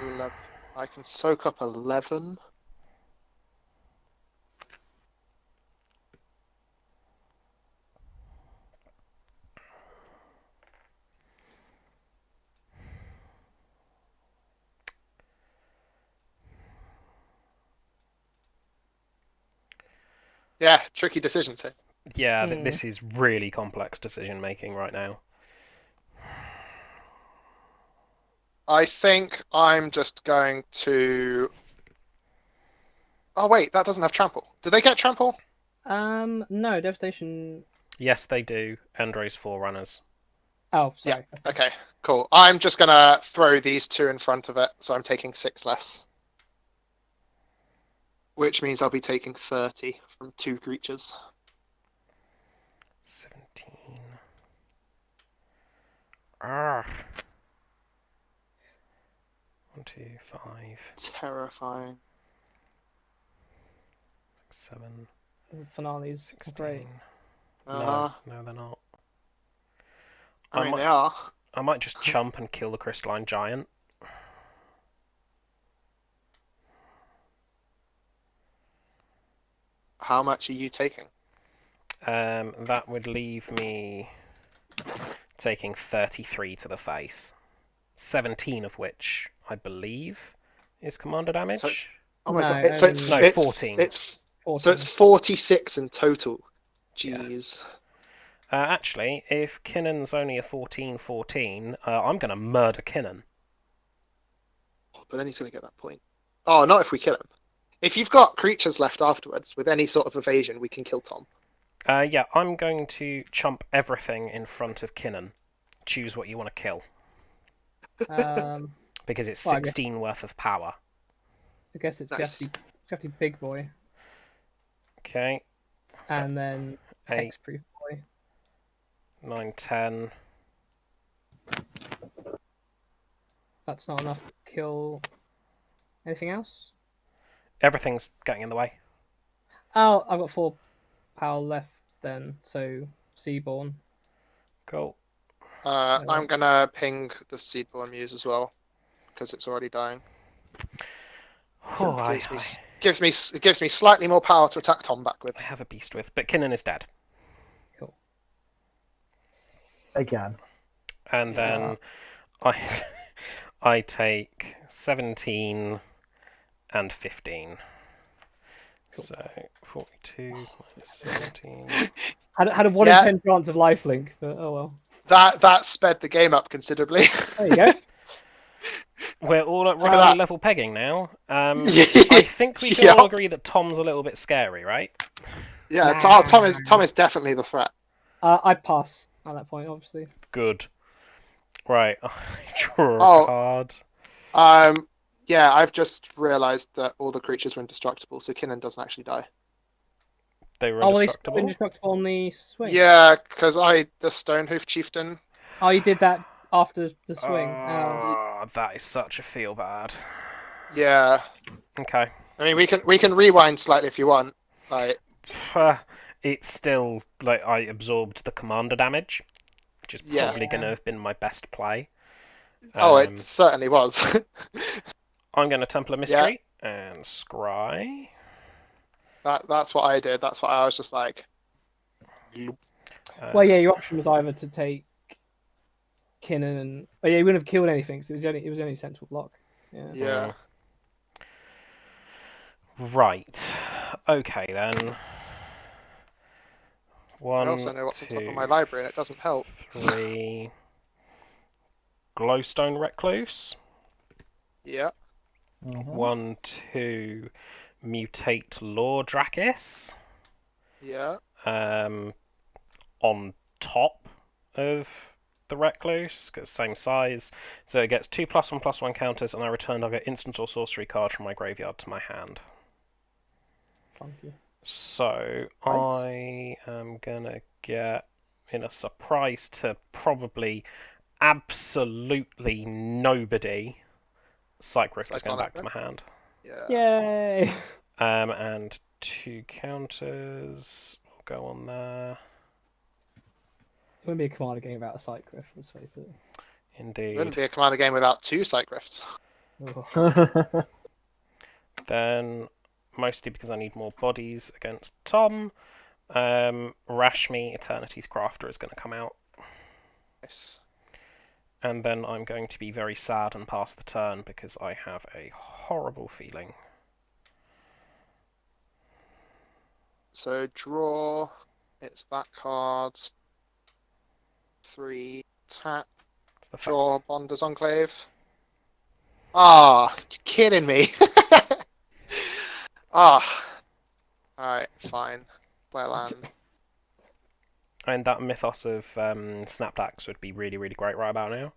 11. I can soak up 11. Yeah, tricky decisions here. Yeah, this is really complex decision making right now. I think I'm just going to. Oh wait, that doesn't have trample. Do they get trample? No, devastation. Yes, they do. Endray's Forerunners. Oh, sorry. Yeah. Okay, cool. I'm just gonna throw these 2 in front of it, so I'm taking 6 less. Which means I'll be taking 30 from 2 creatures. 17. Ah. 1, 2, 5, Terrifying. 7, The finale's 16. great. Uh-huh. No, they're not. I mean, they are. I might just chump and kill the crystalline giant. How much are you taking? That would leave me taking 33 to the face. 17 of which I believe, is commander damage. So oh my No, god! So it's No, it's 14. It's 14. so it's 46 in total. Yeah. Jeez. Actually, if Kinnan's only a 14/14, I'm going to murder Kinnan. But then he's going to get that point. Oh, not if we kill him. If you've got creatures left afterwards with any sort of evasion, we can kill Tom. Yeah, I'm going to chump everything in front of Kinnan. Choose what you want to kill. Because it's Well, 16 worth of power. I guess it's Nice. got to be big boy, Okay. So and then 8, hexproof boy. 9, 10. That's not enough to kill. Anything else? Everything's getting in the way. Oh, I've got 4 power left then. So Seaborn. Cool. I'm going to ping the Seedborn Muse as well, because it's already dying. Oh, Gives me slightly more power to attack Tom back with. I have a beast with, but Kinnan is dead. Cool. Again. And then I take 17 and 15. Cool. So 42 minus 17. Had a 1 in 10 chance of lifelink, but oh well. That sped the game up considerably. There you go. We're all at at roughly that. level pegging now. I think we can all agree that Tom's a little bit scary, right? Yeah, Nah. Tom is definitely the threat. I'd pass at that point, obviously. Good. Right. Draw a Oh. card. Yeah, I've just realised that all the creatures were indestructible, so Kinnan doesn't actually die. They were Oh, well, he's indestructible. indestructible on the swing. Yeah, because the Stonehoof Chieftain. Oh, you did that after the swing. Oh, that is such a feel bad. Yeah, Okay. I mean we can rewind slightly if you want. Like, It's still like I absorbed the commander damage, which is Yeah. probably going to have been my best play. it certainly was. I'm going to Temple of Mystery and Scry. That's what I did. That's what I was just like. Well, yeah, your option was either to take Kinnan and... Oh, yeah, you wouldn't have killed anything, so it was only sensible block. Yeah. Right. Okay, then. I also know what's on top of my library, and it doesn't help. 3. Glowstone Recluse. Yeah. 1, 2. Mutate Lore Drakis. Yeah. On top of the Recluse, because same size. So it gets 2+1/+1 counters, and I return either instant or sorcery card from my graveyard to my hand. Funky. So Nice. I am gonna get, in a surprise to probably absolutely nobody, Cycrift is going back to my hand. Yeah. Yay! And 2 counters will go on there. It wouldn't be a commander game without a Cycliff, let's face it. It Indeed. wouldn't be a commander game without 2 Cycrifts. Oh. Then, mostly because I need more bodies against Tom, Rashmi, Eternity's Crafter, is going to come out. Nice. And then I'm going to be very sad and pass the turn because I have a horrible feeling. So draw. It's that card. 3 tap. It's the fact. Draw Bonder's Enclave. Ah, you're kidding me. Alright, fine. Well, And that mythos of Snapdax would be really, really great right about now.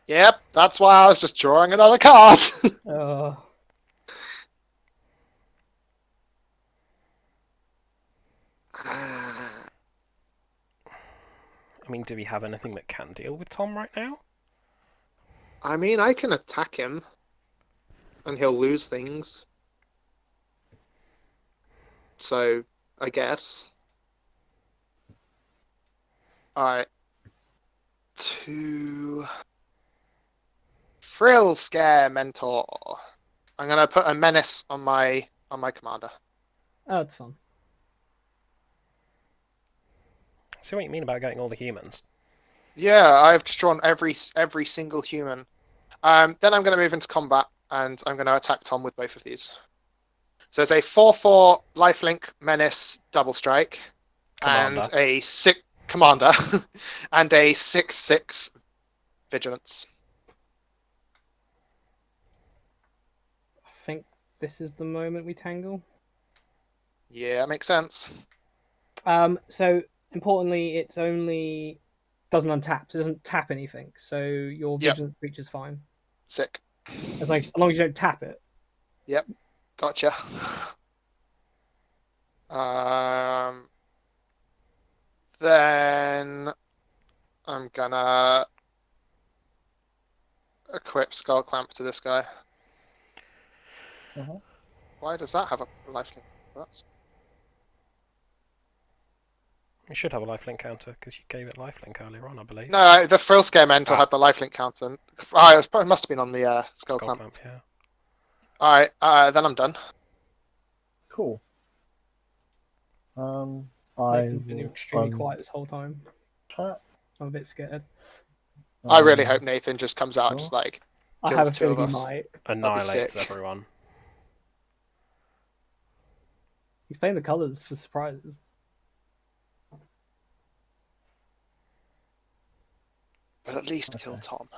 yep, that's why I was just drawing another card. Oh. I mean, do we have anything that can deal with Tom right now? I mean, I can attack him, and he'll lose things. So, I guess. Alright. 2... Frill Scare Mentor. I'm gonna put a menace on my commander. Oh, that's fun. See what you mean about getting all the humans. Yeah, I've just drawn every single human. Then I'm going to move into combat, and I'm going to attack Tom with both of these. So there's a 4/4 lifelink menace double strike, Commander. and a 6 commander, and a 6/6 vigilance. I think this is the moment we tangle. Yeah, makes sense. So importantly, it's only doesn't untap. So it doesn't tap anything. So your Yep. vigilant creature's fine. Sick. As long as you don't tap it. Yep. Gotcha. Then I'm gonna equip Skull Clamp to this guy. Mhm. Why does that have a lifelink? That's... You should have a lifelink counter because you gave it lifelink earlier on, I believe. No, the Frill Scare Mental had the lifelink counter. It must have been on the Skull Clamp. Yeah. Alright, then I'm done. Cool. I Nathan's been will extremely quiet this whole time. untap. I'm a bit scared. I really hope Nathan just comes out and just like I kills have a two of feeling he us. might. Annihilates sick. everyone. He's playing the colours for surprises. But at least kill Okay. Tom.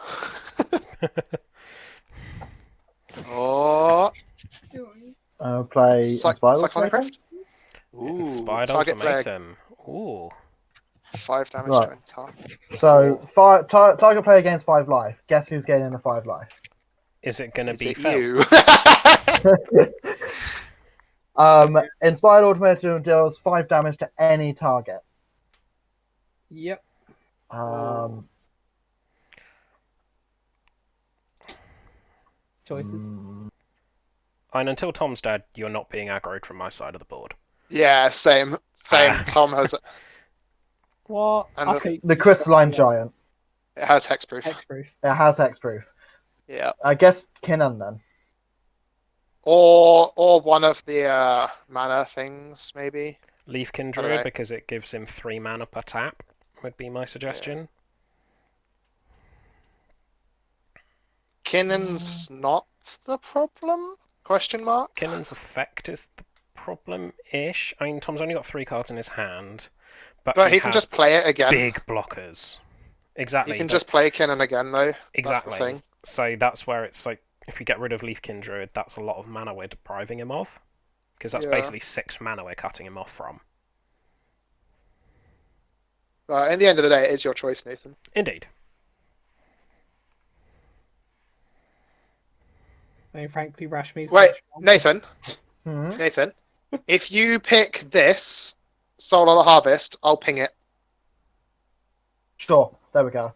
Oh, I'll play Inspired Cyclonic Ultimatum. Rift. Ooh, Inspired target player, Ultimatum. Ooh. 5 damage Right. to any target. So target player gains 5 life. Guess who's gaining the 5 life? Is it going to Is be it Phil? you? Inspired Ultimatum deals 5 damage to any target. Yep. Choices. And until Tom's dead, you're not being aggroed from my side of the board. Yeah, same. Tom has What? And I the- think The Crystalline Giant. it has hexproof. Hexproof. It has hexproof. Yeah. I guess Kinnan then. Or one of the mana things, maybe. Leafkin Druid, Alright. because it gives him 3 mana per tap, would be my suggestion. Kinnan's not the problem? Question mark? Kinnan's effect is the problem-ish. I mean, Tom's only got 3 cards in his hand, but He can has just play it again. big blockers. Exactly. He can but- just play Kinnan again, though. Exactly. That's the thing. So that's where it's like, if we get rid of Leafkin Druid, that's a lot of mana we're depriving him of. Because that's Yeah. basically 6 mana we're cutting him off from. But in the end of the day, it is your choice, Nathan. Indeed. I mean, frankly, Rashmi's Wait, quite strong. Nathan. Mhm. Nathan. If you pick this, Soul of the Harvest, I'll ping it. Sure. There we go.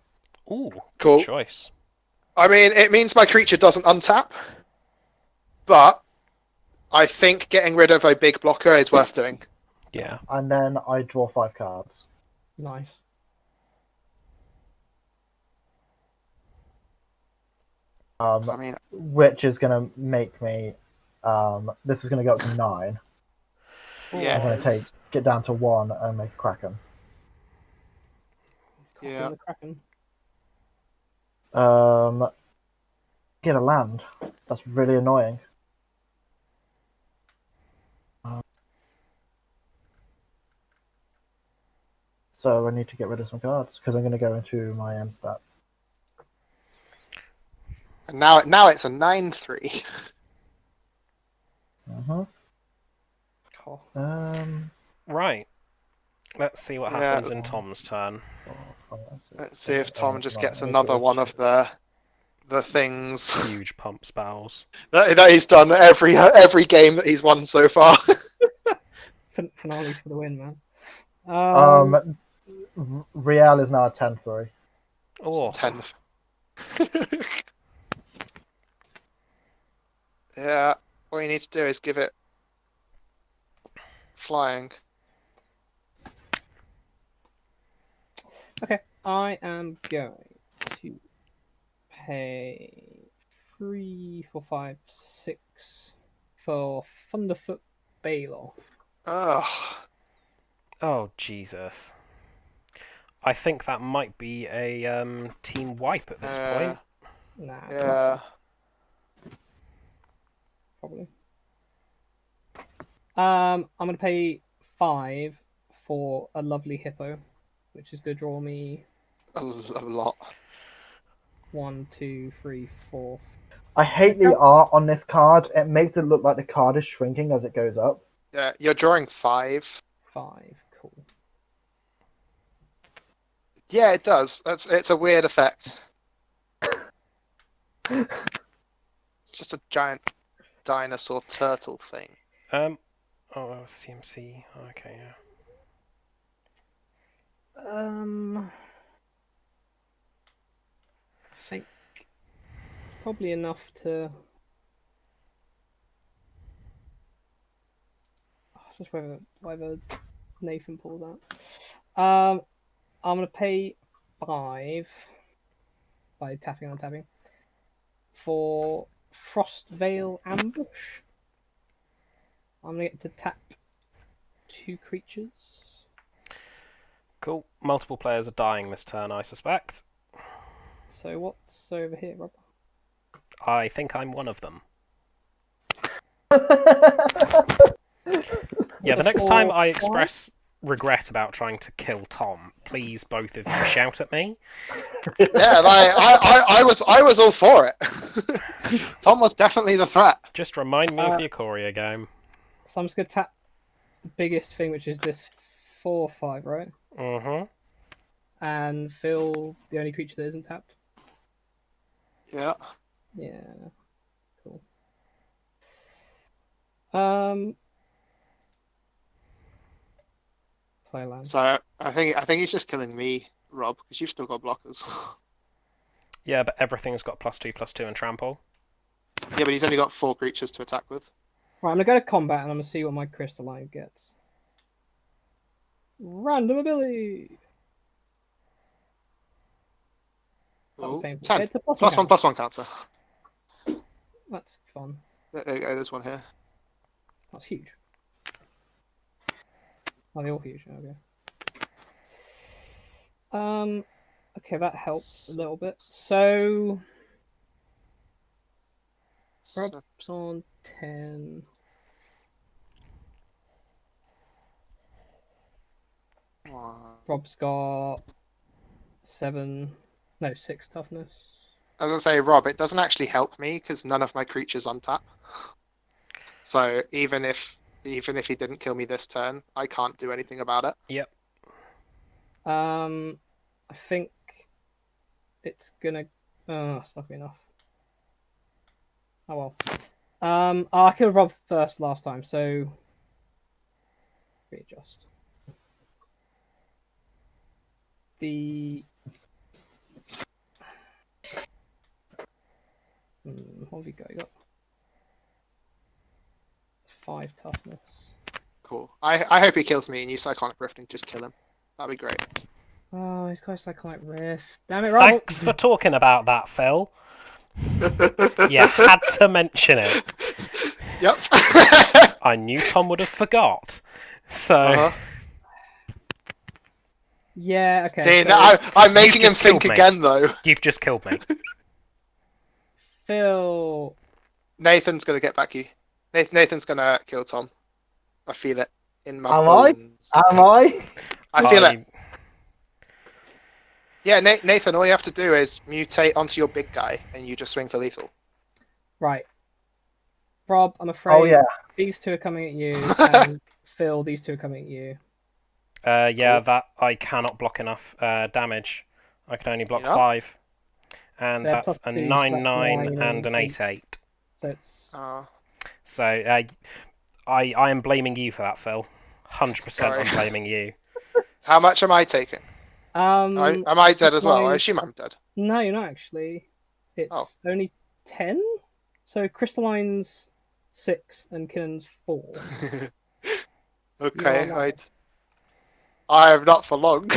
Ooh, Cool. good choice. I mean, it means my creature doesn't untap, but I think getting rid of a big blocker is worth doing. Yeah. And then I draw 5 cards. Nice. I mean, Which is going to make me. This is going to go up to 9. yeah. I'm going to get down to 1 and make a Kraken. He's Yeah. the Kraken. Get a land. That's really annoying. So I need to get rid of some cards because I'm going to go into my end step. And now it's a 9/3. Oh. Right. Let's see what Yeah. happens in Tom's turn. Let's see if Tom just gets another one of the things Huge pump spells. that he's done every game that he's won so far. Finales for the win, man. Real is now a 10-3. Oh, 10. Yeah, all you need to do is give it flying. Okay, I am going to pay 3, 4, 5, 6 for Thunderfoot Baloff. Ugh. oh Jesus. I think that might be a team wipe at this point. Nah, it's not, Yeah. probably. I'm gonna pay 5 for a lovely hippo, which is gonna draw me A lot. 1, 2, 3, 4. I hate the art on this card. It makes it look like the card is shrinking as it goes up. Yeah, you're drawing 5. 5, cool. Yeah, it does. It's a weird effect. It's just a giant dinosaur turtle thing. Oh, CMC. Okay, yeah. I think it's probably enough to. It's just whether Nathan pulls out. I'm gonna pay 5 by tapping on tapping for Frost Veil Ambush. I'm gonna get to tap 2 creatures. Cool. Multiple players are dying this turn, I suspect. So what's over here, Rob? I think I'm one of them. Yeah, So the next time I 4, express regret about trying to kill Tom, please both of you shout at me. Yeah, like, I was all for it. Tom was definitely the threat. Just remind me of the Ikoria game. So I'm just gonna tap the biggest thing, which is this 4/5, right? Mm-hmm. And fill the only creature that isn't tapped. Yeah. Yeah. Cool. Play land. So I think he's just killing me, Rob, because you've still got blockers. Yeah, but everything's got +2/+2 and trample. Yeah, but he's only got 4 creatures to attack with. Right, I'm gonna go to combat and I'm gonna see what my crystalline gets. Random ability. That was Ooh, painful. 10. It's a +1 +1/+1 counter. That's fun. There you go, there's one here. That's huge. Oh, they're all huge. Okay. Okay, that helps a little bit. So, Rob's on 10. Rob's got 6 toughness. As I say, Rob, it doesn't actually help me because none of my creatures untap. So even if he didn't kill me this turn, I can't do anything about it. Yep. I think it's gonna. Oh, that's not enough. Oh well. I killed Rob first last time, so readjust. What have you got? You got 5 toughness. Cool. I hope he kills me and you Cyclonic Rift and just kill him. That'd be great. Oh, he's got Cyclonic Rift. Damn it, Rob! Thanks for talking about that, Phil. You had to mention it. Yep. I knew Tom would have forgot. So. Yeah, okay. See, So now I'm making him just killed think me. again, though. You've just killed me. Phil. Nathan's gonna get back you. Nathan's gonna kill Tom. I feel it in my Am I? bones. Am I? I feel it. Yeah, Nathan, all you have to do is mutate onto your big guy and you just swing for lethal. Right. Rob, I'm afraid Oh yeah. these 2 are coming at you, and Phil, these 2 are coming at you. Yeah, that I cannot block enough damage. I can only block You know? 5. And They're that's a +2, so 9/9 9 and an and 8/8. So it's So I am blaming you for that, Phil. 100% Sorry. I'm blaming you. How much am I taking? am Am I dead as well? I assume I'm dead. No, you're not actually. It's only 10. So Crystalline's 6 and Kinnan's 4. Okay, Yeah, I am not for long.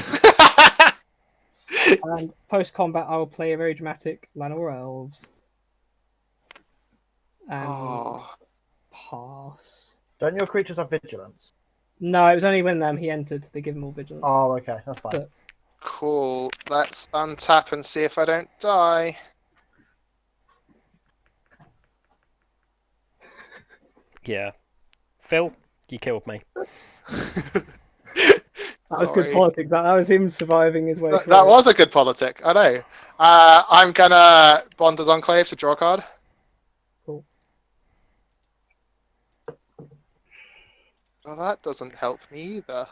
And post combat, I will play a very dramatic Lanor Elves. And pass. Don't your creatures have vigilance? No, it was only when he entered they give him all vigilance. Oh, okay, that's fine. But- Cool. Let's untap and see if I don't die. Yeah. Phil, you killed me. That was good Sorry. politics. That was him surviving his way through. That was a good politic, I know. I'm gonna Bonder's Enclave to draw a card. Cool. Well, that doesn't help me either.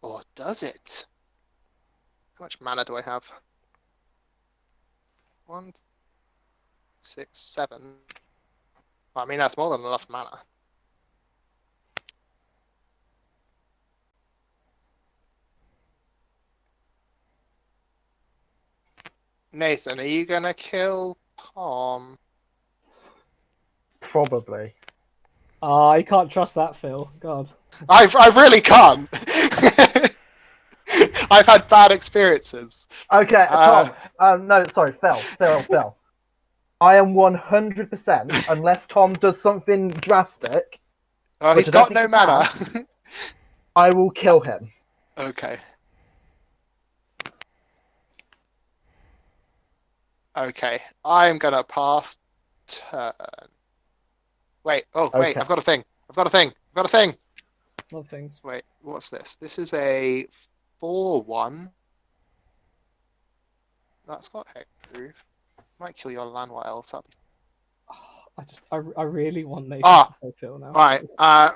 Or does it? How much mana do I have? 1, 6, 7. Well, I mean, that's more than enough mana. Nathan, are you gonna kill Tom? Probably. I can't trust that, Phil. God. I really can't. I've had bad experiences. Okay, Tom. No, sorry, Phil. I am 100%, unless Tom does something drastic, Oh, Which he's I don't got no think he mana. I will kill him. Okay. Okay, I'm gonna pass turn. Wait, oh, wait, Okay. I've got a thing. I've got a thing. I've got a thing. A lot of things. Wait, what's this? This is a 4/1. That's got hexproof. Might kill your Llanowar elves. That'd be... I really want Nathan Ah, to play Phil now. Right,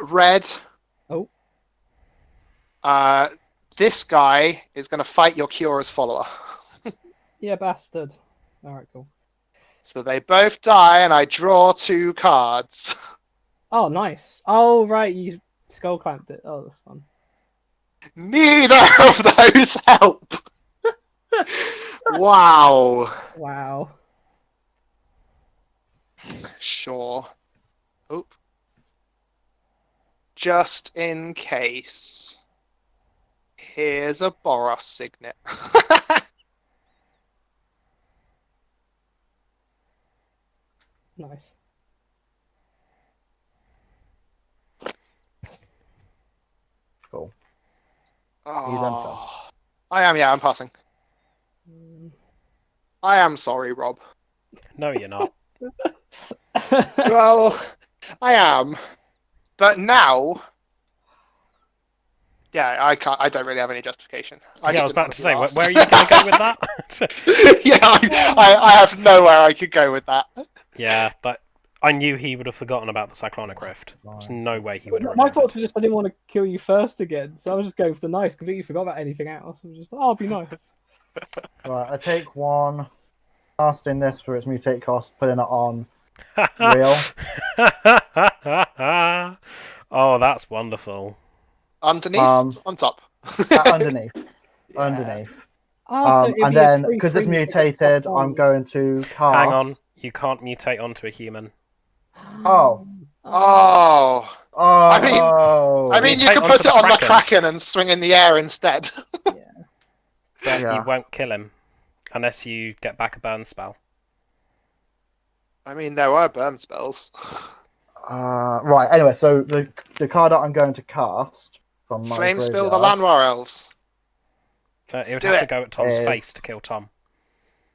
red. Oh. This guy is gonna fight your Cura's follower. Yeah, bastard. Alright, cool. So they both die, and I draw 2 cards. Oh, nice. Oh, right, you skull clamped it. Oh, that's fun. Neither of those help. Wow. Wow. Sure. Oop. Just in case. Here's a Boros signet. Nice. Cool. Oh, I am, yeah, I'm passing. Mm. I am sorry, Rob. No, you're not. Well, I am. But now... Yeah, I don't really have any justification. I was just about didn't to say, want where are you going to go with that? Yeah, I have nowhere I could go with that. Yeah, but I knew he would have forgotten about the Cyclonic Rift. There's no way he would have My remembered. thoughts were just I didn't want to kill you first again, so I was just going for the nice. Completely forgot about anything else. I was just, oh, I'll be nice. Right, I take 1, casting this for its mutate cost, putting it on real. Oh, that's wonderful. Underneath? On top. Underneath. Yeah. Underneath. Oh, so it'd And be a then, free because it's free mutated, I'm going to cast... Hang on, you can't mutate onto a human. Oh. Oh. I mean, you Mutate could onto put it the on the Kraken. Kraken and swing in the air instead. But Yeah. you won't kill him unless you get back a burn spell. I mean, there were burn spells. Right, anyway, so the card that I'm going to cast from my Flame spill the graveyard- Llanowar elves. It would Do have to it. go at Tom's Is- face to kill Tom.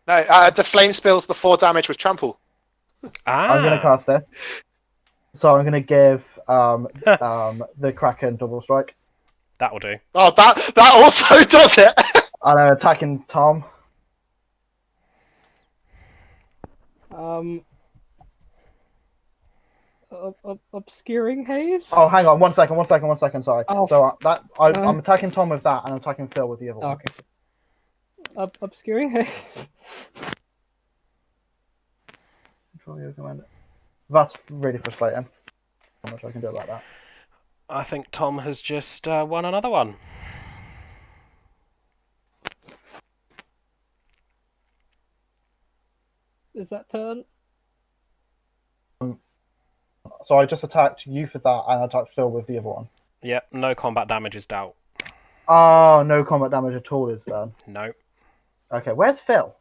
No, the flame spills the 4 damage with trample. I'm going to cast this. So I'm going to give the Kraken double strike. That will do. Oh, that also does it. And I'm attacking Tom. Obscuring haze. Oh, hang on, one second, sorry. Oh. So I'm attacking Tom with that, and I'm attacking Phil with the other Oh, one. okay. Obscuring haze. Control your command. That's really frustrating. How much I can do about that. I think Tom has just won another one. Is that turn? So I just attacked you for that, and I attacked Phil with the other one. Yep, no combat damage is dealt. Oh, no combat damage at all is done. No. Okay, where's Phil?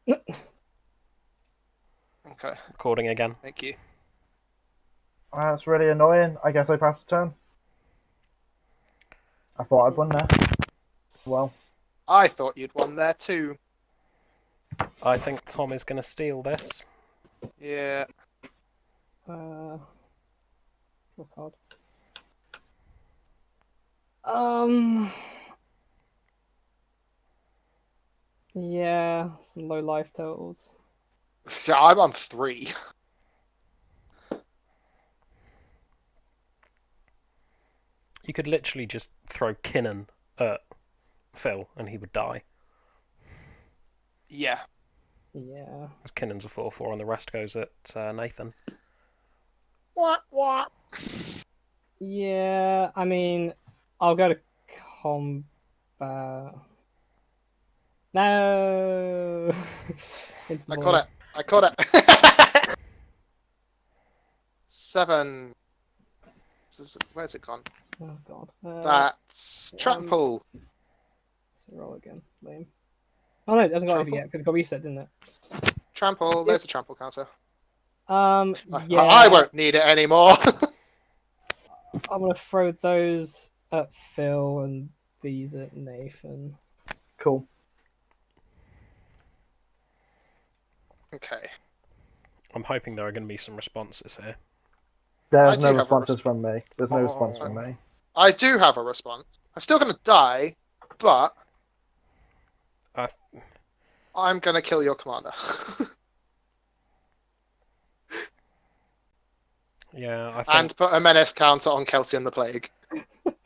Okay, Recording again. thank you. That's really annoying. I guess I passed the turn. I thought I'd won there. Well, I thought you'd won there too. I think Tom is going to steal this. Yeah. Draw card. Yeah, some low life totals. Yeah, I'm on 3. You could literally just throw Kinnan at Phil and he would die. Yeah. Yeah. Kinnan's a 4/4 and the rest goes at Nathan. What? Yeah, I mean, I'll go to combat. No. Into the I void. caught it. 7. Where's it gone? Oh god. That's trample. So roll again. Lame. Oh no, it hasn't got anything Trample? yet because it got reset, didn't it? Trample. There's a trample counter. Yeah. I won't need it anymore. I'm gonna throw those at Phil and these at Nathan. Cool. Okay. I'm hoping there are going to be some responses here. There's I no do have a responses from me. There's no response from me. I do have a response. I'm still going to die, but Uh, I'm going to kill your commander. Yeah, I think And put a menace counter on Kelsey and the Plague.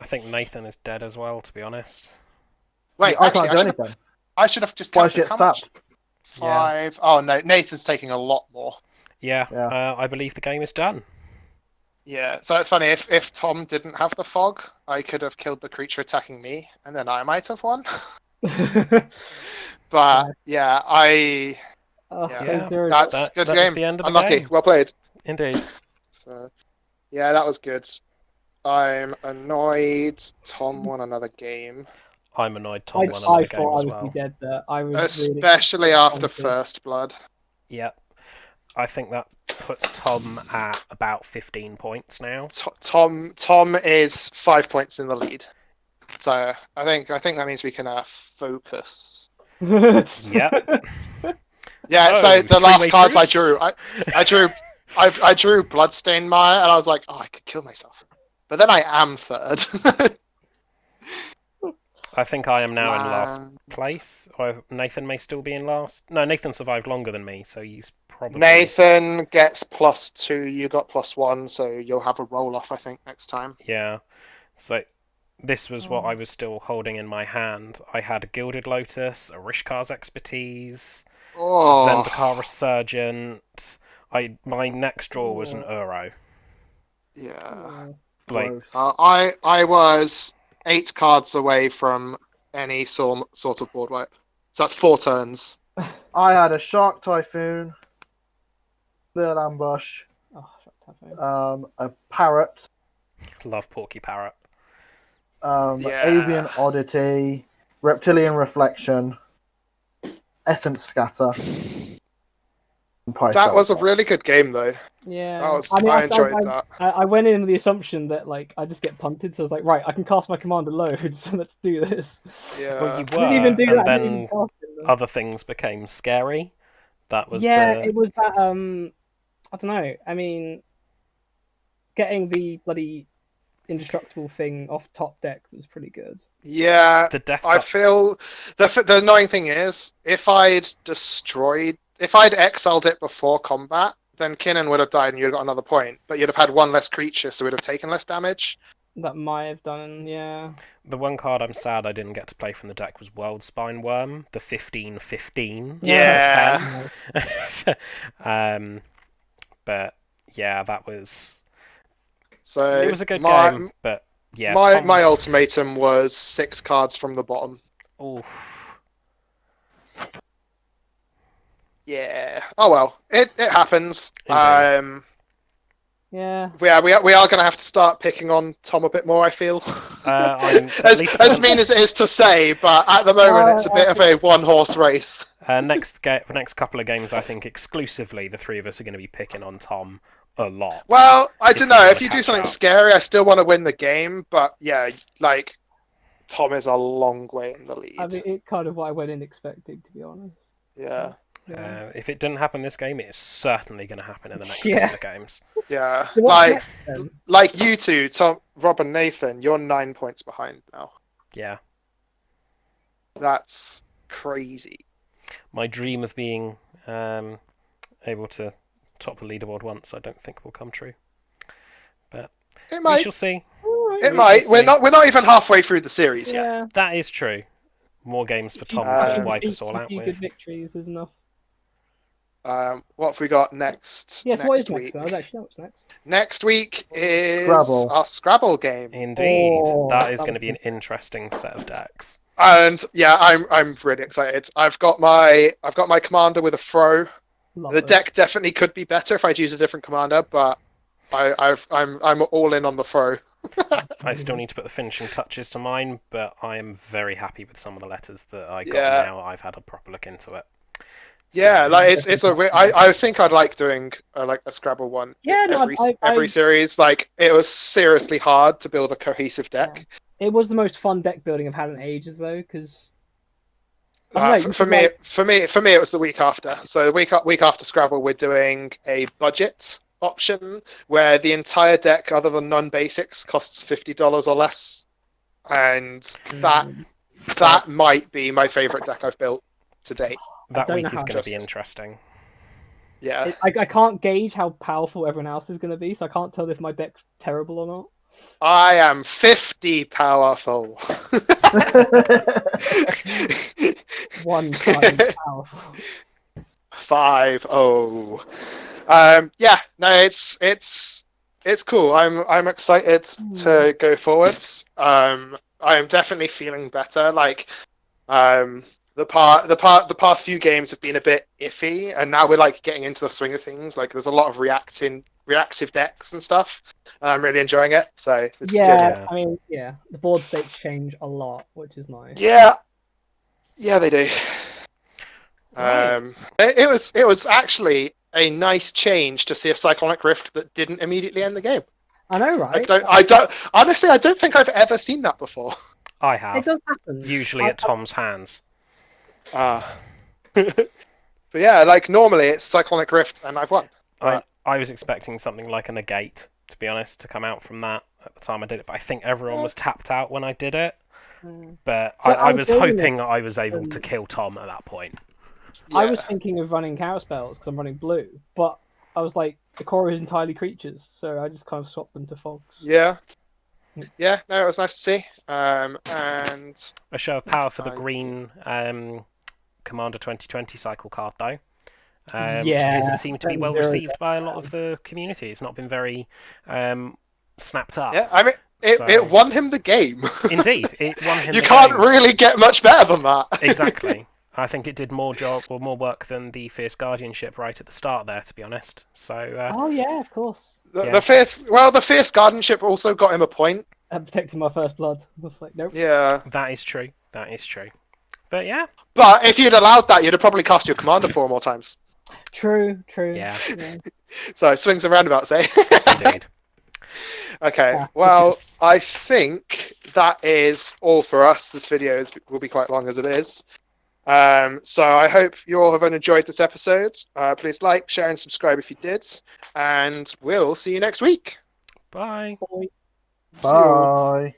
I think Nathan is dead as well, to be honest. Wait, I actually, can't do anything. I should have just Why counted should it how much? stop? 5. Oh no, Nathan's taking a lot more. Yeah, Yeah. I believe the game is done. Yeah, so it's funny, if Tom didn't have the fog, I could have killed the creature attacking me, and then I might have won. But yeah, Yeah. that's That good was game. the end of the Unlucky. game. Well played. Indeed. So, yeah, that was good. I'm annoyed. Tom won another game, I'm annoyed I Tom won another game thought as I was well. be dead there. I was really especially after disappointed. First Blood. Yep. I think that puts Tom at about 15 points now. Tom is 5 points in the lead. So I think that means we can focus. Yep. Yeah. So, So the last three-way cards I truce? drew, I drew Bloodstained Mire, and I was like, oh, I could kill myself. But then I am third. I think I am now in last Land. place. Or Nathan may still be in last. No, Nathan survived longer than me, so he's probably... Nathan gets +2. You got +1, so you'll have a roll off, I think, next time. Yeah. So this was what I was still holding in my hand. I had a Gilded Lotus, a Rishkar's Expertise, a Oh, Zendikar Resurgent. My next draw was an Uro. yeah. Like, Gross. I was 8 cards away from any sort of board wipe. So that's 4 turns. I had a Shark Typhoon, Third Ambush, Oh, shut up, a Parrot, love Porky Parrot. Yeah. Avian Oddity, Reptilian Reflection, Essence Scatter. and That was a Pycelle really Box. good game, though. Yeah. I enjoyed that. I went in with the assumption that like I just get punted, so I was like, right, I can cast my commander loads, so let's do this. Yeah. Well, you I were, didn't even do and that. I didn't even then cast it, though. other things became scary. That was Yeah, the... it was that. I don't know. I mean, getting the bloody indestructible thing off top deck was pretty good. Yeah. the death I feel the annoying thing is if I'd exiled it before combat, then Kinnan would have died and you'd have got another point. But you'd have had one less creature, so we'd have taken less damage. That might have done, yeah. The one card I'm sad I didn't get to play from the deck was World Spine Worm, the 15/15. Yeah. But yeah, that was... So It was a good game, but yeah. My ultimatum was 6 cards from the bottom. Oof. Yeah. Oh well, it happens. Indeed. Yeah. We are going to have to start picking on Tom a bit more, I feel. I'm at as least as mean as it is to say, but at the moment it's a bit of a one-horse race. next couple of games, I think exclusively the three of us are going to be picking on Tom a lot. Well, I don't we know. wanna If you do catch something up. scary, I still want to win the game, but yeah, like Tom is a long way in the lead. I mean, it kind of what I went in expecting, to be honest. Yeah. Yeah. If it didn't happen this game, it is certainly going to happen in the next Yeah. couple of games. Yeah. So what's next, then? Like you two, Tom, Rob, and Nathan, you're 9 points behind now. Yeah. That's crazy. My dream of being able to top the leaderboard once, I don't think will come true. But It we might. shall see. Alright. It We might. shall We're see. not even halfway through the series yet. Yeah. That is true. More games for Tom Uh, to wipe us all Some out few with. good victories is enough. What have we got next? Yes, what is week? next? I was actually know what's next. Next week is Scrabble. our Scrabble game, Indeed, Oh, that is that going to was be an interesting set of decks. and yeah, I'm really excited. I've got my commander with a throw. Lovely. The deck definitely could be better if I'd use a different commander, but I'm all in on the throw. I still need to put the finishing touches to mine, but I am very happy with some of the letters that I got Yeah. now. I've had a proper look into it. Yeah, So, like it's I think I'd like doing like a Scrabble one. Yeah, no, every series. Like it was seriously hard to build a cohesive deck. It was the most fun deck building I've had in ages, though, because For me, it was the week after. So the week after Scrabble, we're doing a budget option where the entire deck, other than non-basics, costs $50 or less, and that might be my favorite deck I've built to date. that don't week know is how going to be just- interesting. Yeah, I can't gauge how powerful everyone else is going to be, so I can't tell if my deck's terrible or not. I am 50 powerful. One time powerful. 5-0. Yeah, no, it's cool. I'm excited to go forwards. I am definitely feeling better. Like, the past few games have been a bit iffy, and now we're like getting into the swing of things. Like, there's a lot of reactive decks and stuff, and I'm really enjoying it. So this is good. Yeah. I mean, yeah, the board states change a lot, which is nice. Yeah, they do. Right. It was actually a nice change to see a Cyclonic Rift that didn't immediately end the game. I know, right? I don't honestly, I don't think I've ever seen that before. I It have, does happen. usually at Tom's hands. But yeah, like normally it's Cyclonic Rift and I've won. I was expecting something like a negate, to be honest, to come out from that at the time I did it, but I think everyone was tapped out when I did it. But So I I'm was building hoping this, I was able to kill Tom at that point. I was thinking of running counter spells because I'm running blue, but I was like, the core is entirely creatures, so I just kind of swapped them to fogs. Yeah. Yeah, no, it was nice to see. And A show of power for the I- green Commander 2020 cycle card, though. Which Yeah, doesn't seem to be I'm well very received by a lot of the community. It's not been very snapped up. yeah, I mean So- it won him the game. Indeed, it won him You the can't game. really get much better than that. Exactly. I think it did more work than the Fierce Guardianship right at the start there, to be honest. So, Oh yeah, of course. The Yeah. fierce guardianship also got him a point. I'm protecting my first blood. I was like, nope. Yeah. that is true. That is true. But yeah, But if you'd allowed that, you'd have probably cast your commander 4 more times. True. yeah, So swings and roundabouts, eh? indeed. Okay, Yeah, well, I think that is all for us. This video will be quite long as it is. So I hope you all have enjoyed this episode. Please like, share, and subscribe if you did. And we'll see you next week. Bye. Boy. See you all. Bye.